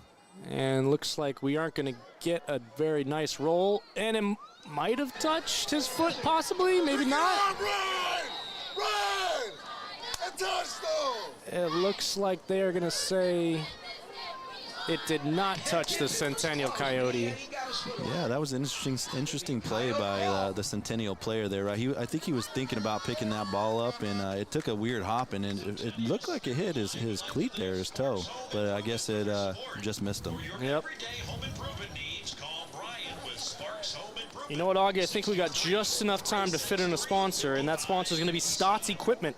Speaker 3: And looks like we aren't going to get a very nice roll. And it might have touched his foot, possibly, maybe not.
Speaker 5: Run! A touchdown!
Speaker 3: It looks like they are going to say it did not touch the Centennial Coyote.
Speaker 2: Yeah, that was an interesting play by the Centennial player there, right? I think he was thinking about picking that ball up, and it took a weird hop, and it looked like it hit his cleat there, his toe. But I guess it just missed him.
Speaker 3: Yep. You know what, Augie? I think we got just enough time to fit in a sponsor, and that sponsor is going to be Stotts Equipment.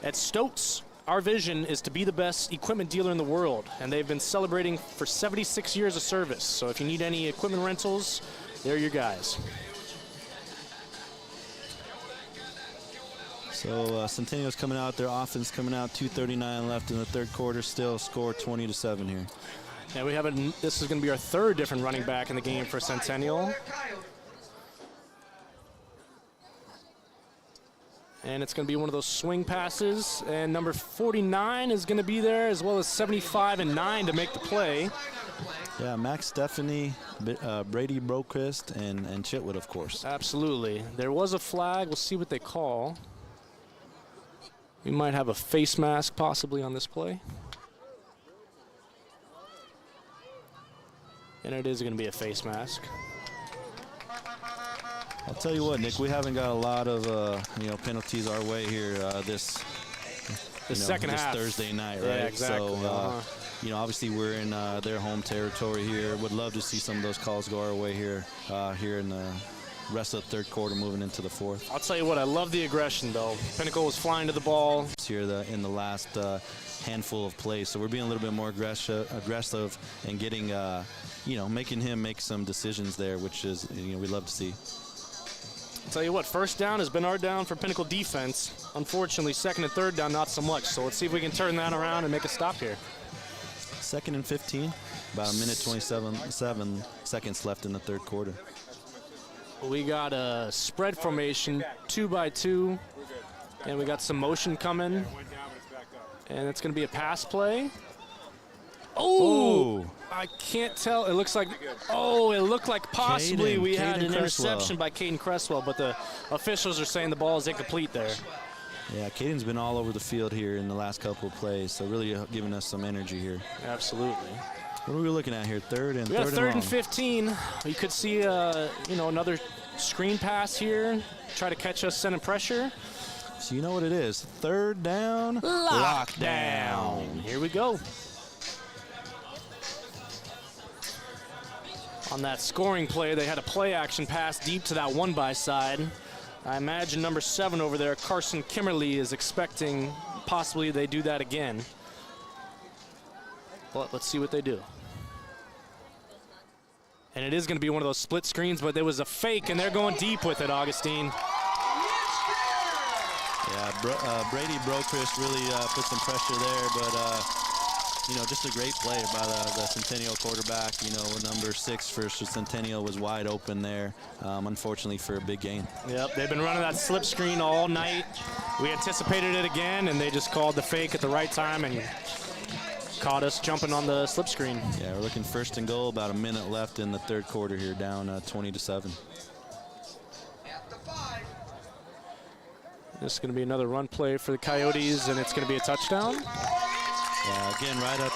Speaker 3: At Stotts, our vision is to be the best equipment dealer in the world, and they've been celebrating for 76 years of service. So if you need any equipment rentals, they're your guys.
Speaker 2: So Centennial's coming out, their offense coming out, 2:39 left in the third quarter, still score 20-7 here.
Speaker 3: Yeah, we have this is going to be our third different running back in the game for Centennial. And it's going to be one of those swing passes. And number 49 is going to be there, as well as 75 and 9 to make the play.
Speaker 2: Yeah, Max Stephanie, Brady Broquist, and Chitwood, of course.
Speaker 3: Absolutely. There was a flag. We'll see what they call. We might have a face mask possibly on this play. And it is going to be a face mask.
Speaker 2: I'll tell you what, Nick, we haven't got a lot of penalties our way here this
Speaker 3: second half.
Speaker 2: Thursday night, right?
Speaker 3: Yeah, exactly.
Speaker 2: So, obviously we're in their home territory here. Would love to see some of those calls go our way here in the rest of the third quarter, moving into the fourth.
Speaker 3: I'll tell you what, I love the aggression, though. Pinnacle was flying to the ball.
Speaker 2: Here in the last handful of plays, so we're being a little bit more aggressive and getting, making him make some decisions there, which is, we love to see.
Speaker 3: I'll tell you what, first down has been our down for Pinnacle defense. Unfortunately, second and third down, not so much. So let's see if we can turn that around and make a stop here.
Speaker 2: 2nd and 15, about a minute 7 seconds left in the third quarter.
Speaker 3: We got a spread formation, 2-by-2, and we got some motion coming. And it's going to be a pass play. Oh! I can't tell. It looks like, it looked like possibly we had an interception by Caden Cresswell, but the officials are saying the ball is incomplete there.
Speaker 2: Yeah, Caden's been all over the field here in the last couple of plays, so really giving us some energy here.
Speaker 3: Absolutely.
Speaker 2: What are we looking at here? Third and
Speaker 3: 15. You could see, another screen pass here. Try to catch us sending pressure.
Speaker 2: So you know what it is. Third down.
Speaker 3: Lockdown. Here we go. On that scoring play, they had a play action pass deep to that 1-by side. I imagine number 7 over there, Carson Kimmerly, is expecting possibly they do that again. But let's see what they do. And it is going to be one of those split screens, but there was a fake, and they're going deep with it, Augustine.
Speaker 2: Yeah, Brady Broquist really put some pressure there, but just a great play by the Centennial quarterback. Number 6 for Centennial was wide open there, unfortunately for a big gain.
Speaker 3: Yep, they've been running that slip screen all night. We anticipated it again, and they just called the fake at the right time and caught us jumping on the slip screen.
Speaker 2: Yeah, we're looking 1st and goal, about a minute left in the third quarter here, down 20-7.
Speaker 3: This is going to be another run play for the Coyotes, and it's going to be a touchdown.
Speaker 2: Again, right up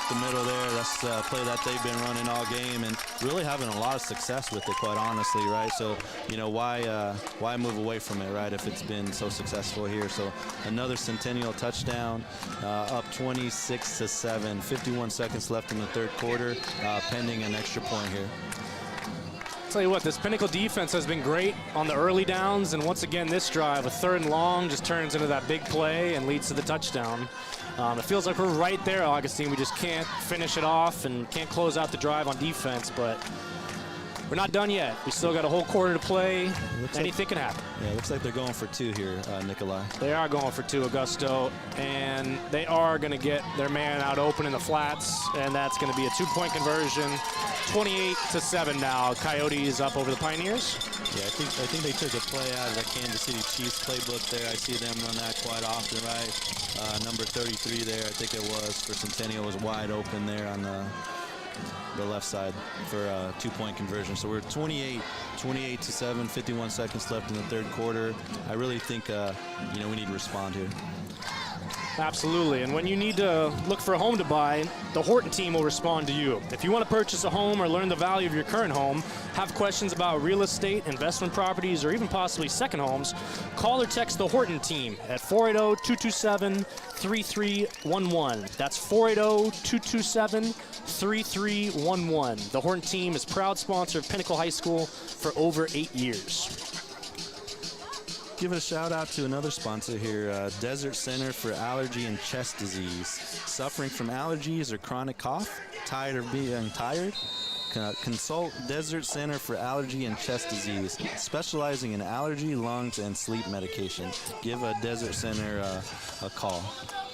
Speaker 2: the middle there. That's a play that they've been running all game and really having a lot of success with it, quite honestly, right? So, why move away from it, right, if it's been so successful here? So another Centennial touchdown, up 26-7. 51 seconds left in the third quarter, pending an extra point here.
Speaker 3: Tell you what, this Pinnacle defense has been great on the early downs, and once again this drive, a 3rd and long, just turns into that big play and leads to the touchdown. It feels like we're right there, Augustine. We just can't finish it off and can't close out the drive on defense, but we're not done yet. We still got a whole quarter to play. Anything can happen.
Speaker 2: Yeah, it looks like they're going for 2 here, Nikolai.
Speaker 3: They are going for 2, Augusto, and they are going to get their man out open in the flats, and that's going to be a 2-point conversion. 28-7 now. Coyotes up over the Pioneers.
Speaker 2: Yeah, I think they took a play out of the Kansas City Chiefs playbook there. I see them run that quite often, right? Number 33 there, I think it was, for Centennial, was wide open there on the left side for a 2-point conversion. So we're 28-7, 51 seconds left in the third quarter. I really think, we need to respond here.
Speaker 3: Absolutely, and when you need to look for a home to buy, the Horton team will respond to you. If you want to purchase a home or learn the value of your current home, have questions about real estate, investment properties, or even possibly second homes, call or text the Horton team at 480-227-3311. That's 480-227-3311. The Horton team is proud sponsor of Pinnacle High School for over 8 years.
Speaker 2: Give a shout out to another sponsor here, Desert Center for Allergy and Chest Disease. Suffering from allergies or chronic cough? Tired of being tired? Consult Desert Center for Allergy and Chest Disease, specializing in allergy, lungs, and sleep medication. Give a Desert Center a call.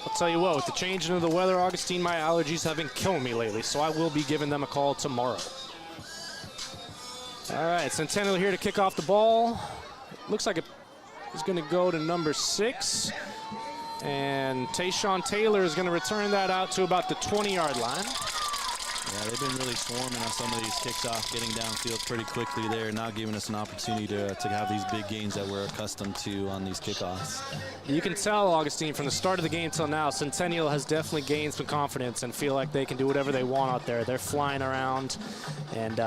Speaker 3: I'll tell you what, with the changing of the weather, Augustine, my allergies have been killing me lately, so I will be giving them a call tomorrow. All right, Centennial here to kick off the ball. Looks like it's going to go to number 6. And Tayshawn Taylor is going to return that out to about the 20-yard line.
Speaker 2: Yeah, they've been really swarming on some of these kicks off, getting downfield pretty quickly there, not giving us an opportunity to have these big gains that we're accustomed to on these kickoffs.
Speaker 3: You can tell, Augustine, from the start of the game till now, Centennial has definitely gained some confidence and feel like they can do whatever they want out there. They're flying around, and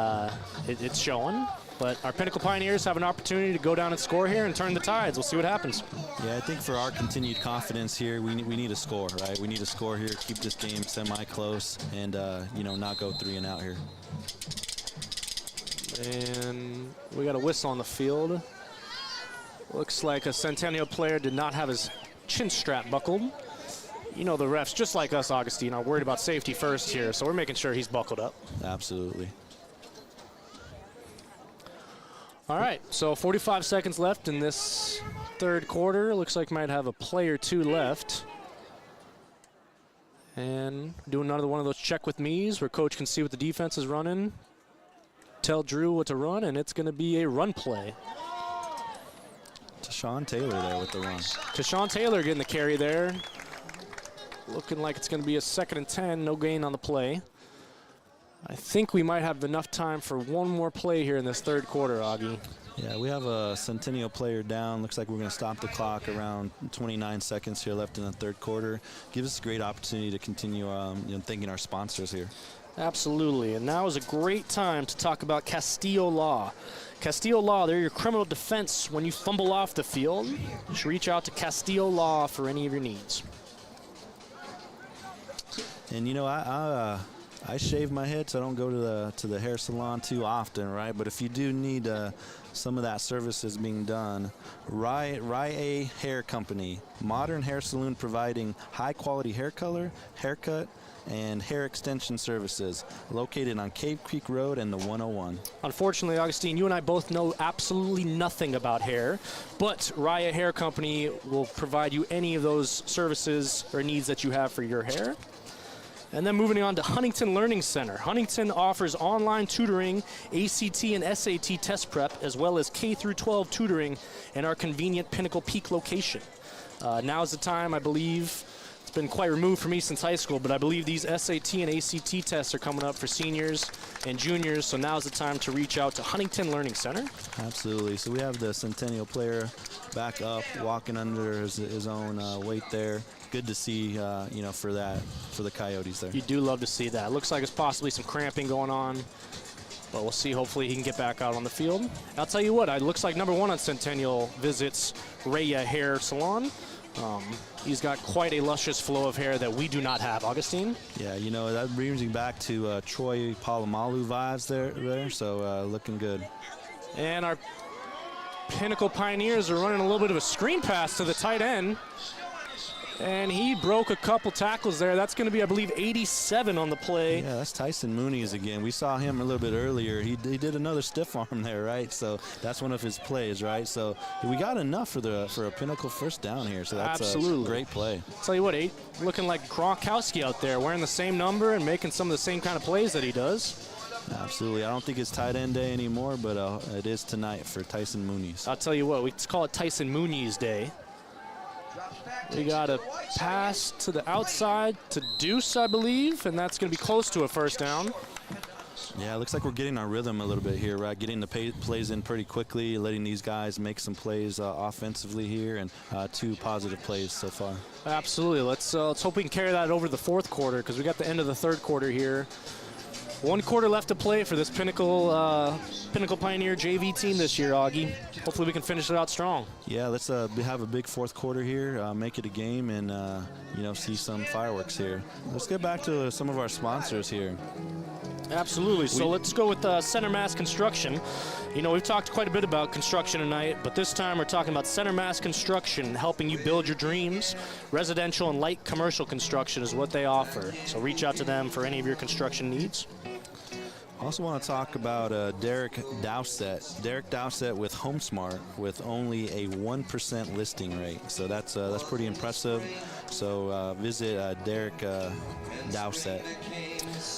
Speaker 3: it's showing. But our Pinnacle Pioneers have an opportunity to go down and score here and turn the tides. We'll see what happens.
Speaker 2: Yeah, I think for our continued confidence here, we need a score, right? We need a score here, keep this game semi-close, and, not go 3 and out here.
Speaker 3: And we got a whistle on the field. Looks like a Centennial player did not have his chin strap buckled. You know, the refs, just like us, Augustine, are worried about safety first here, so we're making sure he's buckled up.
Speaker 2: Absolutely.
Speaker 3: All right, so 45 seconds left in this third quarter. Looks like might have a play or 2 left. And doing another one of those check with me's where coach can see what the defense is running, tell Drew what to run, and it's going to be a run play.
Speaker 2: Tashawn Taylor there with the run.
Speaker 3: Tashawn Taylor getting the carry there. Looking like it's going to be a 2nd and 10, no gain on the play. I think we might have enough time for one more play here in this third quarter, Augie.
Speaker 2: Yeah, we have a Centennial player down. Looks like we're going to stop the clock around 29 seconds here left in the third quarter. Gives us a great opportunity to continue thanking our sponsors here.
Speaker 3: Absolutely, and now is a great time to talk about Castillo Law. Castillo Law, they're your criminal defense when you fumble off the field. Just reach out to Castillo Law for any of your needs.
Speaker 2: And I shave my head, so I don't go to the hair salon too often, right? But if you do need some of that services being done, Rye Hair Company, modern hair saloon providing high-quality hair color, haircut, and hair extension services, located on Cave Creek Road and the 101.
Speaker 3: Unfortunately, Augustine, you and I both know absolutely nothing about hair, but Raya Hair Company will provide you any of those services or needs that you have for your hair. And then moving on to Huntington Learning Center. Huntington offers online tutoring, ACT and SAT test prep, as well as K-12 tutoring in our convenient Pinnacle Peak location. Now is the time, I believe. It's been quite removed for me since high school, but I believe these SAT and ACT tests are coming up for seniors and juniors, so now is the time to reach out to Huntington Learning Center.
Speaker 2: Absolutely. So we have the Centennial player back up, walking under his own weight there. Good to see, for the Coyotes there.
Speaker 3: You do love to see that. Looks like there's possibly some cramping going on, but we'll see. Hopefully he can get back out on the field. I'll tell you what, it looks like number 1 on Centennial visits Raya Hair Salon. He's got quite a luscious flow of hair that we do not have, Augustine.
Speaker 2: Yeah, that brings me back to Troy Polamalu vibes there. So looking good.
Speaker 3: And our Pinnacle Pioneers are running a little bit of a screen pass to the tight end. And he broke a couple tackles there. That's going to be, I believe, 87 on the play.
Speaker 2: Yeah, that's Tyson Mooney's again. We saw him a little bit earlier. He did another stiff arm there, right? So that's one of his plays, right? So we got enough for a Pinnacle first down here. So that's
Speaker 3: Absolutely.
Speaker 2: a great play.
Speaker 3: Tell you what, looking like Gronkowski out there, wearing the same number and making some of the same kind of plays that he does.
Speaker 2: Absolutely. I don't think it's tight end day anymore, but it is tonight for Tyson Mooney's.
Speaker 3: I'll tell you what, we call it Tyson Mooney's day. We got a pass to the outside to Deuce, I believe, and that's going to be close to a first down.
Speaker 2: Yeah, it looks like we're getting our rhythm a little bit here, right? Getting the plays in pretty quickly, letting these guys make some plays offensively here, and 2 positive plays so far.
Speaker 3: Absolutely. Let's hope we can carry that over the fourth quarter, because we got the end of the third quarter here. 1 quarter left to play for this Pinnacle Pioneer JV team this year, Augie. Hopefully we can finish it out strong.
Speaker 2: Yeah, let's have a big fourth quarter here, make it a game, and see some fireworks here. Let's get back to some of our sponsors here.
Speaker 3: Absolutely. So let's go with Center Mass Construction. You know, we've talked quite a bit about construction tonight, but this time we're talking about Center Mass Construction, helping you build your dreams. Residential and light commercial construction is what they offer. So reach out to them for any of your construction needs.
Speaker 2: I also want to talk about Derek Dowsett. Derek Dowsett with HomeSmart with only a 1% listing rate. So that's pretty impressive. So visit Derek Dowsett.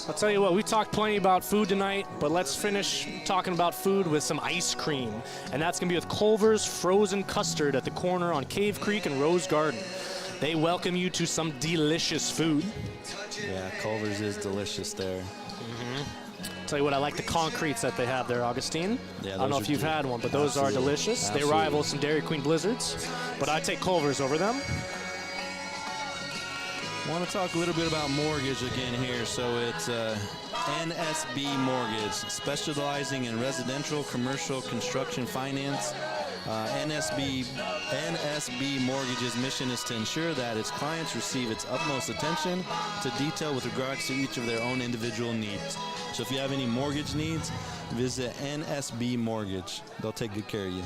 Speaker 3: I'll tell you what, we talked plenty about food tonight, but let's finish talking about food with some ice cream. And that's going to be with Culver's Frozen Custard at the corner on Cave Creek and Rose Garden. They welcome you to some delicious food.
Speaker 2: Yeah, Culver's is delicious there.
Speaker 3: Tell you what, I like the concretes that they have there, Augustine.
Speaker 2: Yeah,
Speaker 3: I don't know if you've had one, but those are delicious.
Speaker 2: Absolutely.
Speaker 3: They rival some Dairy Queen Blizzards, but I take Culver's over them.
Speaker 2: I want to talk a little bit about mortgage again here. So it's NSB Mortgage, specializing in residential, commercial, construction finance. NSB Mortgage's mission is to ensure that its clients receive its utmost attention to detail with regards to each of their own individual needs. So if you have any mortgage needs, visit NSB Mortgage. They'll take good care of you.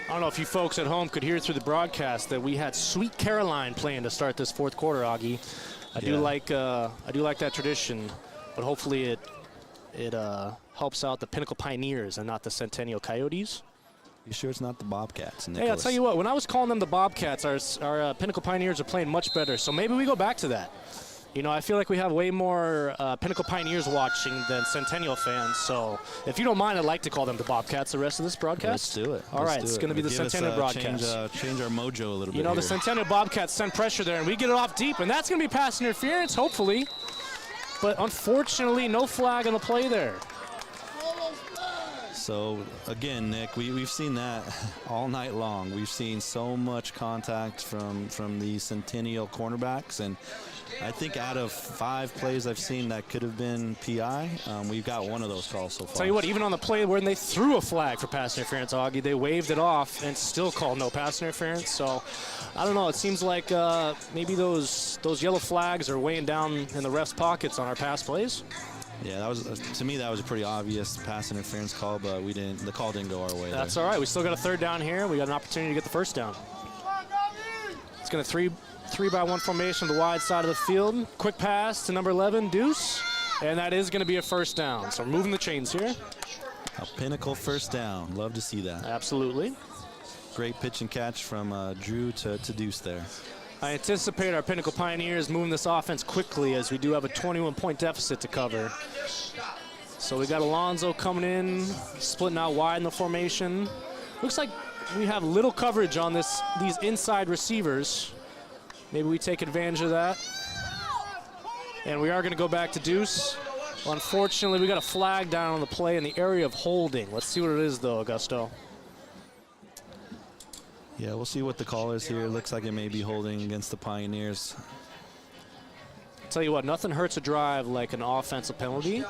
Speaker 3: I don't know if you folks at home could hear through the broadcast that we had Sweet Caroline playing to start this fourth quarter, Augie. I do like that tradition, but hopefully it helps out the Pinnacle Pioneers and not the Centennial Coyotes.
Speaker 2: You sure it's not the Bobcats, Nicholas?
Speaker 3: Hey, I'll tell you what, when I was calling them the Bobcats, our Pinnacle Pioneers are playing much better, so maybe we go back to that. You know, I feel like we have way more Pinnacle Pioneers watching than Centennial fans, so if you don't mind, I'd like to call them the Bobcats the rest of this broadcast.
Speaker 2: Let's do it.
Speaker 3: All right, it's going to be the Centennial broadcast.
Speaker 2: Change our mojo a little bit.
Speaker 3: You know,
Speaker 2: here.
Speaker 3: the Centennial Bobcats send pressure there, and we get it off deep, and that's going to be pass interference, hopefully. But unfortunately, no flag on the play there.
Speaker 2: So, again, Nick, we've seen that all night long. We've seen so much contact from the Centennial cornerbacks, and I think out of 5 plays I've seen that could have been PI, we've got one of those calls so far.
Speaker 3: Tell you what, even on the play when they threw a flag for pass interference, Augie, they waved it off and still called no pass interference. So, I don't know. It seems like maybe those yellow flags are weighing down in the refs' pockets on our pass plays.
Speaker 2: Yeah, that was to me that was a pretty obvious pass interference call, but the call didn't go our way.
Speaker 3: That's all right. We still got a third down here. We got an opportunity to get the first down. It's going to 3-by-1 formation to the wide side of the field. Quick pass to number 11, Deuce, and that is going to be a first down. So we're moving the chains here.
Speaker 2: A Pinnacle first down. Love to see that.
Speaker 3: Absolutely.
Speaker 2: Great pitch and catch from Drew to Deuce there.
Speaker 3: I anticipate our Pinnacle Pioneers moving this offense quickly as we do have a 21-point deficit to cover. So we got Alonzo coming in, splitting out wide in the formation. Looks like we have little coverage on these inside receivers. Maybe we take advantage of that. And we are going to go back to Deuce. Unfortunately, we got a flag down on the play in the area of holding. Let's see what it is, though, Augusto.
Speaker 2: Yeah, we'll see what the call is here. Looks like it may be holding against the Pioneers.
Speaker 3: Tell you what, nothing hurts a drive like an offensive penalty.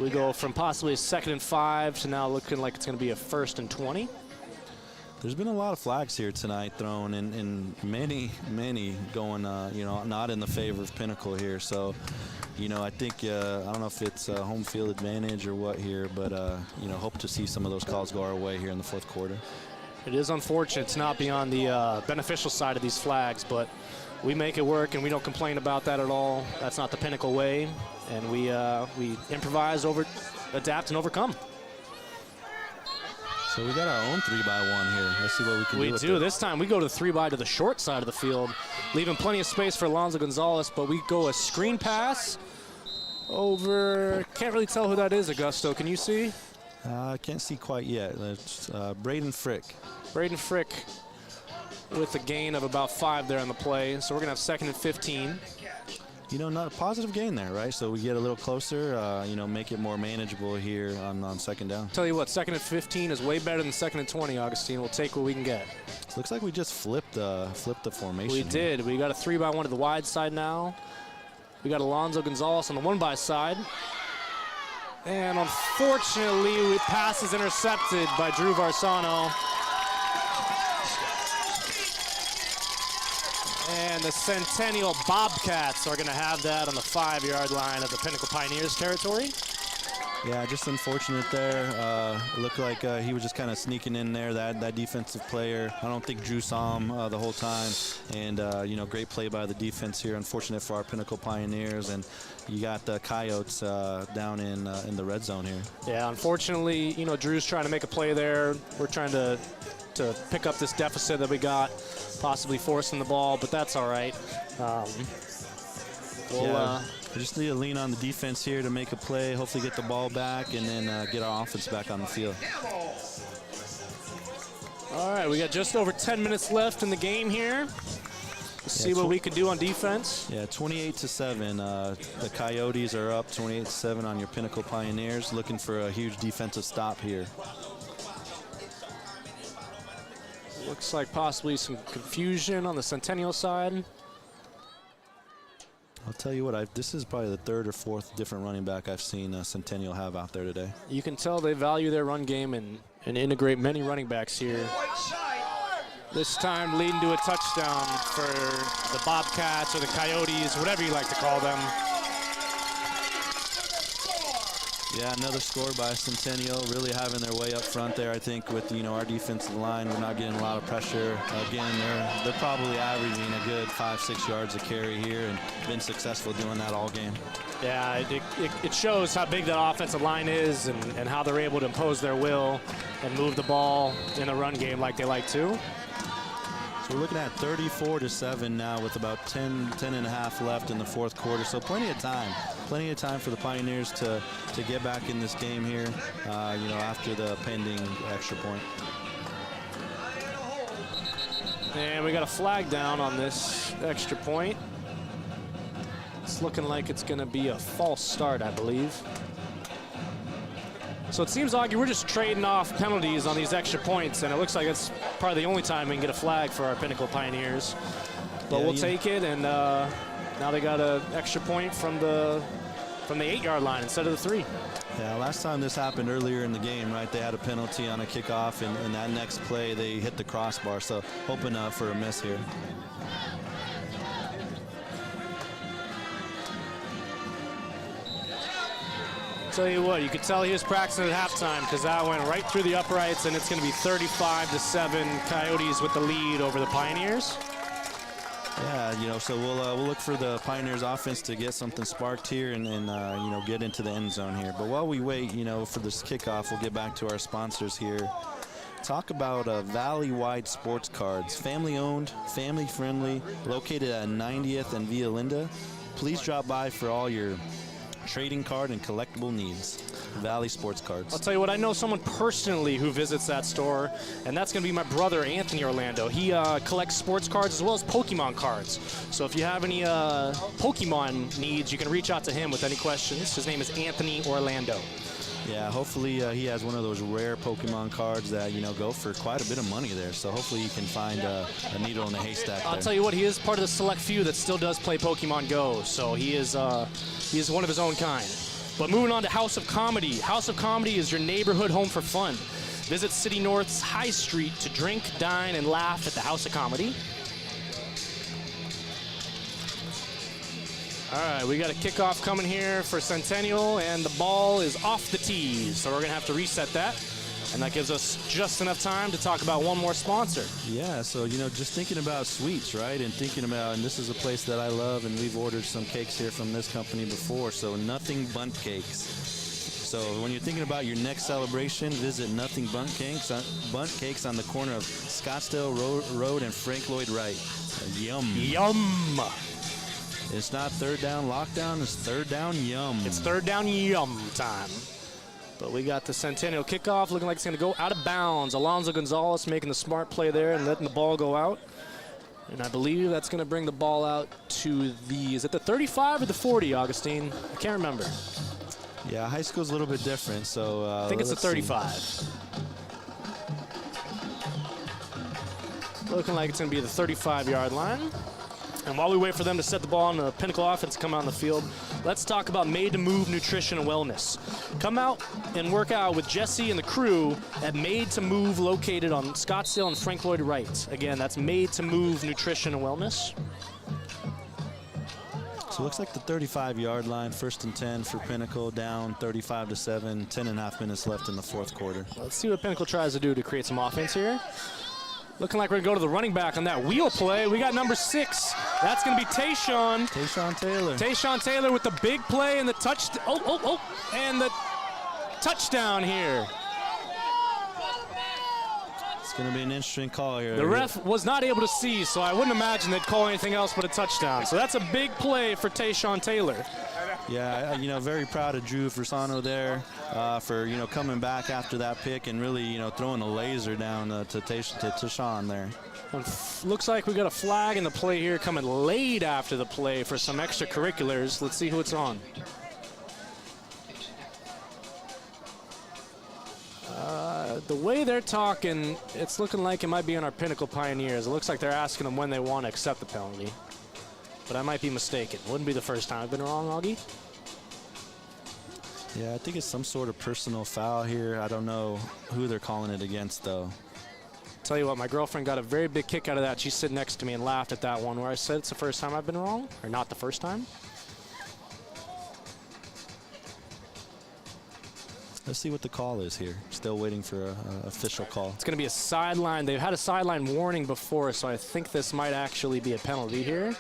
Speaker 3: We go from possibly a 2nd and 5 to now looking like it's going to be a 1st and 20.
Speaker 2: There's been a lot of flags here tonight thrown, and many going, not in the favor of Pinnacle here. So, I think, I don't know if it's home field advantage or what here, but, hope to see some of those calls go our way here in the fourth quarter.
Speaker 3: It is unfortunate to not be on the beneficial side of these flags, but we make it work, and we don't complain about that at all. That's not the Pinnacle way, and we improvise, adapt, and overcome.
Speaker 2: So we got our own 3x1 here. Let's see what we can do.
Speaker 3: We
Speaker 2: with
Speaker 3: do.
Speaker 2: it.
Speaker 3: This time we go to the 3x to the short side of the field, leaving plenty of space for Alonzo Gonzalez, but we go a screen pass over. Can't really tell who that is, Augusto. Can you see?
Speaker 2: I can't see quite yet. It's Braden Frick.
Speaker 3: Braden Frick with a gain of about 5 there on the play. So we're going to have 2nd and 15.
Speaker 2: You know, not a positive gain there, right? So we get a little closer, you know, make it more manageable here on 2nd down.
Speaker 3: Tell you what, 2nd and 15 is way better than 2nd and 20, Augustine. We'll take what we can get.
Speaker 2: So looks like we just flipped the formation.
Speaker 3: We
Speaker 2: here.
Speaker 3: did. We got a 3x1 to the wide side now. We got Alonzo Gonzalez on the 1x side. And unfortunately, the pass is intercepted by Drew Varsano. And the Centennial Bobcats are going to have that on the 5-yard line of the Pinnacle Pioneers territory.
Speaker 2: Yeah, just unfortunate there. It looked like he was just kind of sneaking in there, that defensive player. I don't think Drew saw him the whole time. And, you know, great play by the defense here. Unfortunate for our Pinnacle Pioneers. And you got the Coyotes down in the red zone here. Yeah,
Speaker 3: unfortunately, you know, Drew's trying to make a play there. We're trying to pick up this deficit that we got, possibly forcing the ball, but that's all right.
Speaker 2: We just need to lean on the defense here to make a play, hopefully get the ball back, and then get our offense back on the field.
Speaker 3: All right, we got just over 10 minutes left in the game here. Let's see what we can do on defense.
Speaker 2: Yeah, 28-7. The Coyotes are up 28-7 on your Pinnacle Pioneers, looking for a huge defensive stop here.
Speaker 3: Looks like possibly some confusion on the Centennial side.
Speaker 2: I'll tell you what, this is probably the 3rd or 4th different running back I've seen Centennial have out there today.
Speaker 3: You can tell they value their run game and integrate many running backs here. This time leading to a touchdown for the Bobcats or the Coyotes, whatever you like to call them.
Speaker 2: Yeah, another score by Centennial, really having their way up front there. I think with, you know, our defensive line, we're not getting a lot of pressure. Again, they're probably averaging a good 5-6 yards a carry here and been successful doing that all game.
Speaker 3: Yeah, it shows how big that offensive line is and how they're able to impose their will and move the ball in the run game like they like to.
Speaker 2: So we're looking at 34-7 now with about 10 and a half left in the 4th quarter. So plenty of time for the Pioneers to get back in this game here, you know, after the pending extra point.
Speaker 3: And we got a flag down on this extra point. It's looking like it's going to be a false start, I believe. So it seems, Augie, we're just trading off penalties on these extra points, and it looks like it's probably the only time we can get a flag for our Pinnacle Pioneers. But we'll take it, and now they got an extra point from the 8-yard line instead of the 3.
Speaker 2: Yeah, last time this happened earlier in the game, right, they had a penalty on a kickoff, and that next play they hit the crossbar, so hoping for a miss here.
Speaker 3: Tell you what, you could tell he was practicing at halftime because that went right through the uprights, and it's going to be 35-7 Coyotes with the lead over the Pioneers.
Speaker 2: Yeah, you know, so we'll look for the Pioneers offense to get something sparked here and you know, get into the end zone here. But while we wait, you know, for this kickoff, we'll get back to our sponsors here. Talk about Valley-wide sports cards, family-owned, family-friendly, located at 90th and Via Linda. Please drop by for all your trading card and collectible needs. Valley Sports Cards.
Speaker 3: I'll tell you what, I know someone personally who visits that store, and that's going to be my brother, Anthony Orlando. He collects sports cards as well as Pokemon cards. So if you have any Pokemon needs, you can reach out to him with any questions. His name is Anthony Orlando.
Speaker 2: Yeah, hopefully he has one of those rare Pokemon cards that, you know, go for quite a bit of money there. So hopefully you can find a needle in a haystack
Speaker 3: I'll
Speaker 2: there.
Speaker 3: tell you what, he is part of the select few that still does play Pokemon Go. So he is one of his own kind. But moving on to House of Comedy. House of Comedy is your neighborhood home for fun. Visit City North's High Street to drink, dine, and laugh at the House of Comedy. All right, we got a kickoff coming here for Centennial, and the ball is off the tees, so we're going to have to reset that. And that gives us just enough time to talk about one more sponsor.
Speaker 2: Yeah, so, you know, just thinking about sweets, right? And thinking about, and this is a place that I love, and we've ordered some cakes here from this company before, so Nothing Bundt Cakes. So when you're thinking about your next celebration, visit Nothing Bundt Cakes on the corner of Scottsdale Road and Frank Lloyd Wright. Yum.
Speaker 3: Yum.
Speaker 2: It's not third down lockdown, it's third down yum.
Speaker 3: It's third down yum time. But we got the Centennial kickoff looking like it's going to go out of bounds. Alonzo Gonzalez making the smart play there and letting the ball go out. And I believe that's going to bring the ball out to the, is it the 35 or the 40, Augustine? I can't remember.
Speaker 2: Yeah, high school's a little bit different, so
Speaker 3: I think it's the 35. Looking like it's going to be the 35-yard line. And while we wait for them to set the ball on the Pinnacle offense to come out on the field, let's talk about Made to Move Nutrition and Wellness. Come out and work out with Jesse and the crew at Made to Move, located on Scottsdale and Frank Lloyd Wright. Again, that's Made to Move Nutrition and Wellness.
Speaker 2: So it looks like the 35-yard line, 1st and 10 for Pinnacle, down 35-7, 10.5 minutes left in the fourth quarter.
Speaker 3: Let's see what Pinnacle tries to do to create some offense here. Looking like we're going to go to the running back on that wheel play. We got number 6. That's going to be Tayshawn.
Speaker 2: Tayshawn Taylor.
Speaker 3: Tayshawn Taylor with the big play and the touchdown. And the touchdown here.
Speaker 2: It's going to be an interesting call here.
Speaker 3: The ref was not able to see, so I wouldn't imagine they'd call anything else but a touchdown. So that's a big play for Tayshawn Taylor.
Speaker 2: Yeah, you know, very proud of Drew Versano there for, you know, coming back after that pick and really, you know, throwing a laser down to Tayshawn there.
Speaker 3: And looks like we got a flag in the play here coming late after the play for some extracurriculars. Let's see who it's on. The way they're talking, it's looking like it might be on our Pinnacle Pioneers. It looks like they're asking them when they want to accept the penalty. But I might be mistaken. Wouldn't be the first time I've been wrong, Augie.
Speaker 2: Yeah, I think it's some sort of personal foul here. I don't know who they're calling it against, though.
Speaker 3: Tell you what, my girlfriend got a very big kick out of that. She stood next to me and laughed at that one where I said it's the first time I've been wrong, or not the first time.
Speaker 2: Let's see what the call is here. Still waiting for an official call.
Speaker 3: It's going to be a sideline. They've had a sideline warning before, so I think this might actually be a penalty here.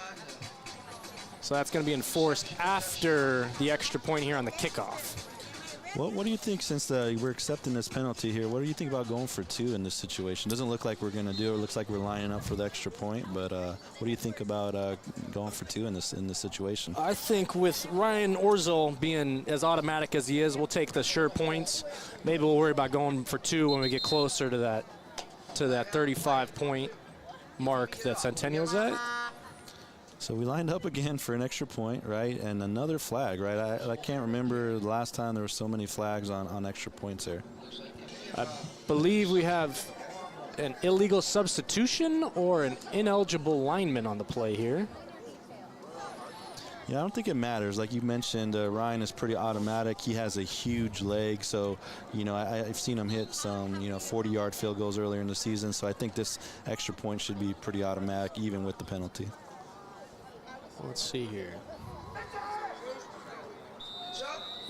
Speaker 3: So that's going to be enforced after the extra point here on the kickoff.
Speaker 2: What do you think, since we're accepting this penalty here, what do you think about going for 2 in this situation? Doesn't look like we're going to do it. It looks like we're lining up for the extra point, but what do you think about going for 2 in this situation?
Speaker 3: I think with Ryan Orzel being as automatic as he is, we'll take the sure points. Maybe we'll worry about going for 2 when we get closer to that 35-point mark that Centennial's at.
Speaker 2: So we lined up again for an extra point, right? And another flag, right? I can't remember the last time there were so many flags on extra points there.
Speaker 3: I believe we have an illegal substitution or an ineligible lineman on the play here.
Speaker 2: Yeah, I don't think it matters. Like you mentioned, Ryan is pretty automatic. He has a huge leg, so, you know, I've seen him hit some, you know, 40-yard field goals earlier in the season, so I think this extra point should be pretty automatic, even with the penalty.
Speaker 3: Let's see here.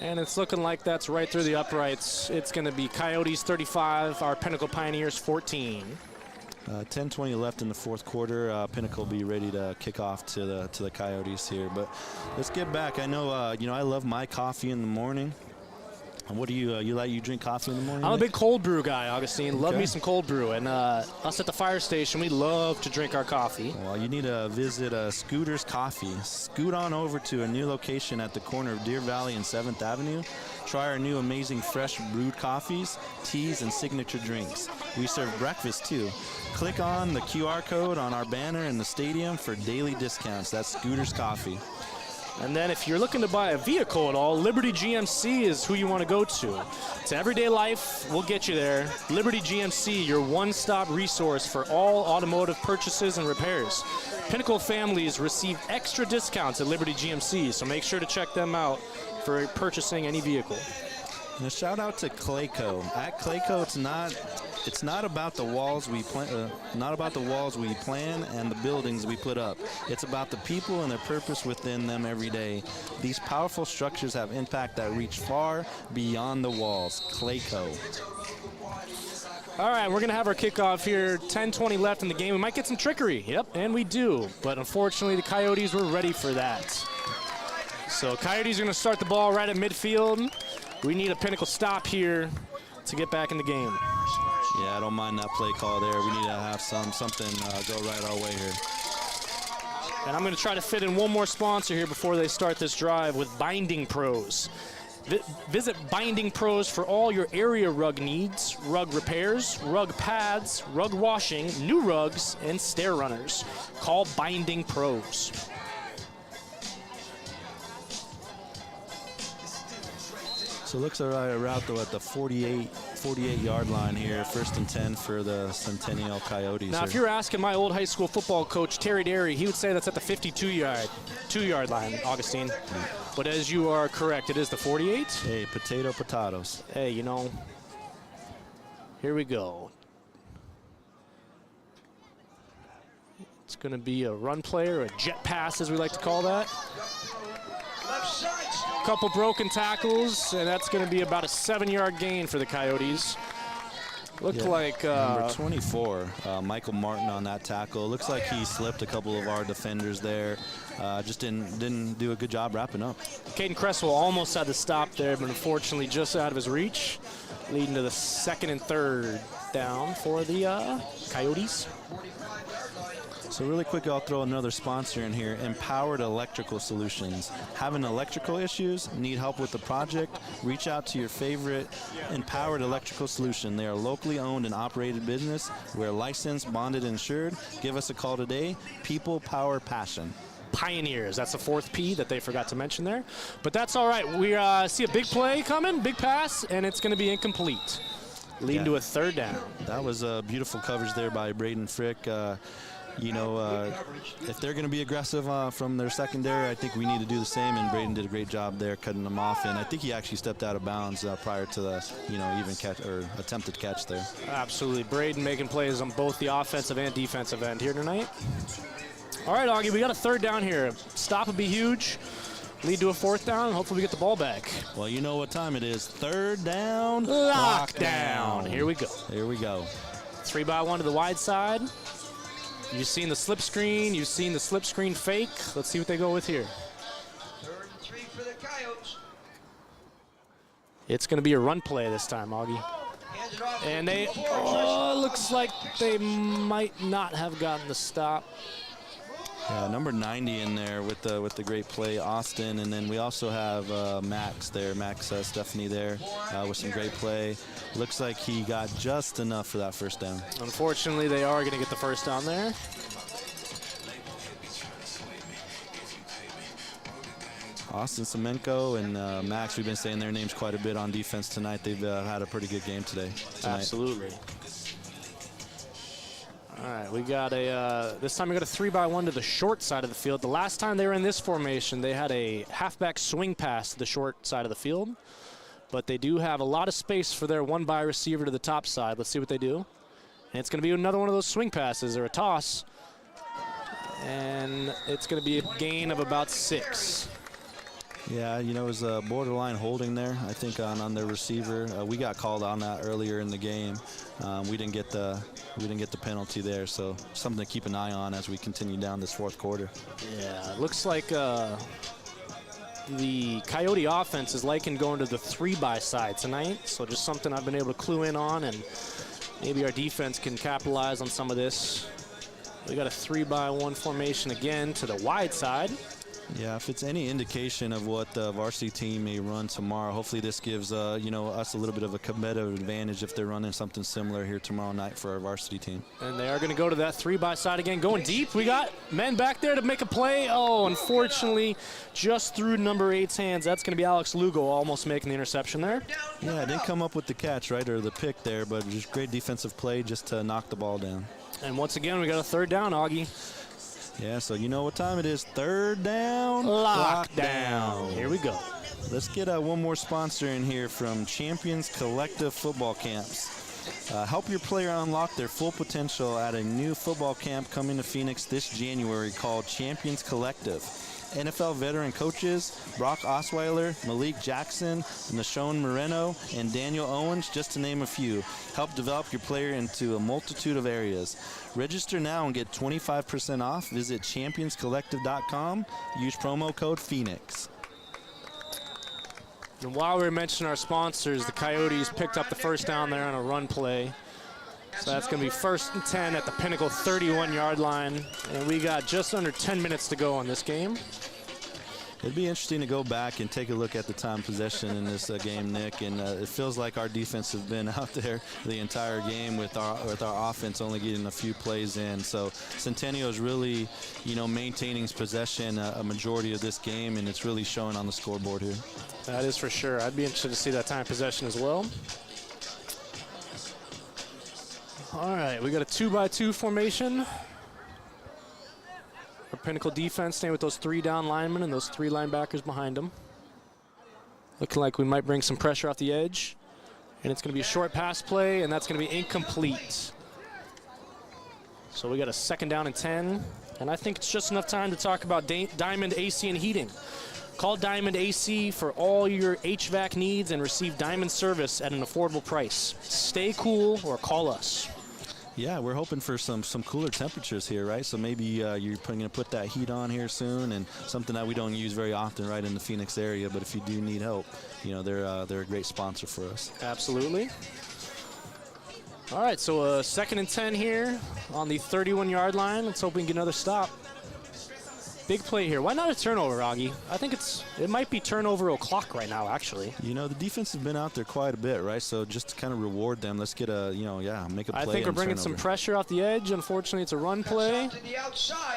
Speaker 3: And it's looking like that's right through the uprights. It's going to be Coyotes 35, our Pinnacle Pioneers 14.
Speaker 2: 10:20 left in the fourth quarter. Pinnacle will be ready to kick off to the Coyotes here. But let's get back. I know, you know, I love my coffee in the morning. And what do you drink coffee in the morning?
Speaker 3: I'm a
Speaker 2: Nick?
Speaker 3: big cold brew guy, Augustine. Love
Speaker 2: Okay.
Speaker 3: me some cold brew. And us at the fire station, we love to drink our coffee.
Speaker 2: Well, you need to visit Scooter's Coffee. Scoot on over to a new location at the corner of Deer Valley and 7th Avenue. Try our new amazing fresh brewed coffees, teas, and signature drinks. We serve breakfast too. Click on the QR code on our banner in the stadium for daily discounts. That's Scooter's Coffee.
Speaker 3: And then if you're looking to buy a vehicle at all, Liberty GMC is who you want to go to. To everyday life, we'll get you there. Liberty GMC, your one-stop resource for all automotive purchases and repairs. Pinnacle families receive extra discounts at Liberty GMC, so make sure to check them out for purchasing any vehicle.
Speaker 2: And a shout out to Clayco. At Clayco, it's not about the walls we plan and the buildings we put up. It's about the people and their purpose within them every day. These powerful structures have impact that reach far beyond the walls. Clayco.
Speaker 3: All right, we're going to have our kickoff here. 10:20 left in the game. We might get some trickery. Yep, and we do. But unfortunately, the Coyotes were ready for that. So Coyotes are going to start the ball right at midfield. We need a Pinnacle stop here to get back in the game.
Speaker 2: Yeah, I don't mind that play call there. We need to have something go right our way here.
Speaker 3: And I'm going to try to fit in one more sponsor here before they start this drive with Binding Pros. Visit Binding Pros for all your area rug needs, rug repairs, rug pads, rug washing, new rugs, and stair runners. Call Binding Pros.
Speaker 2: So it looks like we're out though at the 48-yard line here, 1st and 10 for the Centennial Coyotes.
Speaker 3: Now, if you're asking my old high school football coach, Terry Derry, he would say that's at the 52-yard line, Augustine. But as you are correct, it is the 48.
Speaker 2: Hey, potatoes.
Speaker 3: Hey, you know, here we go. It's going to be a run play or a jet pass, as we like to call that. Couple broken tackles, and that's going to be about a 7-yard gain for the Coyotes. Looked like
Speaker 2: number 24, Michael Martin on that tackle. Looks like he slipped a couple of our defenders there. Just didn't do a good job wrapping up.
Speaker 3: Caden Cresswell almost had to stop there, but unfortunately just out of his reach, leading to the 2nd and 3rd down for the Coyotes.
Speaker 2: So really quick, I'll throw another sponsor in here, Empowered Electrical Solutions. Having electrical issues, need help with the project, reach out to your favorite Empowered Electrical Solution. They are locally owned and operated business. We're licensed, bonded, insured. Give us a call today. People, power, passion.
Speaker 3: Pioneers. That's the 4th P that they forgot to mention there. But that's all right. We see a big play coming, big pass, and it's going to be incomplete, leading to a 3rd down.
Speaker 2: That was a beautiful coverage there by Braden Frick. You know, if they're going to be aggressive from their secondary, I think we need to do the same, and Braden did a great job there cutting them off, and I think he actually stepped out of bounds prior to the, even catch or attempted catch there.
Speaker 3: Absolutely. Braden making plays on both the offensive and defensive end here tonight. All right, Augie, we got a 3rd down here. Stop would be huge. Lead to a 4th down, and hopefully we get the ball back.
Speaker 2: Well, you know what time it is. 3rd down.
Speaker 3: Lockdown. Here we go.
Speaker 2: Here we go.
Speaker 3: 3-by-1 to the wide side. You've seen the slip screen. You've seen the slip screen fake. Let's see what they go with here.
Speaker 4: 3rd and 3 for the Coyotes.
Speaker 3: It's going to be a run play this time, Augie. And they, looks like they might not have gotten the stop.
Speaker 2: Number 90 in there with the great play, Austin, and then we also have Max there, Stephanie there with some great play. Looks like he got just enough for that 1st down.
Speaker 3: Unfortunately, they are going to get the 1st down there.
Speaker 2: Austin Semenko and Max, we've been saying their names quite a bit on defense tonight. They've had a pretty good game tonight.
Speaker 3: Absolutely. All right, we got this time we got a 3-by-1 to the short side of the field. The last time they were in this formation, they had a halfback swing pass to the short side of the field. But they do have a lot of space for their 1-by receiver to the top side. Let's see what they do. And it's going to be another one of those swing passes or a toss. And it's going to be a gain of about 6.
Speaker 2: Yeah, it was a borderline holding there, I think, on their receiver. We got called on that earlier in the game. We didn't get the penalty there, so something to keep an eye on as we continue down this 4th quarter.
Speaker 3: Yeah, it looks like the Coyote offense is liking going to the 3-by side tonight, so just something I've been able to clue in on, and maybe our defense can capitalize on some of this. We got a 3-by-1 formation again to the wide side.
Speaker 2: Yeah, if it's any indication of what the varsity team may run tomorrow, hopefully this gives us a little bit of a competitive advantage if they're running something similar here tomorrow night for our varsity team.
Speaker 3: And they are going to go to that 3-by side again, going deep. We got men back there to make a play. Oh, unfortunately, just through number 8's hands. That's going to be Alex Lugo almost making the interception there.
Speaker 2: Yeah, didn't come up with the catch, right, or the pick there, but just great defensive play just to knock the ball down.
Speaker 3: And once again, we got a 3rd down, Augie.
Speaker 2: Yeah, so you know what time it is. 3rd down.
Speaker 3: Lockdown. Here we go.
Speaker 2: Let's get one more sponsor in here from Champions Collective Football Camps. Help your player unlock their full potential at a new football camp coming to Phoenix this January called Champions Collective. NFL veteran coaches Brock Osweiler, Malik Jackson, Nashon Moreno, and Daniel Owens, just to name a few, help develop your player into a multitude of areas. Register now and get 25% off. Visit championscollective.com. Use promo code Phoenix.
Speaker 3: And while we were mentioning our sponsors, the Coyotes picked up the first down there on a run play. So that's going to be 1st and 10 at the Pinnacle 31-yard line. And we got just under 10 minutes to go on this game.
Speaker 2: It'd be interesting to go back and take a look at the time possession in this game, Nick. And it feels like our defense has been out there the entire game with our offense only getting a few plays in. So Centennial is really, maintaining possession a majority of this game, and it's really showing on the scoreboard here.
Speaker 3: That is for sure. I'd be interested to see that time possession as well. All right, we got a 2-by-2 formation. Our Pinnacle defense staying with those 3 down linemen and those 3 linebackers behind them. Looking like we might bring some pressure off the edge. And it's going to be a short pass play, and that's going to be incomplete. So we got a 2nd down and 10. And I think it's just enough time to talk about Diamond AC and Heating. Call Diamond AC for all your HVAC needs and receive Diamond service at an affordable price. Stay cool or call us.
Speaker 2: Yeah, we're hoping for some cooler temperatures here, right? So maybe you're going to put that heat on here soon, and something that we don't use very often right in the Phoenix area. But if you do need help, they're a great sponsor for us.
Speaker 3: Absolutely. All right, so a 2nd and 10 here on the 31-yard line. Let's hope we can get another stop. Big play here. Why not a turnover, Augie? I think it might be turnover o'clock right now, actually.
Speaker 2: The defense has been out there quite a bit, right? So just to kind of reward them, let's get make a play.
Speaker 3: I think we're bringing some pressure off the edge. Unfortunately, it's a run play.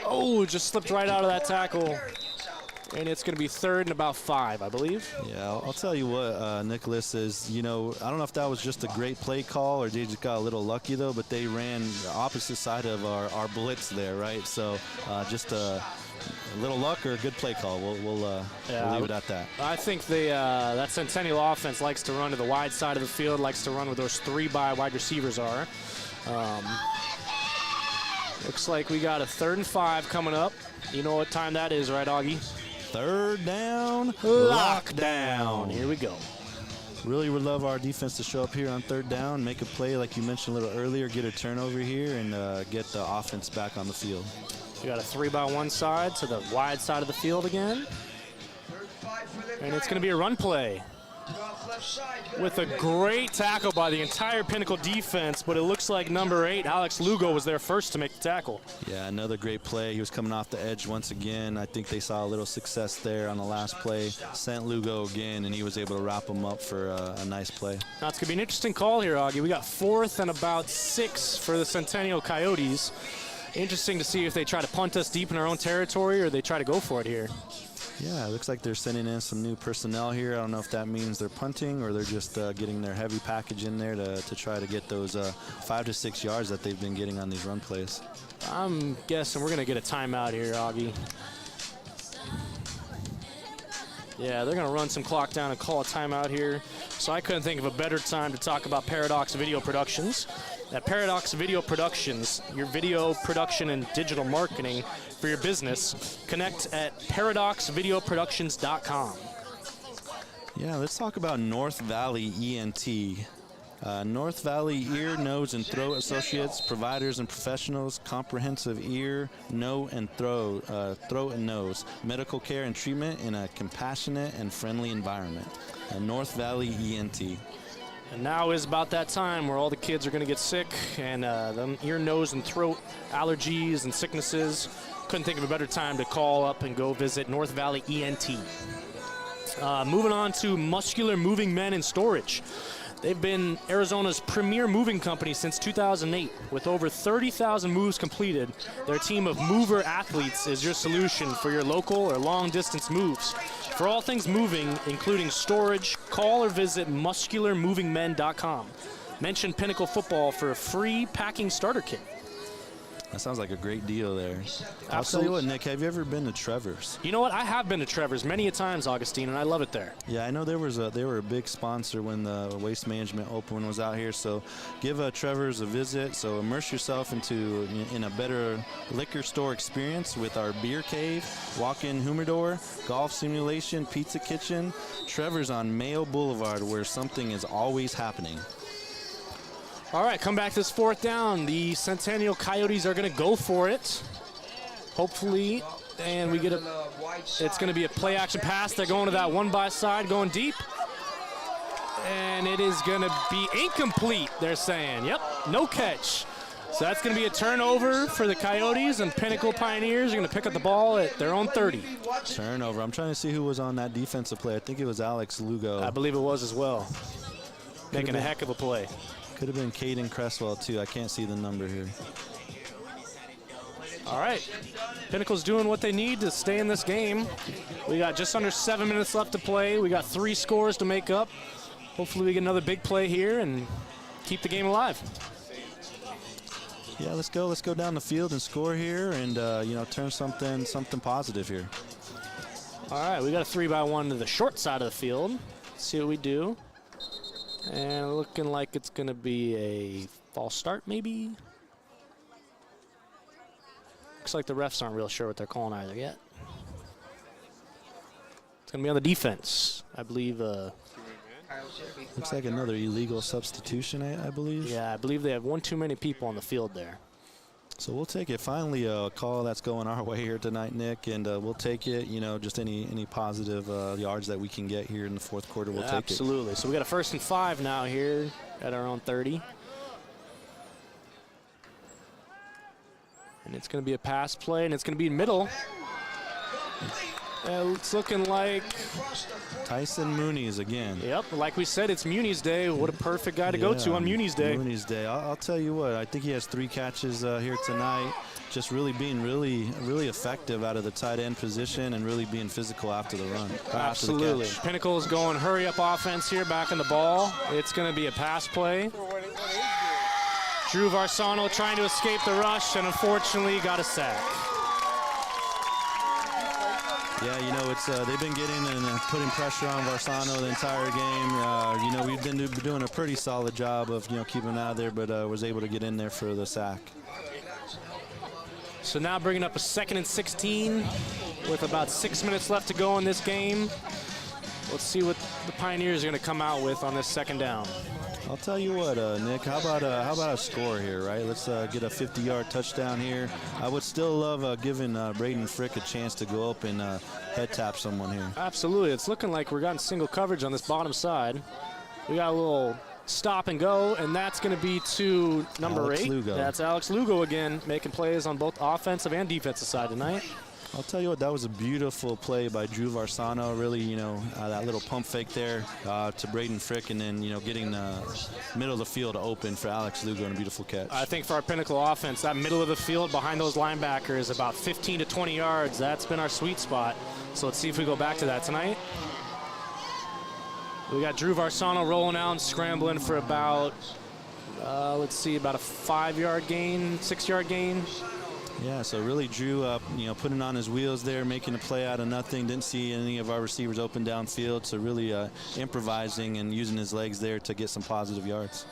Speaker 3: Oh, just slipped right out of that tackle. And it's going to be 3rd and about 5, I believe.
Speaker 2: Yeah, I'll tell you what, Nicholas, is, I don't know if that was just a great play call or they just got a little lucky, though, but they ran the opposite side of our blitz there, right? So just a little luck or a good play call. We'll leave it at that.
Speaker 3: I think that Centennial offense likes to run to the wide side of the field, likes to run where those 3 wide receivers are. Looks like we got a 3rd and 5 coming up. You know what time that is, right, Augie?
Speaker 2: 3rd down,
Speaker 3: lockdown. Here we go.
Speaker 2: Really would love our defense to show up here on 3rd down, make a play like you mentioned a little earlier, get a turnover here, and get the offense back on the field.
Speaker 3: We got a 3-by-1 side to the wide side of the field again. And it's going to be a run play with a great tackle by the entire Pinnacle defense, but it looks like number 8, Alex Lugo, was there first to make the tackle.
Speaker 2: Yeah, another great play. He was coming off the edge once again. I think they saw a little success there on the last play. Sent Lugo again, and he was able to wrap him up for a nice play.
Speaker 3: Now, it's going to be an interesting call here, Augie. We got 4th and about 6 for the Centennial Coyotes. Interesting to see if they try to punt us deep in our own territory or they try to go for it here.
Speaker 2: Yeah, it looks like they're sending in some new personnel here. I don't know if that means they're punting or they're just getting their heavy package in there to try to get those 5 to 6 yards that they've been getting on these run plays.
Speaker 3: I'm guessing we're going to get a timeout here, Augie. Yeah, they're going to run some clock down and call a timeout here. So I couldn't think of a better time to talk about Paradox Video Productions. At Paradox Video Productions, your video production and digital marketing for your business, connect at paradoxvideoproductions.com.
Speaker 2: Yeah, let's talk about North Valley ENT. North Valley Ear, Nose, and Throat Associates, providers and professionals, comprehensive ear, nose, and throat and nose, medical care and treatment in a compassionate and friendly environment. North Valley ENT.
Speaker 3: And now is about that time where all the kids are going to get sick and the ear, nose, and throat allergies and sicknesses. Couldn't think of a better time to call up and go visit North Valley ENT. Moving on to Muscular Moving Men in Storage. They've been Arizona's premier moving company since 2008. With over 30,000 moves completed, their team of mover athletes is your solution for your local or long-distance moves. For all things moving, including storage, call or visit muscularmovingmen.com. Mention Pinnacle Football for a free packing starter kit.
Speaker 2: That sounds like a great deal there. I'll tell you what, Nick, have you ever been to Trevor's?
Speaker 3: You know what? I have been to Trevor's many a times, Augustine, and I love it there.
Speaker 2: Yeah, I know they were a big sponsor when the Waste Management Open was out here. So give Trevor's a visit. So immerse yourself in a better liquor store experience with our beer cave, walk-in humidor, golf simulation, pizza kitchen. Trevor's on Mayo Boulevard, where something is always happening.
Speaker 3: All right, come back to this 4th down. The Centennial Coyotes are going to go for it, hopefully, and we get it's going to be a play-action pass. They're going to that one by side, going deep, and it is going to be incomplete, they're saying. Yep, no catch. So that's going to be a turnover for the Coyotes, and Pinnacle Pioneers are going to pick up the ball at their own 30.
Speaker 2: Turnover. I'm trying to see who was on that defensive play. I think it was Alex Lugo.
Speaker 3: I believe it was as well. Making a heck of a play.
Speaker 2: Could have been Caden Cresswell, too. I can't see the number here.
Speaker 3: All right. Pinnacle's doing what they need to stay in this game. We got just under 7 minutes left to play. We got 3 scores to make up. Hopefully we get another big play here and keep the game alive.
Speaker 2: Yeah, let's go. Let's go down the field and score here and, turn something positive here.
Speaker 3: All right, we got a 3-by-1 to the short side of the field. Let's see what we do. And looking like it's going to be a false start, maybe. Looks like the refs aren't real sure what they're calling either yet. It's going to be on the defense, I believe.
Speaker 2: Looks like another illegal substitution, I believe.
Speaker 3: Yeah, I believe they have one too many people on the field there.
Speaker 2: So we'll take it. Finally, a call that's going our way here tonight, Nick, and we'll take it. Just any positive yards that we can get here in the 4th quarter, we'll take it.
Speaker 3: Absolutely. So we got a 1st and 5 now here at our own 30. And it's going to be a pass play, and it's going to be middle. It's looking like
Speaker 2: Tyson Mooney's again.
Speaker 3: Yep, like we said, it's Muni's day. What a perfect guy to go to on Muni's day.
Speaker 2: Muni's day. I'll tell you what, I think he has 3 catches here tonight. Just really being really effective out of the tight end position and really being physical after the run.
Speaker 3: Absolutely.
Speaker 2: After the
Speaker 3: Pinnacle is going hurry-up offense here, back in the ball. It's going to be a pass play. Drew Varsano trying to escape the rush and unfortunately got a sack.
Speaker 2: Yeah, it's they've been getting and putting pressure on Varsano the entire game. We've been doing a pretty solid job of keeping him out of there, but was able to get in there for the sack.
Speaker 3: So now bringing up a 2nd and 16 with about 6 minutes left to go in this game. Let's see what the Pioneers are going to come out with on this 2nd down.
Speaker 2: I'll tell you what, Nick. How about a score here, right? Let's get a 50-yard touchdown here. I would still love giving Braden Frick a chance to go up and head tap someone here.
Speaker 3: Absolutely. It's looking like we're getting single coverage on this bottom side. We got a little stop and go, and that's going to be to number
Speaker 2: Alex
Speaker 3: 8.
Speaker 2: Lugo.
Speaker 3: That's Alex Lugo again, making plays on both offensive and defensive side tonight.
Speaker 2: I'll tell you what, that was a beautiful play by Drew Varsano. Really, that little pump fake there to Braden Frick, and then, getting the middle of the field open for Alex Lugo and a beautiful catch.
Speaker 3: I think for our Pinnacle offense, that middle of the field behind those linebackers, about 15 to 20 yards, that's been our sweet spot. So let's see if we go back to that tonight. We got Drew Varsano rolling out and scrambling for about, about a 5-yard gain, 6-yard gain.
Speaker 2: Yeah, so really Drew, putting on his wheels there, making a play out of nothing. Didn't see any of our receivers open downfield, so really improvising and using his legs there to get some positive yards.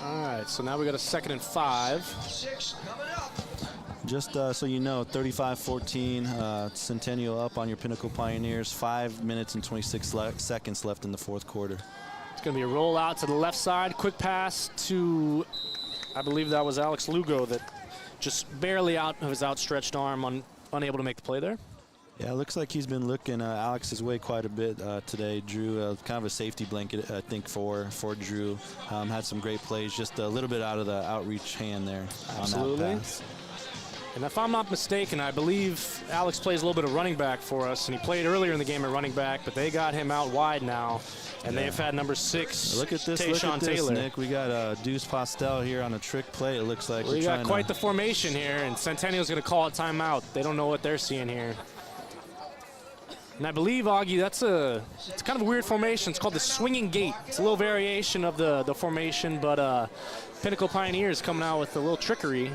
Speaker 3: All right, so now we got a 2nd and 5.
Speaker 4: 6 coming up.
Speaker 2: Just so you know, 35-14, Centennial up on your Pinnacle Pioneers. 5 minutes and 26 seconds left in the 4th quarter.
Speaker 3: It's going to be a roll out to the left side, quick pass to, I believe that was Alex Lugo that just barely out of his outstretched arm, unable to make the play there.
Speaker 2: Yeah, it looks like he's been looking Alex's way quite a bit today. Drew, kind of a safety blanket, I think, for Drew. Had some great plays, just a little bit out of the outreach hand there.
Speaker 3: Absolutely.
Speaker 2: On that pass.
Speaker 3: And if I'm not mistaken, I believe Alex plays a little bit of running back for us, and he played earlier in the game at running back, but they got him out wide now, and they've had number 6,
Speaker 2: look at this,
Speaker 3: Tayshawn Taylor.
Speaker 2: Nick. We got Deuce Postel here on a trick play. It looks like
Speaker 3: we got quite the formation here, and Centennial's going to call a timeout. They don't know what they're seeing here. And I believe, Augie, it's kind of a weird formation. It's called the swinging gate. It's a little variation of the formation, but Pinnacle Pioneers coming out with a little trickery,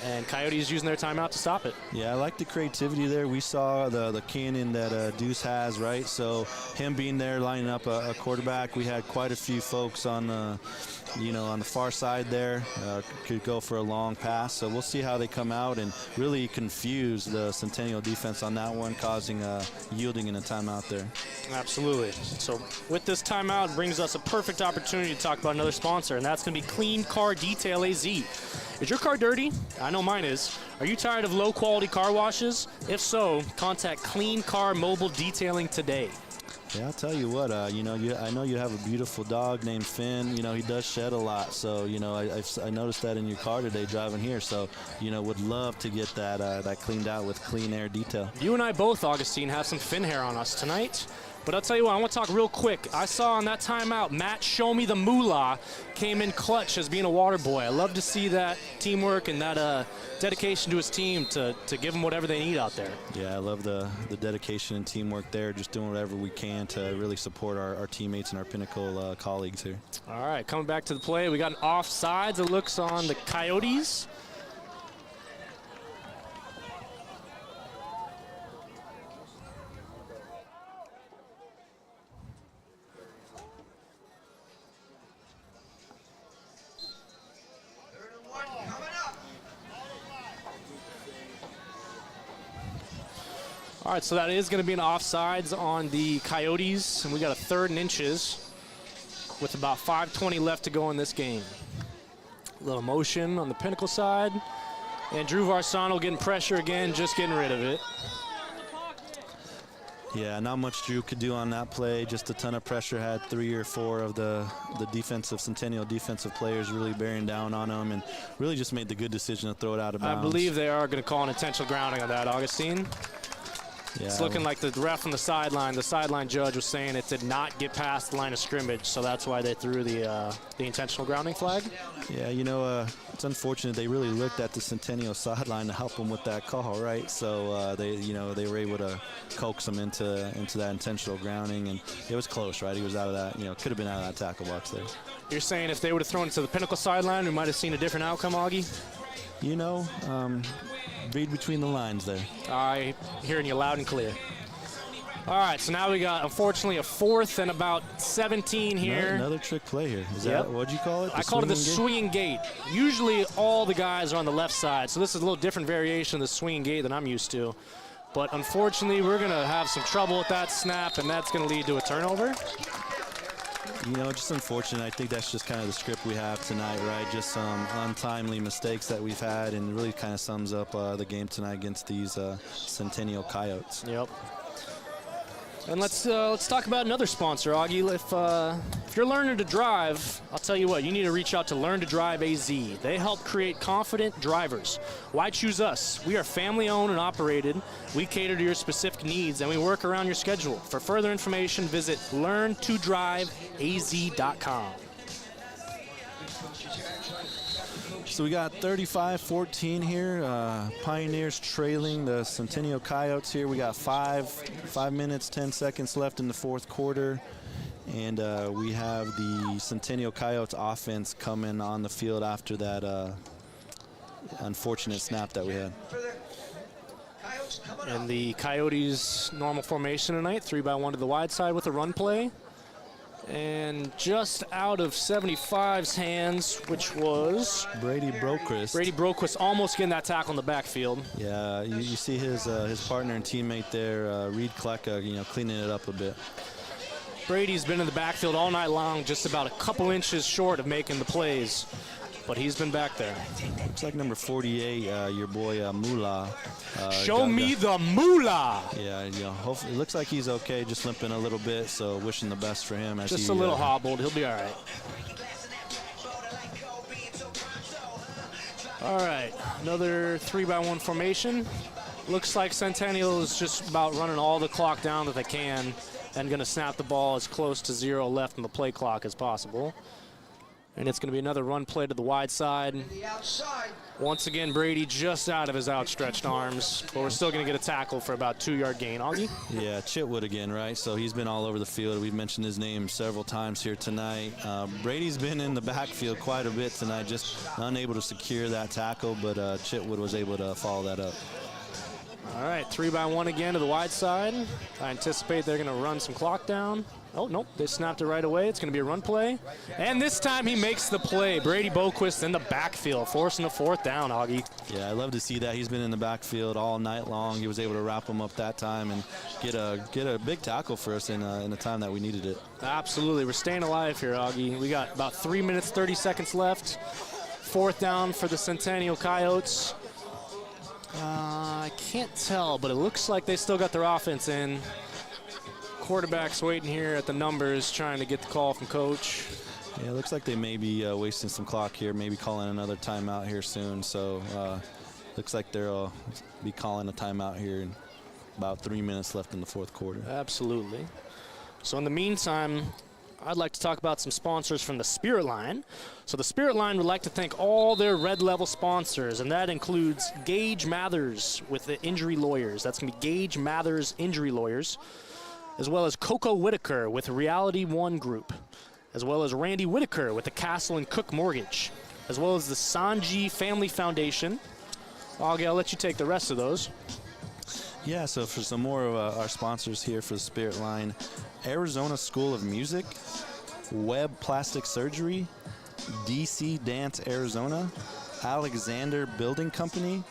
Speaker 3: and Coyotes using their timeout to stop it.
Speaker 2: Yeah, I like the creativity there. We saw the cannon that Deuce has, right? So him being there, lining up a quarterback, we had quite a few folks on the, on the far side there, could go for a long pass. So we'll see how they come out and really confuse the Centennial defense on that one, causing yielding in a timeout there.
Speaker 3: Absolutely. So with this timeout, brings us a perfect opportunity to talk about another sponsor, and that's going to be Clean Car Detail AZ. Is your car dirty? I know mine is. Are you tired of low-quality car washes? If so, contact Clean Car Mobile Detailing today.
Speaker 2: Yeah, I'll tell you what, I know you have a beautiful dog named Finn. He does shed a lot. So, I noticed that in your car today driving here. So, would love to get that cleaned out with Clean Air Detail.
Speaker 3: You and I both, Augustine, have some Finn hair on us tonight. But I'll tell you what, I want to talk real quick. I saw on that timeout, Matt Show Me the Moolah came in clutch as being a water boy. I love to see that teamwork and that dedication to his team to give them whatever they need out there.
Speaker 2: Yeah, I love the dedication and teamwork there, just doing whatever we can to really support our teammates and our Pinnacle colleagues here.
Speaker 3: All right, coming back to the play, we got an offsides. It looks on the Coyotes. All right, so that is going to be an offsides on the Coyotes, and we got a 3rd and inches with about 5:20 left to go in this game. A little motion on the Pinnacle side, and Drew Varsano getting pressure again, just getting rid of it.
Speaker 2: Yeah, not much Drew could do on that play. Just a ton of pressure. Had 3 or 4 of the Centennial defensive players really bearing down on him, and really just made the good decision to throw it out of bounds.
Speaker 3: I believe they are going to call an intentional grounding on that, Augustine.
Speaker 2: Yeah,
Speaker 3: it's looking like the ref on the sideline judge was saying it did not get past the line of scrimmage, so that's why they threw the intentional grounding flag.
Speaker 2: Yeah, it's unfortunate. They really looked at the Centennial sideline to help them with that call, right? So they were able to coax him into that intentional grounding, and it was close, right? He was out of that, could have been out of that tackle box there.
Speaker 3: You're saying if they would have thrown it to the Pinnacle sideline, we might have seen a different outcome, Augie?
Speaker 2: Read between the lines there.
Speaker 3: I hearing you loud and clear. All right, so now we got, unfortunately, a 4th and about 17 here.
Speaker 2: Another trick play here. Is that, what'd you call it?
Speaker 3: I called it the swinging gate. Usually all the guys are on the left side, so this is a little different variation of the swinging gate than I'm used to. But unfortunately, we're going to have some trouble with that snap, and that's going to lead to a turnover.
Speaker 2: Just unfortunate. I think that's just kind of the script we have tonight, right? Just some untimely mistakes that we've had, and really kind of sums up the game tonight against these Centennial Coyotes.
Speaker 3: Yep. And let's talk about another sponsor, Augie. If you're learning to drive, I'll tell you what, you need to reach out to Learn to Drive AZ. They help create confident drivers. Why choose us? We are family-owned and operated. We cater to your specific needs, and we work around your schedule. For further information, visit learntodriveaz.com.
Speaker 2: So we got 35-14 here. Pioneers trailing the Centennial Coyotes here. We got 5 minutes, 10 seconds left in the 4th quarter. And we have the Centennial Coyotes offense coming on the field after that unfortunate snap that we had.
Speaker 3: And the Coyotes' normal formation tonight, 3-by-1 to the wide side with a run play. And just out of 75's hands, which was
Speaker 2: Brady Broquist.
Speaker 3: Brady Broquist almost getting that tackle in the backfield.
Speaker 2: Yeah, you see his partner and teammate there, Reed Kleka, cleaning it up a bit.
Speaker 3: Brady's been in the backfield all night long, just about a couple inches short of making the plays, but he's been back there.
Speaker 2: Looks like number 48, your boy Moolah.
Speaker 3: Show me the Moolah.
Speaker 2: Yeah, hopefully, it looks like he's okay, just limping a little bit, so wishing the best for him.
Speaker 3: Just a little hobbled. He'll be all right. All right, another 3-by-1 formation. Looks like Centennial is just about running all the clock down that they can and going to snap the ball as close to 0 left on the play clock as possible. And it's going to be another run play to the wide side.
Speaker 4: The outside.
Speaker 3: Once again, Brady just out of his outstretched arms, but we're still going to get a tackle for about 2-yard gain. Augie?
Speaker 2: Yeah, Chitwood again, right? So he's been all over the field. We've mentioned his name several times here tonight. Brady's been in the backfield quite a bit tonight, just unable to secure that tackle, but Chitwood was able to follow that up.
Speaker 3: All right, 3-by-1 again to the wide side. I anticipate they're going to run some clock down. Oh, nope, they snapped it right away. It's going to be a run play. And this time he makes the play. Brady Boquist in the backfield, forcing a 4th down, Augie.
Speaker 2: Yeah, I love to see that. He's been in the backfield all night long. He was able to wrap him up that time and get a big tackle for us in the time that we needed it.
Speaker 3: Absolutely. We're staying alive here, Augie. We got about 3 minutes, 30 seconds left. 4th down for the Centennial Coyotes. I can't tell, but it looks like they still got their offense in. Quarterback's waiting here at the numbers, trying to get the call from coach.
Speaker 2: Yeah, it looks like they may be wasting some clock here, maybe calling another timeout here soon. So looks like they'll be calling a timeout here in about 3 minutes left in the 4th quarter.
Speaker 3: Absolutely. So in the meantime, I'd like to talk about some sponsors from the Spirit Line. So the Spirit Line would like to thank all their red level sponsors, and that includes Gage Mathers with the Injury Lawyers. That's going to be Gage Mathers Injury Lawyers, as well as Coco Whitaker with Reality One Group, as well as Randy Whitaker with the Castle and Cook Mortgage, as well as the Sanji Family Foundation. Augie, I'll let you take the rest of those.
Speaker 2: Yeah, so for some more of our sponsors here for the Spirit Line, Arizona School of Music, Webb Plastic Surgery, DC Dance Arizona, Alexander Building Company,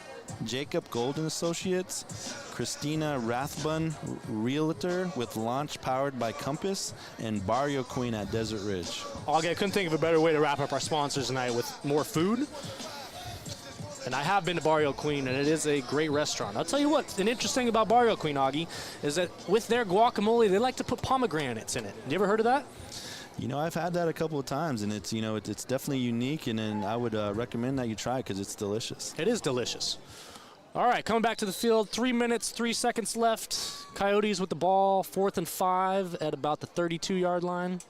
Speaker 2: Jacob Golden Associates, Christina Rathbun Realtor with Launch powered by Compass, and Barrio Queen at Desert Ridge.
Speaker 3: Augie, I couldn't think of a better way to wrap up our sponsors tonight with more food. And I have been to Barrio Queen, and it is a great restaurant. I'll tell you what, an interesting thing about Barrio Queen, Augie, is that with their guacamole, they like to put pomegranates in it. You ever heard of that?
Speaker 2: You know, I've had that a couple of times, and it's, it's definitely unique, and then I would recommend that you try it because it's delicious.
Speaker 3: It is delicious. All right, coming back to the field, 3 minutes, 3 seconds left. Coyotes with the ball, 4th and 5 at about the 32-yard line.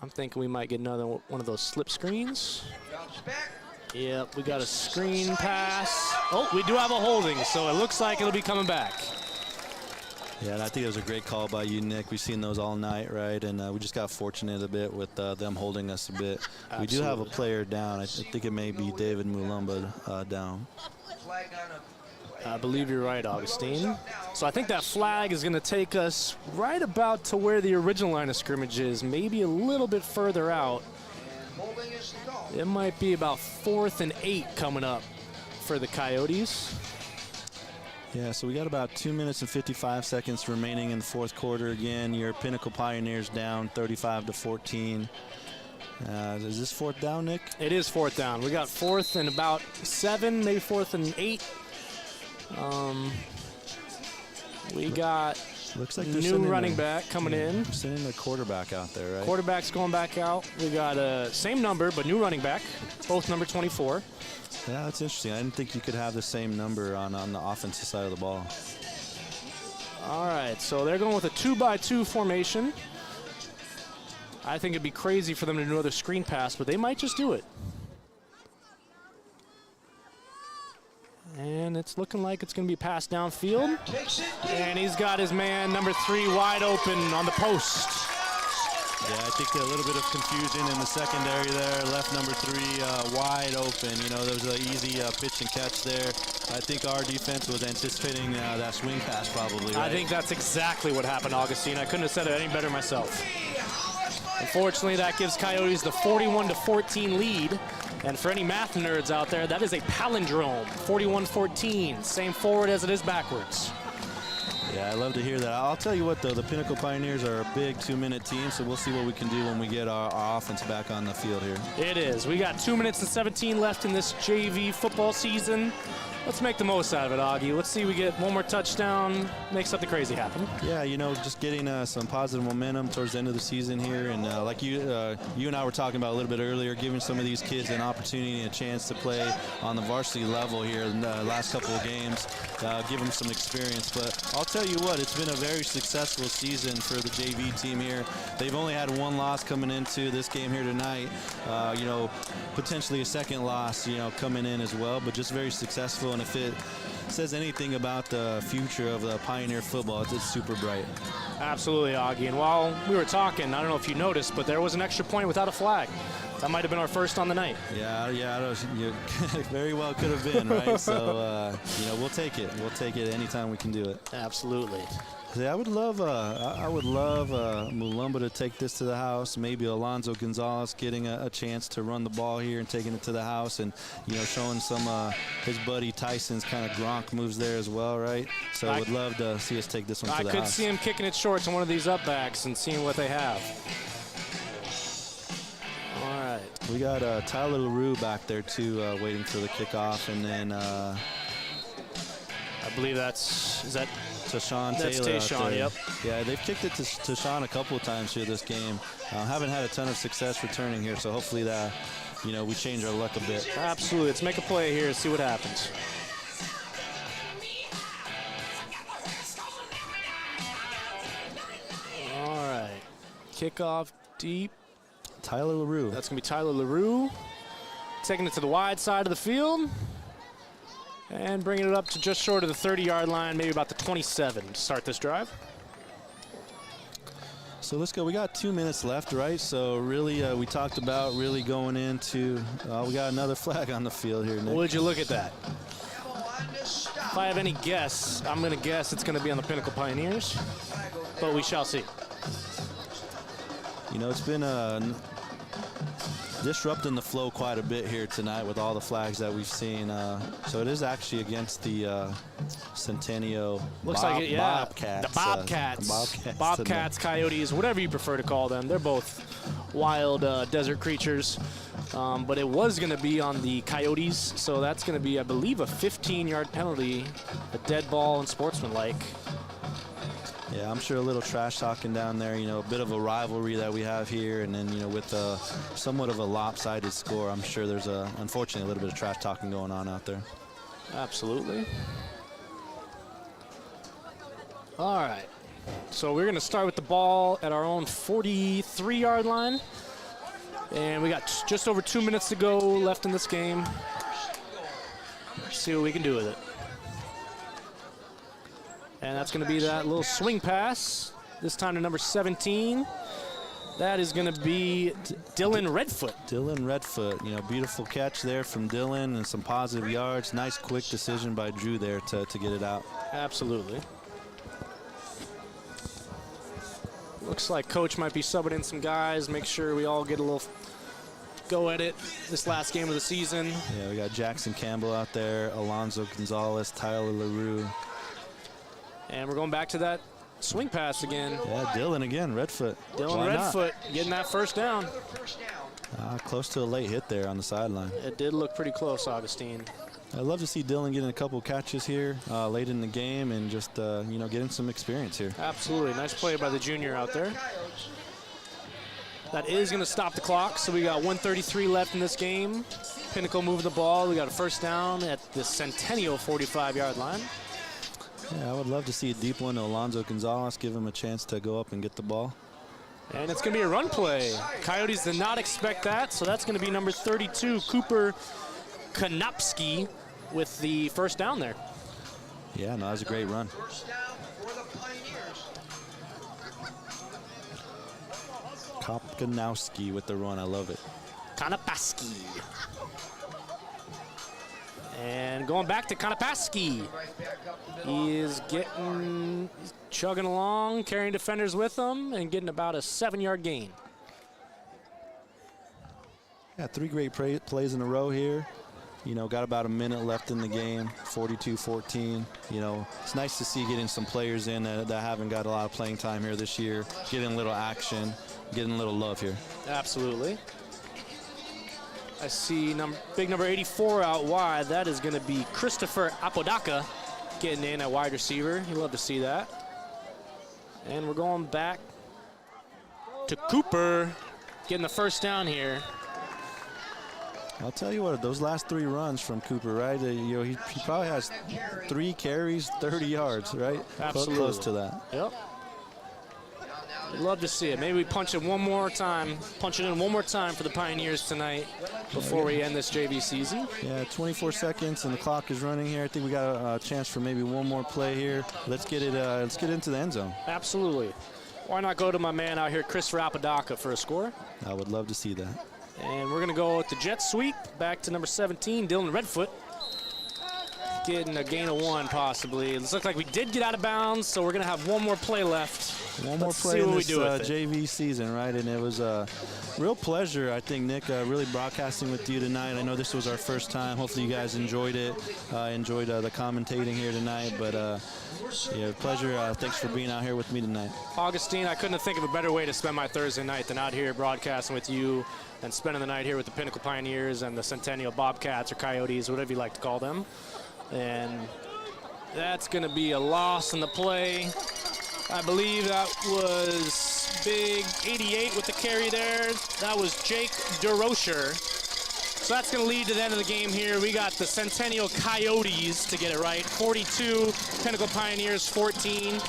Speaker 3: I'm thinking we might get another one of those slip screens.
Speaker 4: Drops back.
Speaker 3: Yep, we got a screen pass. Oh, we do have a holding, so it looks like it'll be coming back.
Speaker 2: Yeah, and I think it was a great call by you, Nick. We've seen those all night, right? And we just got fortunate a bit with them holding us a bit.
Speaker 3: Absolutely.
Speaker 2: We do have a player down. I think it may be David Mulumba down.
Speaker 4: Flag on a
Speaker 3: I believe you're right, Augustine. So I think that flag is going to take us right about to where the original line of scrimmage is, maybe a little bit further out.
Speaker 4: holding is the call.
Speaker 3: It might be about 4th and 8 coming up for the Coyotes.
Speaker 2: Yeah, so we got about 2 minutes and 55 seconds remaining in the 4th quarter. Again, your Pinnacle Pioneers down 35-14. Is this 4th down, Nick?
Speaker 3: It is 4th down. We got 4th and about 7, maybe 4th and 8. We got
Speaker 2: Looks like
Speaker 3: new running back coming in.
Speaker 2: Sending the quarterback out there, right?
Speaker 3: Quarterback's going back out. We got same number, but new running back, both number 24.
Speaker 2: Yeah, that's interesting. I didn't think you could have the same number on the offensive side of the ball.
Speaker 3: All right, so they're going with a 2-by-2 formation. I think it'd be crazy for them to do another screen pass, but they might just do it. And it's looking like it's going to be passed downfield.
Speaker 4: Takes it deep.
Speaker 3: And he's got his man, number 3, wide open on the post.
Speaker 2: Yeah, I think a little bit of confusion in the secondary there. Left number 3 wide open. You know, there was an easy pitch and catch there. I think our defense was anticipating that swing pass probably, right?
Speaker 3: I think that's exactly what happened, Augustine. I couldn't have said it any better myself. Unfortunately, that gives Coyotes the 41-14 lead. And for any math nerds out there, that is a palindrome, 41-14. Same forward as it is backwards.
Speaker 2: Yeah, I love to hear that. I'll tell you what, though, the Pinnacle Pioneers are a big 2-minute team, so we'll see what we can do when we get our offense back on the field here.
Speaker 3: It is. We got 2 minutes and 17 left in this JV football season. let's make the most out of it, Augie. Let's see we get one more touchdown, make something crazy happen.
Speaker 2: Yeah, you know, just getting some positive momentum towards the end of the season here. And like you and I were talking about a little bit earlier, giving some of these kids an opportunity and a chance to play on the varsity level here in the last couple of games, give them some experience. But I'll tell you what, it's been a very successful season for the JV team here. They've only had one loss coming into this game here tonight. You know, potentially a second loss, you know, coming in as well, but just very successful. And if it says anything about the future of the Pioneer football, it's super bright.
Speaker 3: Absolutely, Augie. And while we were talking, I don't know if you noticed, but there was an extra point without a flag. That might have been our first on the night.
Speaker 2: Yeah, you very well could have been, right? So, you know, we'll take it. We'll take it anytime we can do it.
Speaker 3: Absolutely.
Speaker 2: Yeah, I would love Mulumba to take this to the house. Maybe Alonzo Gonzalez getting a chance to run the ball here and taking it to the house, and you know, showing some his buddy Tyson's kind of Gronk moves there as well, right? So I would love to see us take this one to the house.
Speaker 3: I could see him kicking it short to one of these up backs and seeing what they have. All right.
Speaker 2: We got Tyler LaRue back there too, waiting for the kickoff, and then
Speaker 3: I believe is that
Speaker 2: Tashawn
Speaker 3: Taylor.
Speaker 2: That's
Speaker 3: Tashawn, yep.
Speaker 2: Yeah, they've kicked it to Tashawn a couple of times here this game. Haven't had a ton of success returning here, so hopefully that, you know, we change our luck a bit.
Speaker 3: Absolutely. Let's make a play here and see what happens. All right. Kickoff deep.
Speaker 2: Tyler LaRue.
Speaker 3: That's going to be Tyler LaRue. Taking it to the wide side of the field. And bringing it up to just short of the 30-yard line, maybe about the 27 to start this drive.
Speaker 2: So let's go. We got 2 minutes left, right? So really, we talked about really going into, we got another flag on the field here, Nick.
Speaker 3: Would you look at that? If I have any guess, I'm going to guess it's going to be on the Pinnacle Pioneers, but we shall see.
Speaker 2: You know, it's been disrupting the flow quite a bit here tonight with all the flags that we've seen. So it is actually against the Centennial Bobcats.
Speaker 3: The Bobcats, Coyotes, whatever you prefer to call them. They're both wild desert creatures. But it was going to be on the Coyotes, so that's going to be, I believe, a 15-yard penalty, a dead ball and sportsmanlike.
Speaker 2: Yeah, I'm sure a little trash talking down there, you know, a bit of a rivalry that we have here, and then, you know, with somewhat of a lopsided score, I'm sure there's unfortunately a little bit of trash talking going on out there.
Speaker 3: Absolutely. All right. So we're going to start with the ball at our own 43-yard line. And we got just over 2 minutes to go left in this game. Let's see what we can do with it. And that's going to be that little swing pass, this time to number 17. That is going to be Dylan Redfoot.
Speaker 2: Dylan Redfoot, you know, beautiful catch there from Dylan and some positive yards. Nice quick decision by Drew there to get it out.
Speaker 3: Absolutely. Looks like Coach might be subbing in some guys, make sure we all get a little go at it this last game of the season.
Speaker 2: Yeah, we got Jackson Campbell out there, Alonzo Gonzalez, Tyler LaRue.
Speaker 3: And we're going back to that swing pass again.
Speaker 2: Yeah, Dylan again, Redfoot.
Speaker 3: Dylan Redfoot getting that first down.
Speaker 2: Close to a late hit there on the sideline.
Speaker 3: It did look pretty close, Augustine.
Speaker 2: I'd love to see Dylan getting a couple catches here late in the game and just, you know, getting some experience here.
Speaker 3: Absolutely. Nice play by the junior out there. That is going to stop the clock, so we got 1:33 left in this game. Pinnacle moving the ball. We got a first down at the Centennial 45-yard line.
Speaker 2: Yeah, I would love to see a deep one to Alonzo Gonzalez, give him a chance to go up and get the ball.
Speaker 3: And it's going to be a run play. Coyotes did not expect that, so that's going to be number 32, Cooper Konopski, with the first down there.
Speaker 2: Yeah, no, that was a great run.
Speaker 4: First down for the Pioneers.
Speaker 2: Kopkanowski with the run. I love it.
Speaker 3: Konopaski. And going back to Konopaski. He is chugging along, carrying defenders with him, and getting about a 7-yard gain.
Speaker 2: Yeah, 3 great plays in a row here. You know, got about a minute left in the game, 42-14. You know, it's nice to see getting some players in that haven't got a lot of playing time here this year, getting a little action, getting a little love here.
Speaker 3: Absolutely. I see big number 84 out wide. That is going to be Christopher Apodaca getting in at wide receiver. You love to see that. And we're going back to Cooper getting the first down here.
Speaker 2: I'll tell you what, those last 3 runs from Cooper, right? He probably has 3 carries, 30 yards, right?
Speaker 3: Absolutely.
Speaker 2: Close to that.
Speaker 3: Yep. Love to see it. Maybe we punch it one more time, punch it in one more time for the Pioneers tonight before we end this JV season.
Speaker 2: Yeah, 24 seconds and the clock is running here. I think we got a chance for maybe one more play here. Let's get it. Let's get into the end zone.
Speaker 3: Absolutely. Why not go to my man out here, Christopher Apodaca, for a score?
Speaker 2: I would love to see that.
Speaker 3: And we're going to go with the jet sweep back to number 17, Dylan Redfoot. Getting a gain of 1 possibly. It looks like we did get out of bounds, so we're going to have one more play left.
Speaker 2: One more
Speaker 3: Let's
Speaker 2: play
Speaker 3: see
Speaker 2: in
Speaker 3: what
Speaker 2: this
Speaker 3: we do with it.
Speaker 2: JV season, right? And it was a real pleasure, I think, Nick, really broadcasting with you tonight. I know this was our first time. Hopefully you guys enjoyed it, enjoyed the commentating here tonight. But, yeah, pleasure. Thanks for being out here with me tonight.
Speaker 3: Augustine, I couldn't think of a better way to spend my Thursday night than out here broadcasting with you and spending the night here with the Pinnacle Pioneers and the Centennial Bobcats or Coyotes, whatever you like to call them. And that's going to be a loss in the play. I believe that was big 88 with the carry there. That was Jake DeRocher. So that's going to lead to the end of the game here. We got the Centennial Coyotes to get it right. 42, Pinnacle Pioneers 14.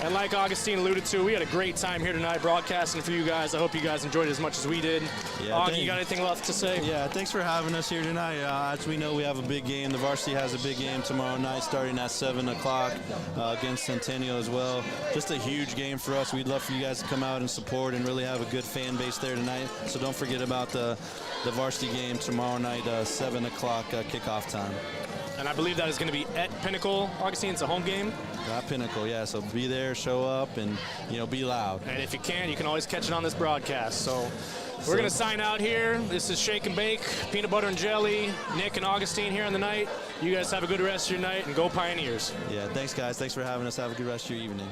Speaker 3: And like Augustine alluded to, we had a great time here tonight broadcasting for you guys. I hope you guys enjoyed it as much as we did.
Speaker 2: Yeah,
Speaker 3: Augie, you got anything left to say?
Speaker 2: Yeah, thanks for having us here tonight. As we know, we have a big game. The varsity has a big game tomorrow night starting at 7 o'clock against Centennial as well. Just a huge game for us. We'd love for you guys to come out and support and really have a good fan base there tonight. So don't forget about the varsity game tomorrow night, 7 o'clock kickoff time.
Speaker 3: And I believe that is going to be at Pinnacle. Augustine, it's a home game.
Speaker 2: At Pinnacle, yeah. So be there, show up, and be loud.
Speaker 3: And if you can always catch it on this broadcast. So we're going to sign out here. This is Shake and Bake, Peanut Butter and Jelly, Nick and Augustine here on the night. You guys have a good rest of your night, and go Pioneers.
Speaker 2: Yeah, thanks, guys. Thanks for having us. Have a good rest of your evening.